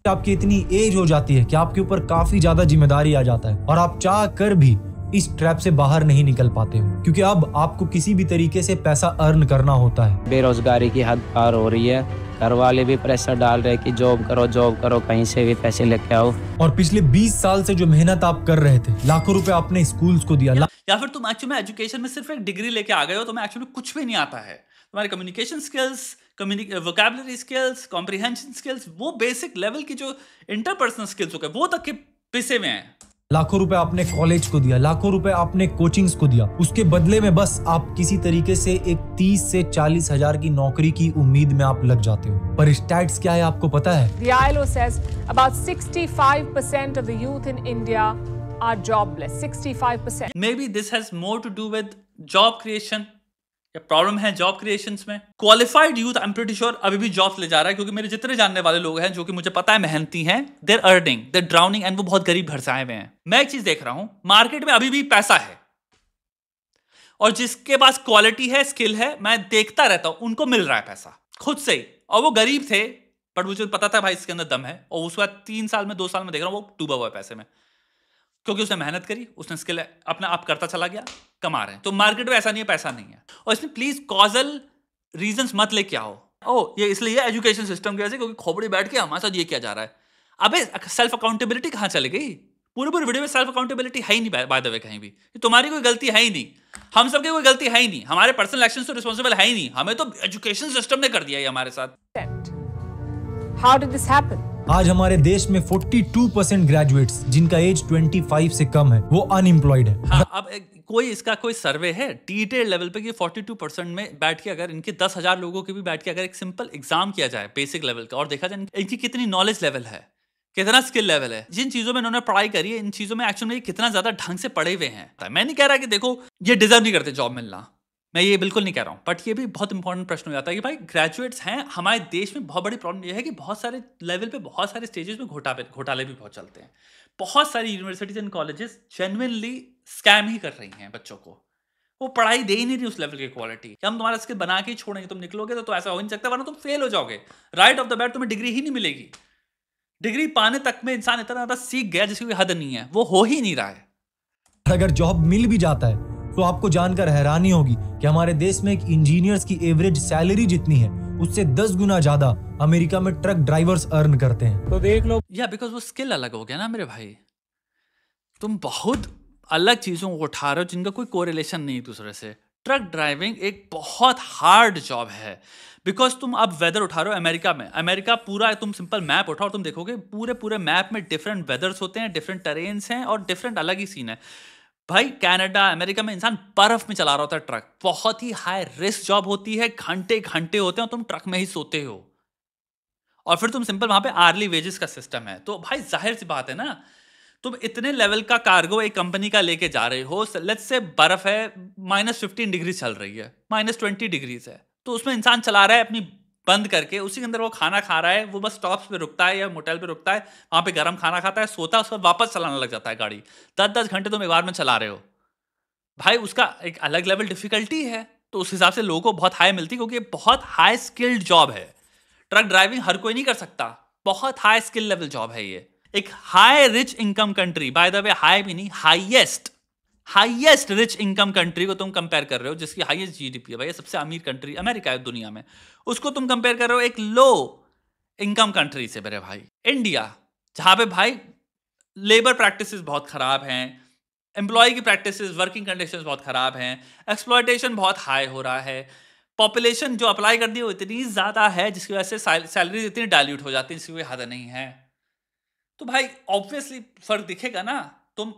आपकी इतनी एज हो जाती है कि आपके ऊपर काफी ज्यादा जिम्मेदारी आ जाता है और आप चाह कर भी इस ट्रैप से बाहर नहीं निकल पाते हो, क्योंकि अब आपको किसी भी तरीके से पैसा अर्न करना होता है। बेरोजगारी की हद पार हो रही है, घर वाले भी प्रेशर डाल रहे हैं कि जॉब करो, कहीं से भी पैसे लेके आओ। और पिछले 20 साल से जो मेहनत आप कर रहे थे, लाखों रुपए आपने स्कूल्स को दिया, या फिर तुम एक्चुअली में एजुकेशन में सिर्फ एक डिग्री लेके आ गए हो, तुम्हें एक्चुअली कुछ भी नहीं आता है। तुम्हारे communication skills, vocabulary skills, comprehension skills, वो बेसिक लेवल की जो इंटरपर्सनल स्किल्स हो गए वो तक के पिसे में हैं। लाखों रुपए आपने कॉलेज को दिया, लाखों रुपए आपने कोचिंग्स को दिया, उसके बदले में बस आप किसी तरीके से एक 30 से 40 हजार की नौकरी की उम्मीद में आप लग जाते हो। पर स्टैट्स क्या है आपको पता है? The ILO says about 65% of the youth in India are jobless. 65%. Maybe this has more to do with job creation. या प्रॉब्लम है जॉब क्रिएशंस में। Qualified youth I am pretty sure अभी भी जॉब्स ले जा रहा है, क्योंकि मेरे जितने जानने वाले लोग हैं जो कि मुझे पता है मेहनती हैं, देर अर्निंग, देर ड्राउनिंग, एंड वो बहुत गरीब घर से आए हुए हैं। मैं एक चीज देख रहा हूं, मार्केट में अभी भी पैसा है और जिसके पास क्वालिटी है, स्किल है, मैं देखता रहता हूं उनको मिल रहा है पैसा खुद से ही। और वो गरीब थे बट मुझे पता था भाई इसके अंदर दम है, और उसके बाद 3 साल में 2 साल में देख रहा हूं वो डूबा हुआ है पैसे में, क्योंकि उसने मेहनत करी, उसने स्किल अपना आप करता चला गया, कमा रहे हैं। तो मार्केट में ऐसा नहीं है, पैसा नहीं है। और इसमें प्लीज कॉजल रीजंस मत लेके आओ, ये इसलिए एजुकेशन सिस्टम की वजह से, क्योंकि खोपड़ी बैठ के हमारे साथ ये किया जा रहा है। अबे सेल्फ अकाउंटेबिलिटी कहां चली गई? पूरी वीडियो में सेल्फ अकाउंटेबिलिटी है ही नहीं बाय द वे कहीं भी। तुम्हारी कोई गलती है ही नहीं, हम सबकी कोई गलती है ही नहीं, हमारे पर्सनल एक्शन तो रिस्पॉन्सिबल है ही नहीं, हमें तो एजुकेशन सिस्टम ने कर दिया है हमारे साथ। How did this happen? आज हमारे देश में 42% ग्रेजुएट्स जिनका एज 25 से कम है वो अनएम्प्लॉयड है। हाँ, अब कोई इसका कोई सर्वे है डिटेल लेवल पे कि 42% में बैठ के अगर इनके 10,000 लोगों के भी बैठ के अगर एक सिंपल एग्जाम किया जाए बेसिक लेवल का और देखा जाए इनकी कितनी नॉलेज लेवल है, कितना स्किल लेवल है, जिन चीजों में इन्होंने पढ़ाई करी है, इन चीजों में एक्चुअली कितना ज्यादा ढंग से पढ़े हुए हैं। मैं नहीं कह रहा कि देखो ये डिजर्व नहीं करते जॉब मिलना, मैं ये बिल्कुल नहीं कह रहा हूँ, बट ये भी बहुत इंपॉर्टेंट प्रश्न हो जाता है कि भाई ग्रेजुएट्स हैं, हमारे देश में बहुत बड़ी प्रॉब्लम ये है कि बहुत सारे लेवल पे बहुत सारे स्टेजेस में घोटाले भी बहुत चलते हैं। बहुत सारी universities and colleges genuinely scam ही कर रही हैं बच्चों को, वो पढ़ाई दे ही नहीं रही उस लेवल की क्वालिटी कि हम तुम्हारा स्किल बना के ही छोड़ेंगे, तुम निकलोगे तो ऐसा हो नहीं सकता, वरना तुम फेल हो जाओगे। राइट ऑफ द बैट तुम्हें डिग्री ही नहीं मिलेगी। डिग्री पाने तक में इंसान इतना ज्यादा सीख गया जिसकी कोई हद नहीं है, वो हो ही नहीं रहा है। अगर जॉब मिल भी जाता है तो आपको जानकर हैरानी होगी कि हमारे देश में एक इंजीनियर्स की एवरेज सैलरी जितनी है उससे 10 गुना ज्यादा अमेरिका में ट्रक ड्राइवर्स अर्न करते हैं। तो देख लो या बिकॉज वो स्किल अलग हो गया ना मेरे भाई, तुम बहुत अलग चीजों को उठा रहे हो जिनका कोई कोरिलेशन नहीं दूसरे से। ट्रक ड्राइविंग एक बहुत हार्ड जॉब है बिकॉज तुम अब वेदर उठा रहे हो अमेरिका में। अमेरिका पूरा तुम सिंपल मैप उठाओ और तुम देखोगे पूरे मैप में डिफरेंट वेदर्स होते हैं, डिफरेंट टेरेन्स हैं और डिफरेंट अलग ही सीन है। भाई कनाडा अमेरिका में इंसान बर्फ में चला रहा होता है ट्रक, बहुत ही हाई रिस्क जॉब होती है, घंटे घंटे होते हैं और तुम ट्रक में ही सोते हो और फिर तुम सिंपल वहां पे आर्ली वेजेस का सिस्टम है। तो भाई जाहिर सी बात है ना, तुम इतने लेवल का कार्गो एक कंपनी का लेके जा रहे हो, लेट्स से बर्फ है -15 डिग्री चल रही है, -20 डिग्रीज है, तो उसमें इंसान चला रहा है अपनी बंद करके, उसी के अंदर वो खाना खा रहा है, वो बस स्टॉप्स पे रुकता है या मोटेल पे रुकता है, वहां पे गर्म खाना खाता है, सोता है, उसके बाद वापस चलाने लग जाता है गाड़ी। 10-10 घंटे तुम एक बार में चला रहे हो भाई, उसका एक अलग लेवल डिफिकल्टी है। तो उस हिसाब से लोगों को बहुत हाई मिलती है क्योंकि ये बहुत हाई स्किल्ड जॉब है। ट्रक ड्राइविंग हर कोई नहीं कर सकता, बहुत हाई स्किल लेवल जॉब है ये। एक high rich income country, bye the way high भी नहीं, हाईएस्ट रिच इनकम कंट्री को तुम कंपेयर कर रहे हो जिसकी हाईएस्ट जीडीपी है, भाई सबसे अमीर कंट्री अमेरिका है दुनिया में, उसको तुम कंपेयर कर रहे हो एक लो इनकम कंट्री से मेरे भाई, इंडिया, जहां पे भाई लेबर प्रैक्टिसेस बहुत खराब हैं, एम्प्लॉय की प्रैक्टिसेस, वर्किंग कंडीशंस बहुत खराब हैं, एक्सप्लॉयटेशन बहुत हाई हो रहा है, पॉपुलेशन जो अप्लाई कर दी है वो इतनी ज्यादा है जिसकी वजह से सैलरी इतनी डाइल्यूट हो जाती है जिसकी कोई हद नहीं है। तो भाई ऑब्वियसली फर्क दिखेगा ना। तुम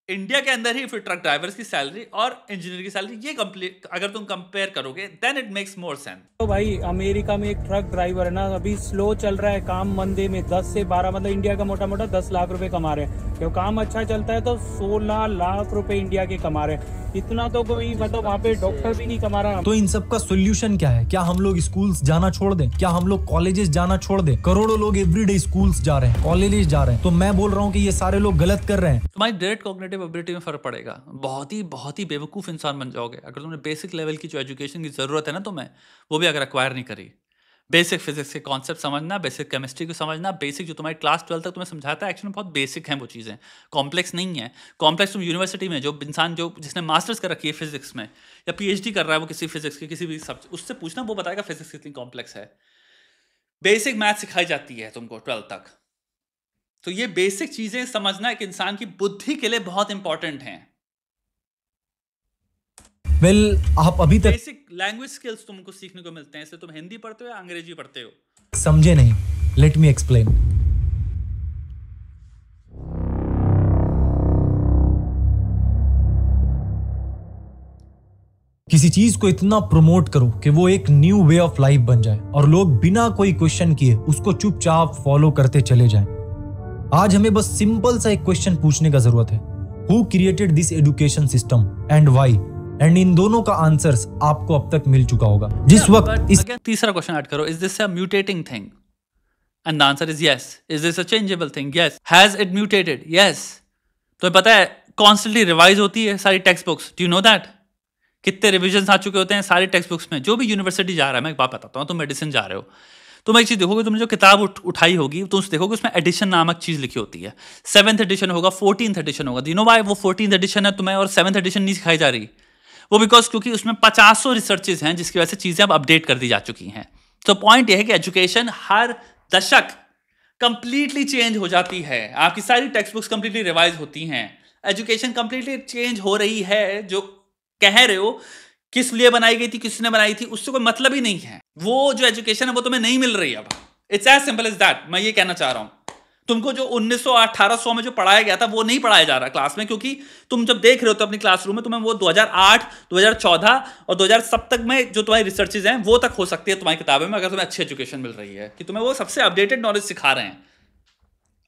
इंडिया के अंदर ही फिर ट्रक ड्राइवर्स की सैलरी और इंजीनियर की सैलरी ये कंप्लीट अगर तुम कंपेयर करोगे then it makes more sense. तो भाई अमेरिका में एक ट्रक ड्राइवर है ना, अभी स्लो चल रहा है काम, मंदे में 10 से 12 मतलब इंडिया का मोटा मोटा 10 लाख रुपए कमा रहे हैं। क्यों काम अच्छा चलता है तो 16 लाख रुपए इंडिया के कमा रहे हैं। इतना तो कोई मतलब वहाँ पे डॉक्टर भी नहीं कमा रहा। तो इन सब का सोल्यूशन क्या है? क्या हम लोग स्कूल्स जाना छोड़ दें? क्या हम लोग कॉलेजेस जाना छोड़ दें? करोड़ों लोग एवरीडे स्कूल्स जा रहे हैं, कॉलेजेस जा रहे हैं, तो मैं बोल रहा हूँ कि ये सारे लोग गलत कर रहे हैं। तुम्हारी डायरेक्ट कॉग्निटिव एबिलिटी में फर्क पड़ेगा, बहुत ही बेवकूफ इंसान बन जाओगे अगर तुमने बेसिक लेवल की जो एजुकेशन की जरूरत है ना तुम्हें, वो भी अगर एक्वायर नहीं करी। बेसिक फिजिक्स के कॉन्सेप्ट समझना, बेसिक केमिस्ट्री को समझना, बेसिक जो तुम्हारी क्लास 12 तक तुम्हें समझाता है एक्चुअली बहुत बेसिक हैं वो चीज़ें, कॉम्प्लेक्स नहीं है। कॉम्प्लेक्स तुम यूनिवर्सिटी में जो इंसान जिसने मास्टर्स कर रखी है फिजिक्स में या पीएचडी कर रहा है वो किसी फिजिक्स के किसी भी सब्जेक्ट, उससे पूछना, वो बताएगा फिजिक्स कितनी कॉम्प्लेक्स है। बेसिक मैथ सिखाई जाती है तुमको 12 तक। तो ये बेसिक चीज़ें समझना एक इंसान की बुद्धि के लिए बहुत इंपॉर्टेंट हैं। आप अभी तक बेसिक लैंग्वेज स्किल्स तुमको सीखने को मिलते हैं, इसलिए तुम हिंदी पढ़ते हो या अंग्रेजी पढ़ते हो समझे नहीं। Let me explain. किसी चीज को इतना प्रमोट करो कि वो एक न्यू वे ऑफ लाइफ बन जाए और लोग बिना कोई क्वेश्चन किए उसको चुपचाप फॉलो करते चले जाएं। आज हमें बस सिंपल सा एक क्वेश्चन पूछने का जरूरत है, who created this education system and why, and in दोनों का आंसर्स आपको अब तक मिल चुका होगा। जिस वक्त इस तीसरा क्वेश्चन ऐड करो, is this a mutating thing? And the answer is yes. Is this a changeable thing? Yes. Has it mutated? Yes. तुम्हें पता है कॉन्स्टेंटली रिवाइज होती है सारी text books, do you know that? कितने रिविजन आ चुके होते हैं सारी टेक्स्ट बुक्स में। जो भी यूनिवर्सिटी जा रहा है, मैं एक बात बताता हूँ, तुम मेडिसिन जा रहे हो, तुम एक चीज देखोगे, तुमने जो किताब उठाई होगी तो उस देखोगे उसमें एडिशन नामक चीज लिखी होती है। 7th एडिशन होगा, 14th एडिशन होगा। यू नो व्हाई वो 14th एडिशन है तुम्हें और 7th एडिशन नहीं सिखाई जा रही? वो बिकॉज क्योंकि उसमें 50 रिसर्चेज हैं जिसकी वजह से चीजें अब अपडेट कर दी जा चुकी हैं। तो पॉइंट यह है कि एजुकेशन हर दशक कंप्लीटली चेंज हो जाती है। आपकी सारी टेक्स्ट बुक्स कंप्लीटली रिवाइज होती हैं। एजुकेशन कंप्लीटली चेंज हो रही है। जो कह रहे हो किस लिए बनाई गई थी, किसने बनाई थी, उससे कोई मतलब ही नहीं है। वो जो एजुकेशन है वो तुम्हें नहीं मिल रही है अब। It's as simple as that. मैं ये कहना चाह रहा हूं, तुमको जो 1900-1800 में जो पढ़ाया गया था वो नहीं पढ़ाया जा रहा क्लास में, क्योंकि तुम जब देख रहे हो तो अपनी क्लासरूम में तुम्हें वो 2008, 2014 और 2007 तक में जो तुम्हारी रिसर्चेज हैं वो तक हो सकती है तुम्हारी किताबें में, अगर तुम्हें अच्छी एजुकेशन मिल रही है कि तुम्हें वो सबसे अपडेटेड नॉलेज सिखा रहे हैं।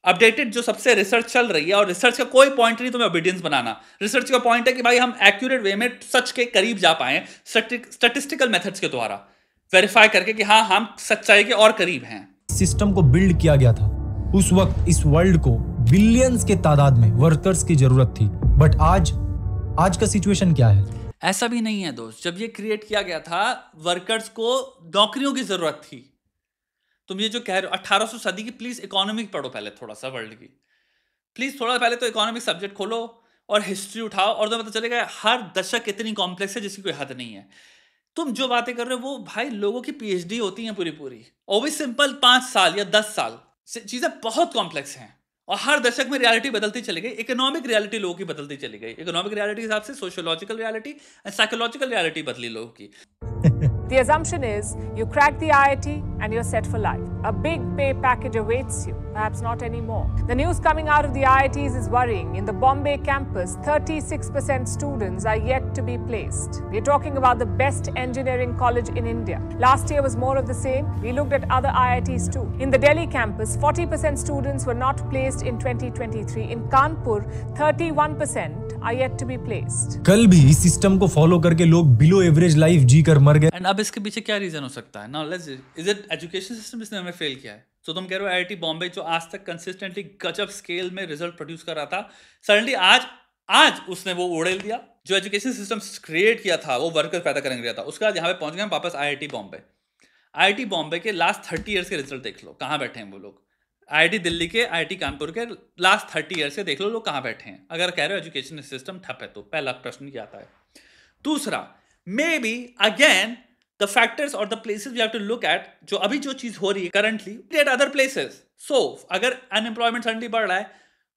अपडेटेड जो सबसे रिसर्च चल रही है, और रिसर्च का कोई पॉइंट नहीं तुम्हें ओबीडियंस बनाना। रिसर्च का पॉइंट है कि भाई हम एक्यूरेट वे में सच के करीब जा पाए, स्टैटिस्टिकल मेथड्स के द्वारा वेरीफाई करके कि हाँ हम सच्चाई के और करीब हैं। सिस्टम को बिल्ड किया गया था उस वक्त इस वर्ल्ड को बिलियंस के तादाद में वर्कर्स की जरूरत थी, बट आज का सिचुएशन क्या है? ऐसा भी नहीं है दोस्त। जब ये क्रिएट किया गया था वर्कर्स को नौकरियों की जरूरत थी। तुम ये जो कह रहे हो 1800 सदी की, प्लीज इकोनॉमिक पढ़ो पहले थोड़ा सा वर्ल्ड की, प्लीज थोड़ा पहले तो इकोनॉमिक सब्जेक्ट खोलो और हिस्ट्री उठाओ और तो पता चलेगा हर दशक कितनी कॉम्प्लेक्स है जिसकी कोई हद नहीं है। तुम जो बातें कर रहे हो वो भाई लोगों की पीएचडी होती हैं पूरी, और भी सिंपल 5 साल या 10 साल से चीजें बहुत कॉम्प्लेक्स हैं और हर दशक में रियलिटी बदलती चली गई। इकोनॉमिक रियलिटी लोगों की बदलती चली गई। इकोनॉमिक रियलिटी के हिसाब से sociological reality and psychological reality बदली लोगों की। The assumption is you crack the IIT and you're set for life. A big pay package awaits you. Perhaps not anymore. The news coming out of the IITs is worrying. In the Bombay campus, 36% students are yet to be placed. We're talking about the best engineering college in India. Last year was more of the same. We looked at other IITs too. In the Delhi campus, 40% students were not placed in 2023. In Kanpur, 31% are yet to be placed. कल भी इस system को follow करके लोग below average life जी कर मर गए। And अब इसके पीछे क्या रीजन हो सकता है? Now let's, is it education system जिसने हमें फेल किया है? तो तुम कह रहे हो आईआईटी बॉम्बे जो आज तक कंसिस्टेंटली गजब स्केल में रिजल्ट प्रोड्यूस कर रहा था, सडनली आज उसने वो उड़ेल दिया। जो एजुकेशन सिस्टम क्रिएट किया था वो वर्कर पैदा करने गया था, उसके बाद यहाँ पे पहुंच गए वापस आईआईटी बॉम्बे। आईआईटी बॉम्बे के लास्ट 30 ईयर्स के रिजल्ट देख लो, कहाँ बैठे हैं वो लोग। आईआईटी दिल्ली के, आईआईटी कानपुर के लास्ट 30 ईयर्स के देख लो लोग कहाँ बैठे हैं। अगर कह रहे हो एजुकेशन सिस्टम ठप है तो पहला प्रश्न क्या आता है। दूसरा, may be again the factors or the places we have to look at, जो अभी जो चीज हो रही है currently at other places. So अगर unemployment suddenly बढ़ रहा है,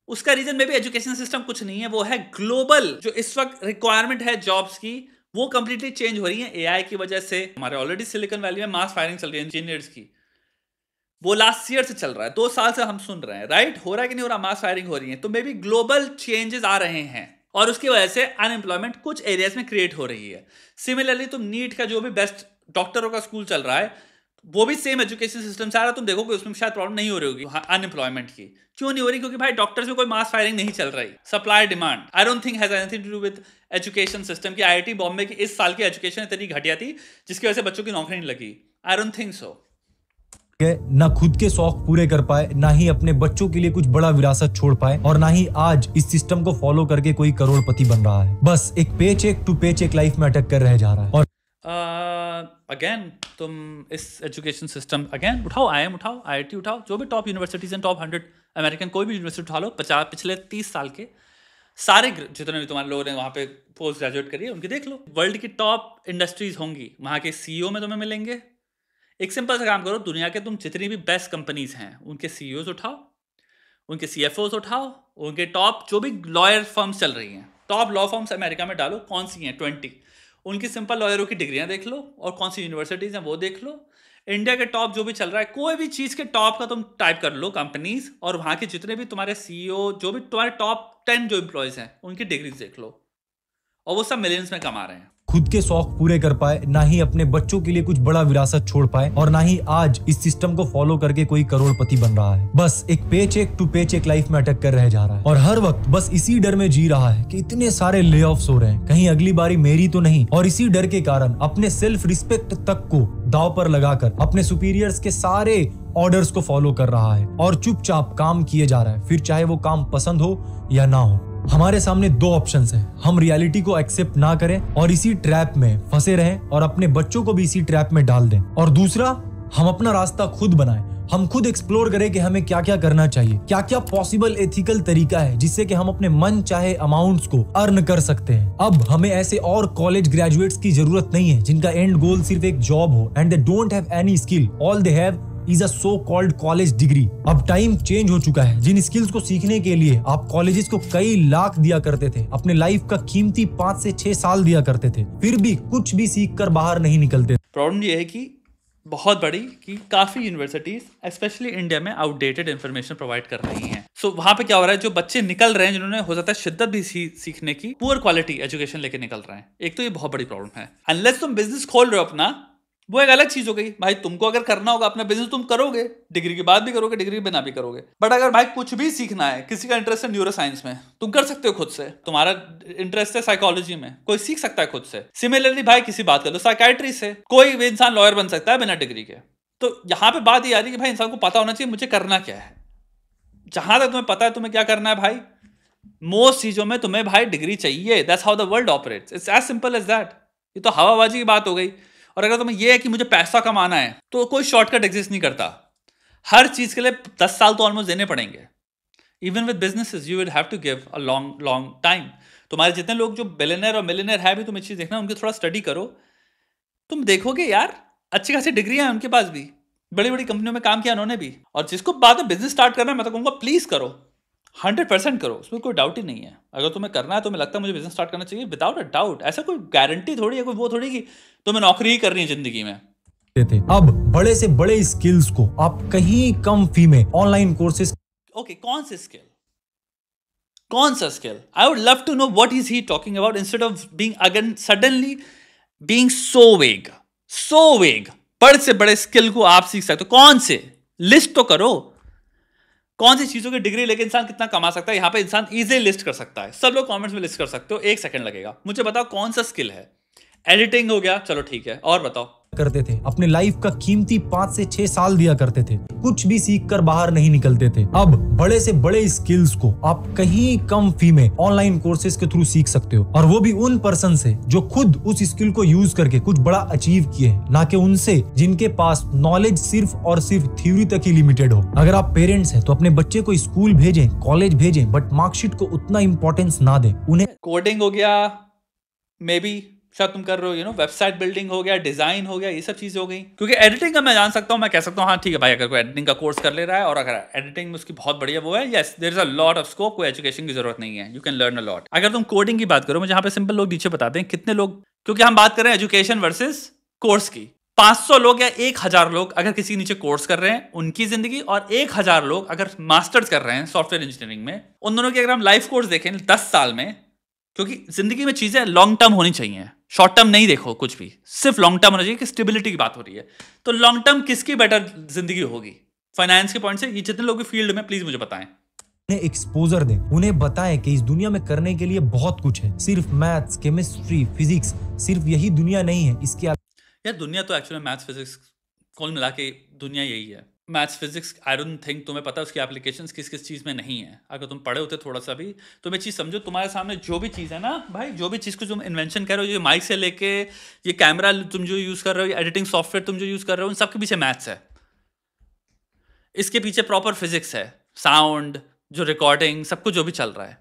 उसका रीजन में भी एजुकेशन सिस्टम कुछ नहीं है, वो है ग्लोबल जो इस वक्त रिक्वायरमेंट है जॉब्स की, वो कंप्लीटली चेंज हो रही है एआई की वजह से। हमारे ऑलरेडी सिलिकॉन वैली में मास फायरिंग चल रही है इंजीनियर्स की, वो लास्ट ईयर से चल रहा है, 2 साल से हम सुन रहे हैं, राइट? हो रहा है कि नहीं हो रहा? मास फायरिंग हो रही है। तो मे बी ग्लोबल चेंजेस आ रहे हैं और उसकी वजह से अनएम्प्लॉयमेंट कुछ एरियाज में क्रिएट हो रही है। सिमिलरली तुम नीट का जो भी बेस्ट डॉक्टरों का स्कूल चल रहा है वो भी सेम एजुकेशन सिस्टम से आ रहा है, तुम देखोगे उसमें शायद प्रॉब्लम नहीं हो रही होगी अनएम्प्लॉयमेंट की। क्यों नहीं हो रही? क्योंकि भाई डॉक्टर्स में कोई मास फायरिंग नहीं चल रही। Supply demand I don't think has anything to do with education system की आईआईटी बॉम्बे की इस साल की एजुकेशन इतनी घटिया थी जिसकी वजह से बच्चों की नौकरी नहीं लगी। आई डोंट थिंक सो। ना खुद के शौक पूरे कर पाए, ना ही अपने बच्चों के लिए कुछ बड़ा विरासत छोड़ पाए, और ना ही आज इस सिस्टम को फॉलो करके कोई करोड़पति बन रहा है। बस एक पे चेक टू पे चेक लाइफ में अटक कर रह जा रहा है। और अगेन तुम इस एजुकेशन सिस्टम अगेन उठाओ, आईएम उठाओ, आईआईटी उठाओ, जो भी टॉप यूनिवर्सिटीज हैं, टॉप 100 अमेरिकन कोई भी यूनिवर्सिटी उठा लो, पिछले 30 साल के सारे जितने भी तुम्हारे लोग ने वहाँ पे पोस्ट ग्रेजुएट करिए उनकी देख लो। वर्ल्ड की टॉप इंडस्ट्रीज होंगी, वहाँ के सीईओ में तुम्हें मिलेंगे। एक सिंपल सा काम करो, दुनिया के तुम जितनी भी बेस्ट कंपनीज हैं उनके सीईओज उठाओ, उनके सीएफओज उठाओ, उनके टॉप जो भी लॉयर फर्म्स चल रही हैं, टॉप लॉ फर्म्स अमेरिका में डालो, कौन सी हैं 20, उनकी सिंपल लॉयरों की डिग्रियां देख लो और कौन सी यूनिवर्सिटीज हैं वो देख लो। इंडिया के टॉप जो भी चल रहा है, कोई भी चीज़ के टॉप का तुम टाइप कर लो कंपनीज, और वहाँ के जितने भी तुम्हारे सीईओ, जो भी तुम्हारे टॉप 10 जो एम्प्लॉयज हैं उनकी डिग्रीज देख लो, और वो सब मिलियंस में कमा रहे हैं। खुद के शौक पूरे कर पाए, ना ही अपने बच्चों के लिए कुछ बड़ा विरासत छोड़ पाए, और ना ही आज इस सिस्टम को फॉलो करके कोई करोड़पति बन रहा है। बस एक पे चेक टू पे चेक लाइफ में अटक कर रह जा रहा है और हर वक्त बस इसी डर में जी रहा है कि इतने सारे ले ऑफ्स हो रहे हैं, कहीं अगली बारी मेरी तो नहीं। और इसी डर के कारण अपने सेल्फ रिस्पेक्ट तक को दांव पर लगाकर अपने सुपीरियर्स के सारे ऑर्डर्स को फॉलो कर रहा है और चुपचाप काम किए जा रहा है, फिर चाहे वो काम पसंद हो या ना हो। हमारे सामने दो ऑप्शंस हैं, हम रियलिटी को एक्सेप्ट ना करें और इसी ट्रैप में फंसे रहें और अपने बच्चों को भी इसी ट्रैप में डाल दें, और दूसरा हम अपना रास्ता खुद बनाएं, हम खुद एक्सप्लोर करें कि हमें क्या क्या करना चाहिए, क्या क्या पॉसिबल एथिकल तरीका है जिससे कि हम अपने मन चाहे अमाउंट्स को अर्न कर सकते हैं। अब हमें ऐसे और कॉलेज ग्रेजुएट्स की जरूरत नहीं है जिनका एंड गोल सिर्फ एक जॉब हो and they don't have any skill, all they have is a so called college degree. अब टाइम चेंज हो चुका है, जिन स्किल्स को सीखने के लिए आप कॉलेजेस को कई लाख दिया करते थे, अपने लाइफ का कीमती 5 से 6 साल दिया करते थे, फिर भी कुछ भी सीख कर बाहर नहीं निकलते। प्रॉब्लम ये है कि बहुत बड़ी कि काफी यूनिवर्सिटीज स्पेशली इंडिया में आउटडेटेड इंफॉर्मेशन प्रोवाइड कर रही हैं। सो वहां पे क्या हो रहा है, जो बच्चे निकल रहे हैं जिन्होंने हो जाता है शिद्दत भी सीखने की, पुअर क्वालिटी एजुकेशन लेके निकल रहे हैं। एक तो ये बहुत बड़ी प्रॉब्लम है। अनलेस तुम बिजनेस खोल रहे हो अपना, वो एक अलग चीज हो गई भाई। तुमको अगर करना होगा अपना बिजनेस, तुम करोगे, डिग्री के बाद भी करोगे, डिग्री के बिना भी करोगे। बट अगर भाई कुछ भी सीखना है, किसी का इंटरेस्ट है न्यूरो साइंस में, तुम कर सकते हो खुद से। तुम्हारा इंटरेस्ट है साइकोलॉजी में, कोई सीख सकता है खुद से। सिमिलरली भाई किसी बात कर लो साइकाइट्री से, कोई भी इंसान लॉयर बन सकता है बिना डिग्री के। तो यहाँ पे बात ये आ रही है कि भाई इंसान को पता होना चाहिए मुझे करना क्या है। जहां तक तुम्हें पता है तुम्हें क्या करना है भाई, मोस्ट चीजों में तुम्हें भाई डिग्री चाहिए। That's how the world operates, it's as simple as that. ये तो हवाबाजी की बात हो गई। और अगर तुम्हें यह है कि मुझे पैसा कमाना है, तो कोई शॉर्टकट एग्जिस्ट नहीं करता। हर चीज के लिए 10 साल तो ऑलमोस्ट देने पड़ेंगे। Even with businesses you will have to give a long long time. तुम्हारे जितने लोग जो बिलियनर और मिलियनर है भी, तुम एक चीज देखना, उनकी थोड़ा स्टडी करो, तुम देखोगे यार अच्छी खासी डिग्रियां हैं उनके पास भी, बड़ी बड़ी कंपनियों में काम किया उन्होंने भी। और जिसको बाद में बिजनेस स्टार्ट करना है, मैं तो कहूँगा प्लीज करो, 100% करो, उसमें कोई डाउट ही नहीं है। अगर तुम्हें करना है, तुम्हें लगता है मुझे बिजनेस स्टार्ट करना चाहिए, विदाउट अ डाउट। ऐसा कोई गारंटी थोड़ी है, कोई वो थोड़ी कि तुम्हें नौकरी ही करनी है जिंदगी में। अब बड़े से बड़े स्किल्स को आप कहीं कम फी में ऑनलाइन कोर्सेज। ओके, कौन से स्किल, कौन सा skill? I would love to know what is he talking about, instead of being again suddenly being so vague. बड़े से बड़े स्किल को आप सीख सकते हो, कौन से? लिस्ट तो करो। कौन सी चीजों की डिग्री लेके इंसान कितना कमा सकता है, यहां पे इंसान इजीली लिस्ट कर सकता है। सब लोग कमेंट्स में लिस्ट कर सकते हो, 1 सेकंड लगेगा। मुझे बताओ कौन सा स्किल है। एडिटिंग हो गया, चलो ठीक है, और बताओ। करते थे, अपने लाइफ का कीमती 5 से 6 साल दिया करते थे, कुछ भी सीख कर बाहर नहीं निकलते थे। अब बड़े से बड़े स्किल्स को आप कहीं कम फी में ऑनलाइन कोर्सेज के थ्रू सीख सकते हो, और वो भी उन पर्सन से जो खुद उस स्किल को यूज करके कुछ बड़ा अचीव किए हैं, ना कि उनसे जिनके पास नॉलेज सिर्फ और सिर्फ थ्योरी तक ही लिमिटेड हो। अगर आप पेरेंट्स हैं तो अपने बच्चे को स्कूल भेजें, कॉलेज भेजें, बट मार्कशीट को उतना इंपॉर्टेंस ना दें। उन्हें कोडिंग हो गया, मे बी शायद तुम कर रहे हो, वेबसाइट बिल्डिंग हो गया, डिजाइन हो गया, ये सब चीजें हो गई। क्योंकि एडिटिंग का मैं जान सकता हूँ, मैं कह सकता हूँ हाँ ठीक है भाई, अगर कोई एडिटिंग का कोर्स कर ले रहा है और अगर एडिटिंग में उसकी बहुत बढ़िया वो है, yes there is a lot of scope, कोई एजुकेशन की जरूरत नहीं है, you can learn a lot. अगर तुम कोडिंग की बात करो, मुझे यहाँ पे सिंपल लोग नीचे बताते हैं कितने लोग, क्योंकि हम बात कर रहे हैं एजुकेशन वर्सेस कोर्स की। 500 लोग या 1000 लोग अगर किसी नीचे कोर्स कर रहे हैं, उनकी जिंदगी, और 1000 लोग अगर मास्टर्स कर रहे हैं सॉफ्टवेयर इंजीनियरिंग में, उन दोनों की अगर हम लाइफ कोर्स देखें 10 साल में, क्योंकि जिंदगी में चीजें लॉन्ग टर्म होनी चाहिए, शॉर्ट टर्म नहीं देखो कुछ भी, सिर्फ लॉन्ग टर्म होना चाहिए कि स्टेबिलिटी की बात हो रही है। तो लॉन्ग टर्म किसकी बेटर जिंदगी होगी फाइनेंस के पॉइंट से? ये जितने लोग भी फील्ड में, प्लीज मुझे बताएं। उन्हें एक्सपोजर दें, उन्हें बताएं कि इस दुनिया में करने के लिए बहुत कुछ है, सिर्फ मैथ्स, केमिस्ट्री, फिजिक्स, सिर्फ यही दुनिया नहीं है। इसके यार दुनिया तो एक्चुअली मैथ्स फिजिक्स कुल मिला के दुनिया यही है। Maths physics I don't think तुम्हें पता है उसकी एप्लीकेशंस किस किस चीज़ में नहीं है। अगर तुम पढ़े होते थोड़ा सा भी, तो मैं चीज़ समझो, तुम्हारे सामने जो भी चीज़ है ना भाई, जो भी चीज़ को तुम इन्वेंशन कर रहे हो, ये माइक से लेके ये कैमरा तुम जो यूज़ कर रहे हो, ये एडिटिंग सॉफ्टवेयर तुम जो यूज़ कर रहे हो, उन सबके पीछे मैथ्स है। इसके पीछे प्रॉपर फिजिक्स है, साउंड, जो रिकॉर्डिंग, सब कुछ जो भी चल रहा है।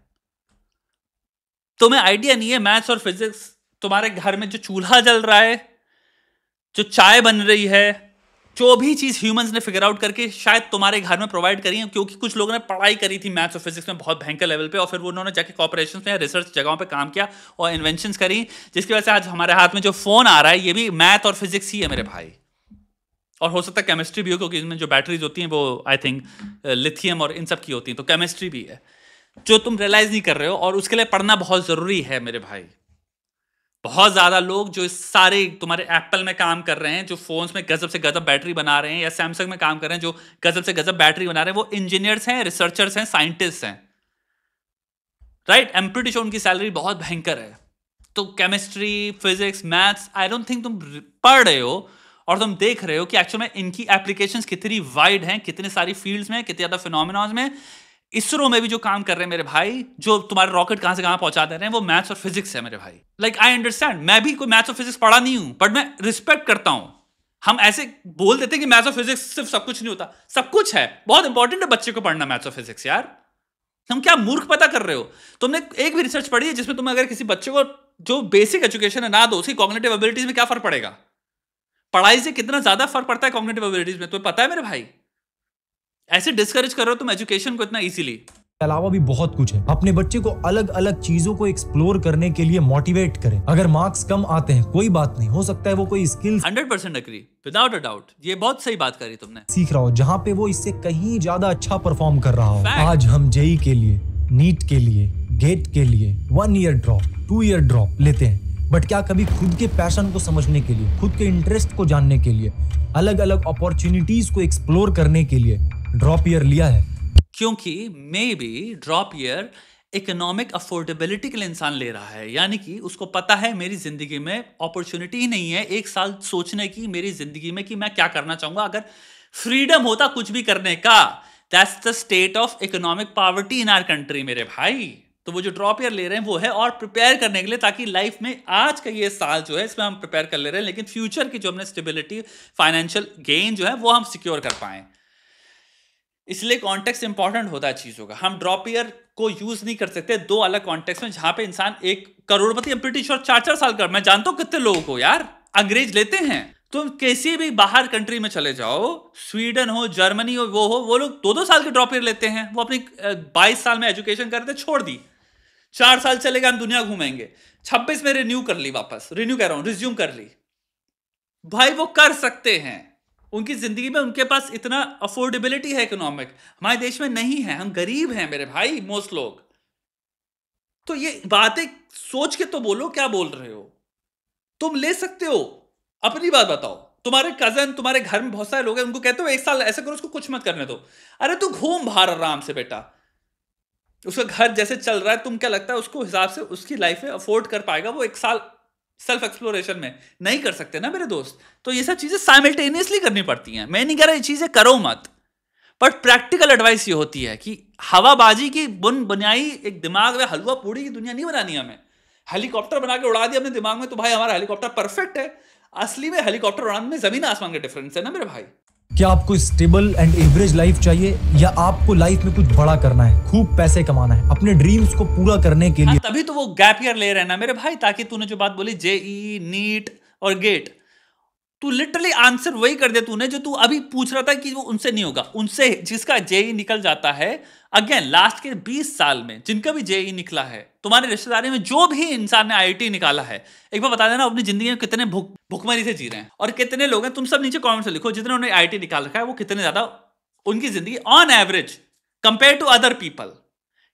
तुम्हें आइडिया नहीं है मैथ्स और फिजिक्स। तुम्हारे घर में जो चूल्हा जल रहा है, जो चाय बन रही है, जो भी चीज ह्यूमंस ने फिगर आउट करके शायद तुम्हारे घर में प्रोवाइड करी है, क्योंकि कुछ लोगों ने पढ़ाई करी थी मैथ्स और फिजिक्स में बहुत भयंकर लेवल पे, और फिर वो उन्होंने जाके कॉर्पोरेशंस में, रिसर्च जगहों पे काम किया और इन्वेंशंस करी, जिसकी वजह से आज हमारे हाथ में जो फोन आ रहा है, ये भी मैथ और फिजिक्स ही है मेरे भाई। और हो सकता है केमिस्ट्री भी हो, क्योंकि इसमें जो बैटरीज होती हैं वो आई थिंक लिथियम और इन सब की होती हैं, तो केमिस्ट्री भी है जो तुम रियलाइज नहीं कर रहे हो, और उसके लिए पढ़ना बहुत जरूरी है मेरे भाई। बहुत ज्यादा लोग जो इस सारे तुम्हारे एप्पल में काम कर रहे हैं, जो फोन्स में गजब से गजब बैटरी बना रहे हैं, या सैमसंग में काम कर रहे हैं जो गजब से गजब बैटरी बना रहे हैं, वो इंजीनियर्स हैं, रिसर्चर्स हैं, साइंटिस्ट हैं, right? I am pretty sure उनकी सैलरी बहुत भयंकर है। तो chemistry, physics, maths, I don't think तुम पढ़ रहे हो और तुम देख रहे हो कि एक्चुअल में इनकी एप्लीकेशंस कितनी वाइड हैं, कितने सारी फील्ड्स में, कितने ज्यादा फिनोमिनाज में। इसरो में भी जो काम कर रहे हैं मेरे भाई, जो तुम्हारे रॉकेट कहां से कहां पहुंचा दे रहे हैं, वो मैथ्स और फिजिक्स है मेरे भाई। लाइक आई अंडरस्टैंड, मैं भी कोई मैथ्स और फिजिक्स पढ़ा नहीं हूं, बट मैं रिस्पेक्ट करता हूं। हम ऐसे बोल देते हैं कि मैथ्स और फिजिक्स सिर्फ सब कुछ नहीं होता, सब कुछ है, बहुत इंपॉर्टेंट है बच्चे को पढ़ना मैथ्स और फिजिक्स। यार तुम क्या मूर्ख पता कर रहे हो? तुमने एक भी रिसर्च पढ़ी है जिसमें तुम अगर किसी बच्चे को जो बेसिक एजुकेशन है ना दो, उसकी कॉग्निटिव एबिलिटीज में क्या फर्क पड़ेगा? पढ़ाई से कितना ज्यादा फर्क पड़ता है कॉग्निटिव एबिलिटीज में, तुम्हें पता है मेरे भाई? ऐसे डिस्करेज कर रहे हो तुम एजुकेशन को इतना इजीली। अलावा भी बहुत कुछ है। अपने बच्चे को अलग अलग चीजों को एक्सप्लोर करने के लिए मोटिवेट करें। अगर मार्क्स कम आते हैं कोई बात नहीं, हो सकता है वो कोई skills 100% agree, without a doubt. ये बहुत सही बात करी तुमने। सीख रहा हो जहाँ पे वो इससे कहीं ज्यादा अच्छा परफॉर्म कर रहा हो। आज हम जेई के लिए, नीट के लिए, गेट के लिए 1 ईयर ड्रॉप, 2 ईयर ड्रॉप लेते हैं, बट क्या कभी खुद के पैशन को समझने के लिए, खुद के इंटरेस्ट को जानने के लिए, अलग अलग अपॉर्चुनिटीज को एक्सप्लोर करने के लिए ड्रॉप ईयर लिया है? क्योंकि may be drop year economic affordability के लिए इंसान ले रहा है, यानी कि उसको पता है मेरी जिंदगी में अपॉर्चुनिटी ही नहीं है 1 साल सोचने की मेरी जिंदगी में कि मैं क्या करना चाहूंगा। अगर फ्रीडम होता कुछ भी करने का, that's the state of economic poverty in our country मेरे भाई। तो वो जो ड्रॉप ईयर ले रहे हैं वो है और प्रिपेयर करने के लिए, ताकि लाइफ में आज का ये साल जो है इसमें हम प्रिपेयर कर ले रहे हैं, लेकिन फ्यूचर की जो हमने स्टेबिलिटी, फाइनेंशियल गेन जो है वो हम सिक्योर कर पाए। इसलिए कॉन्टेक्स्ट इंपॉर्टेंट होता है चीजों का। हम ड्रॉप ईयर को यूज नहीं कर सकते 2 अलग कॉन्टेक्स्ट में, जहां पे इंसान 1 करोड़पति, ब्रिटिश और 4-4 साल का, मैं जानता हूं कितने लोगों को यार अंग्रेज लेते हैं। तुम किसी भी बाहर कंट्री में चले जाओ, स्वीडन हो, जर्मनी हो, वो लोग 2-2 साल के ड्रॉप ईयर लेते हैं। वो अपनी 22 साल में एजुकेशन करते छोड़ दी, 4 साल चलेगा हम दुनिया घूमेंगे, 26 में रिन्यू कर ली, वापस रिन्यू कह रहा हूं, रिज्यूम कर ली। भाई वो कर सकते हैं, उनकी जिंदगी में उनके पास इतना अफोर्डेबिलिटी है इकोनॉमिक, हमारे देश में नहीं है, हम गरीब हैं मेरे भाई मोस्ट लोग। तो ये बातें सोच के तो बोलो, क्या बोल रहे हो? तुम ले सकते हो, अपनी बात बताओ। तुम्हारे कजन, तुम्हारे घर में बहुत सारे लोग हैं, उनको कहते हो 1 साल ऐसे करो, उसको कुछ मत करने दो। अरे तू घूम बाहर आराम से बेटा, उसका घर जैसे चल रहा है, तुम क्या लगता है उसको हिसाब से उसकी लाइफ में अफोर्ड कर पाएगा वो 1 साल सेल्फ एक्सप्लोरेशन में? नहीं कर सकते ना मेरे दोस्त। तो ये सब चीजें साइमल्टेनियसली करनी पड़ती हैं। मैं नहीं कह रहा ये चीजें करो मत, बट प्रैक्टिकल एडवाइस ये होती है कि हवाबाजी की बुनियाई एक दिमाग में हलवा पूड़ी की दुनिया नहीं बनानी हमें। हेलीकॉप्टर बना के उड़ा दिया अपने दिमाग में तो भाई हमारा हेलीकॉप्टर परफेक्ट है। असली में हेलीकॉप्टर उड़ाने में जमीन आसमान का डिफरेंस है ना मेरे भाई। क्या आपको स्टेबल एंड एवरेज लाइफ चाहिए, या आपको लाइफ में कुछ बड़ा करना है, खूब पैसे कमाना है, अपने ड्रीम्स को पूरा करने के लिए? तभी तो वो गैप ईयर ले रहे हैं ना मेरे भाई, ताकि तूने जो बात बोली जेई, नीट और गेट, तू लिटरली आंसर वही कर दे तूने जो तू अभी पूछ रहा था कि वो उनसे नहीं होगा। उनसे जिसका जेई निकल जाता है, अगेन लास्ट के 20 साल में जिनका भी जेई निकला है, तुम्हारे रिश्तेदारी में जो भी इंसान ने आईआईटी निकाला है, एक बार बता देना अपनी जिंदगी में कितने भुखमरी से जी रहे हैं और कितने लोग हैं। तुम सब नीचे कमेंट से लिखो जितने उन्होंने आईआईटी निकाल रखा है वो कितने ज्यादा उनकी जिंदगी on average compare to other people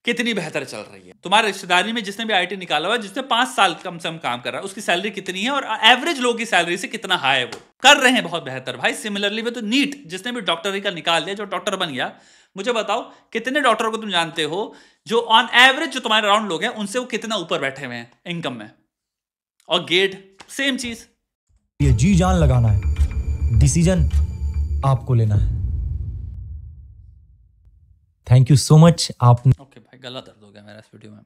कितनी बेहतर चल रही है। तुम्हारे रिश्तेदारी में जिसने भी आईआईटी निकाला हुआ है, जिसने 5 साल कम से कम काम कर रहा है, उसकी सैलरी कितनी है और एवरेज लोगों की सैलरी से कितना हाई है, वो कर रहे हैं बहुत बेहतर भाई। सिमिलरली वो तो नीट जिसने भी डॉक्टरी का निकाल लिया, जो डॉक्टर बन गया, मुझे बताओ कितने डॉक्टरों को तुम जानते हो जो ऑन एवरेज जो तुम्हारे अराउंड लोग हैं उनसे वो कितना ऊपर बैठे हुए हैं इनकम में। और गेट सेम चीज। ये जी जान लगाना है, डिसीजन आपको लेना है। Thank you so much. आप ओके भाई, गला दर्द हो गया मेरा इस वीडियो में।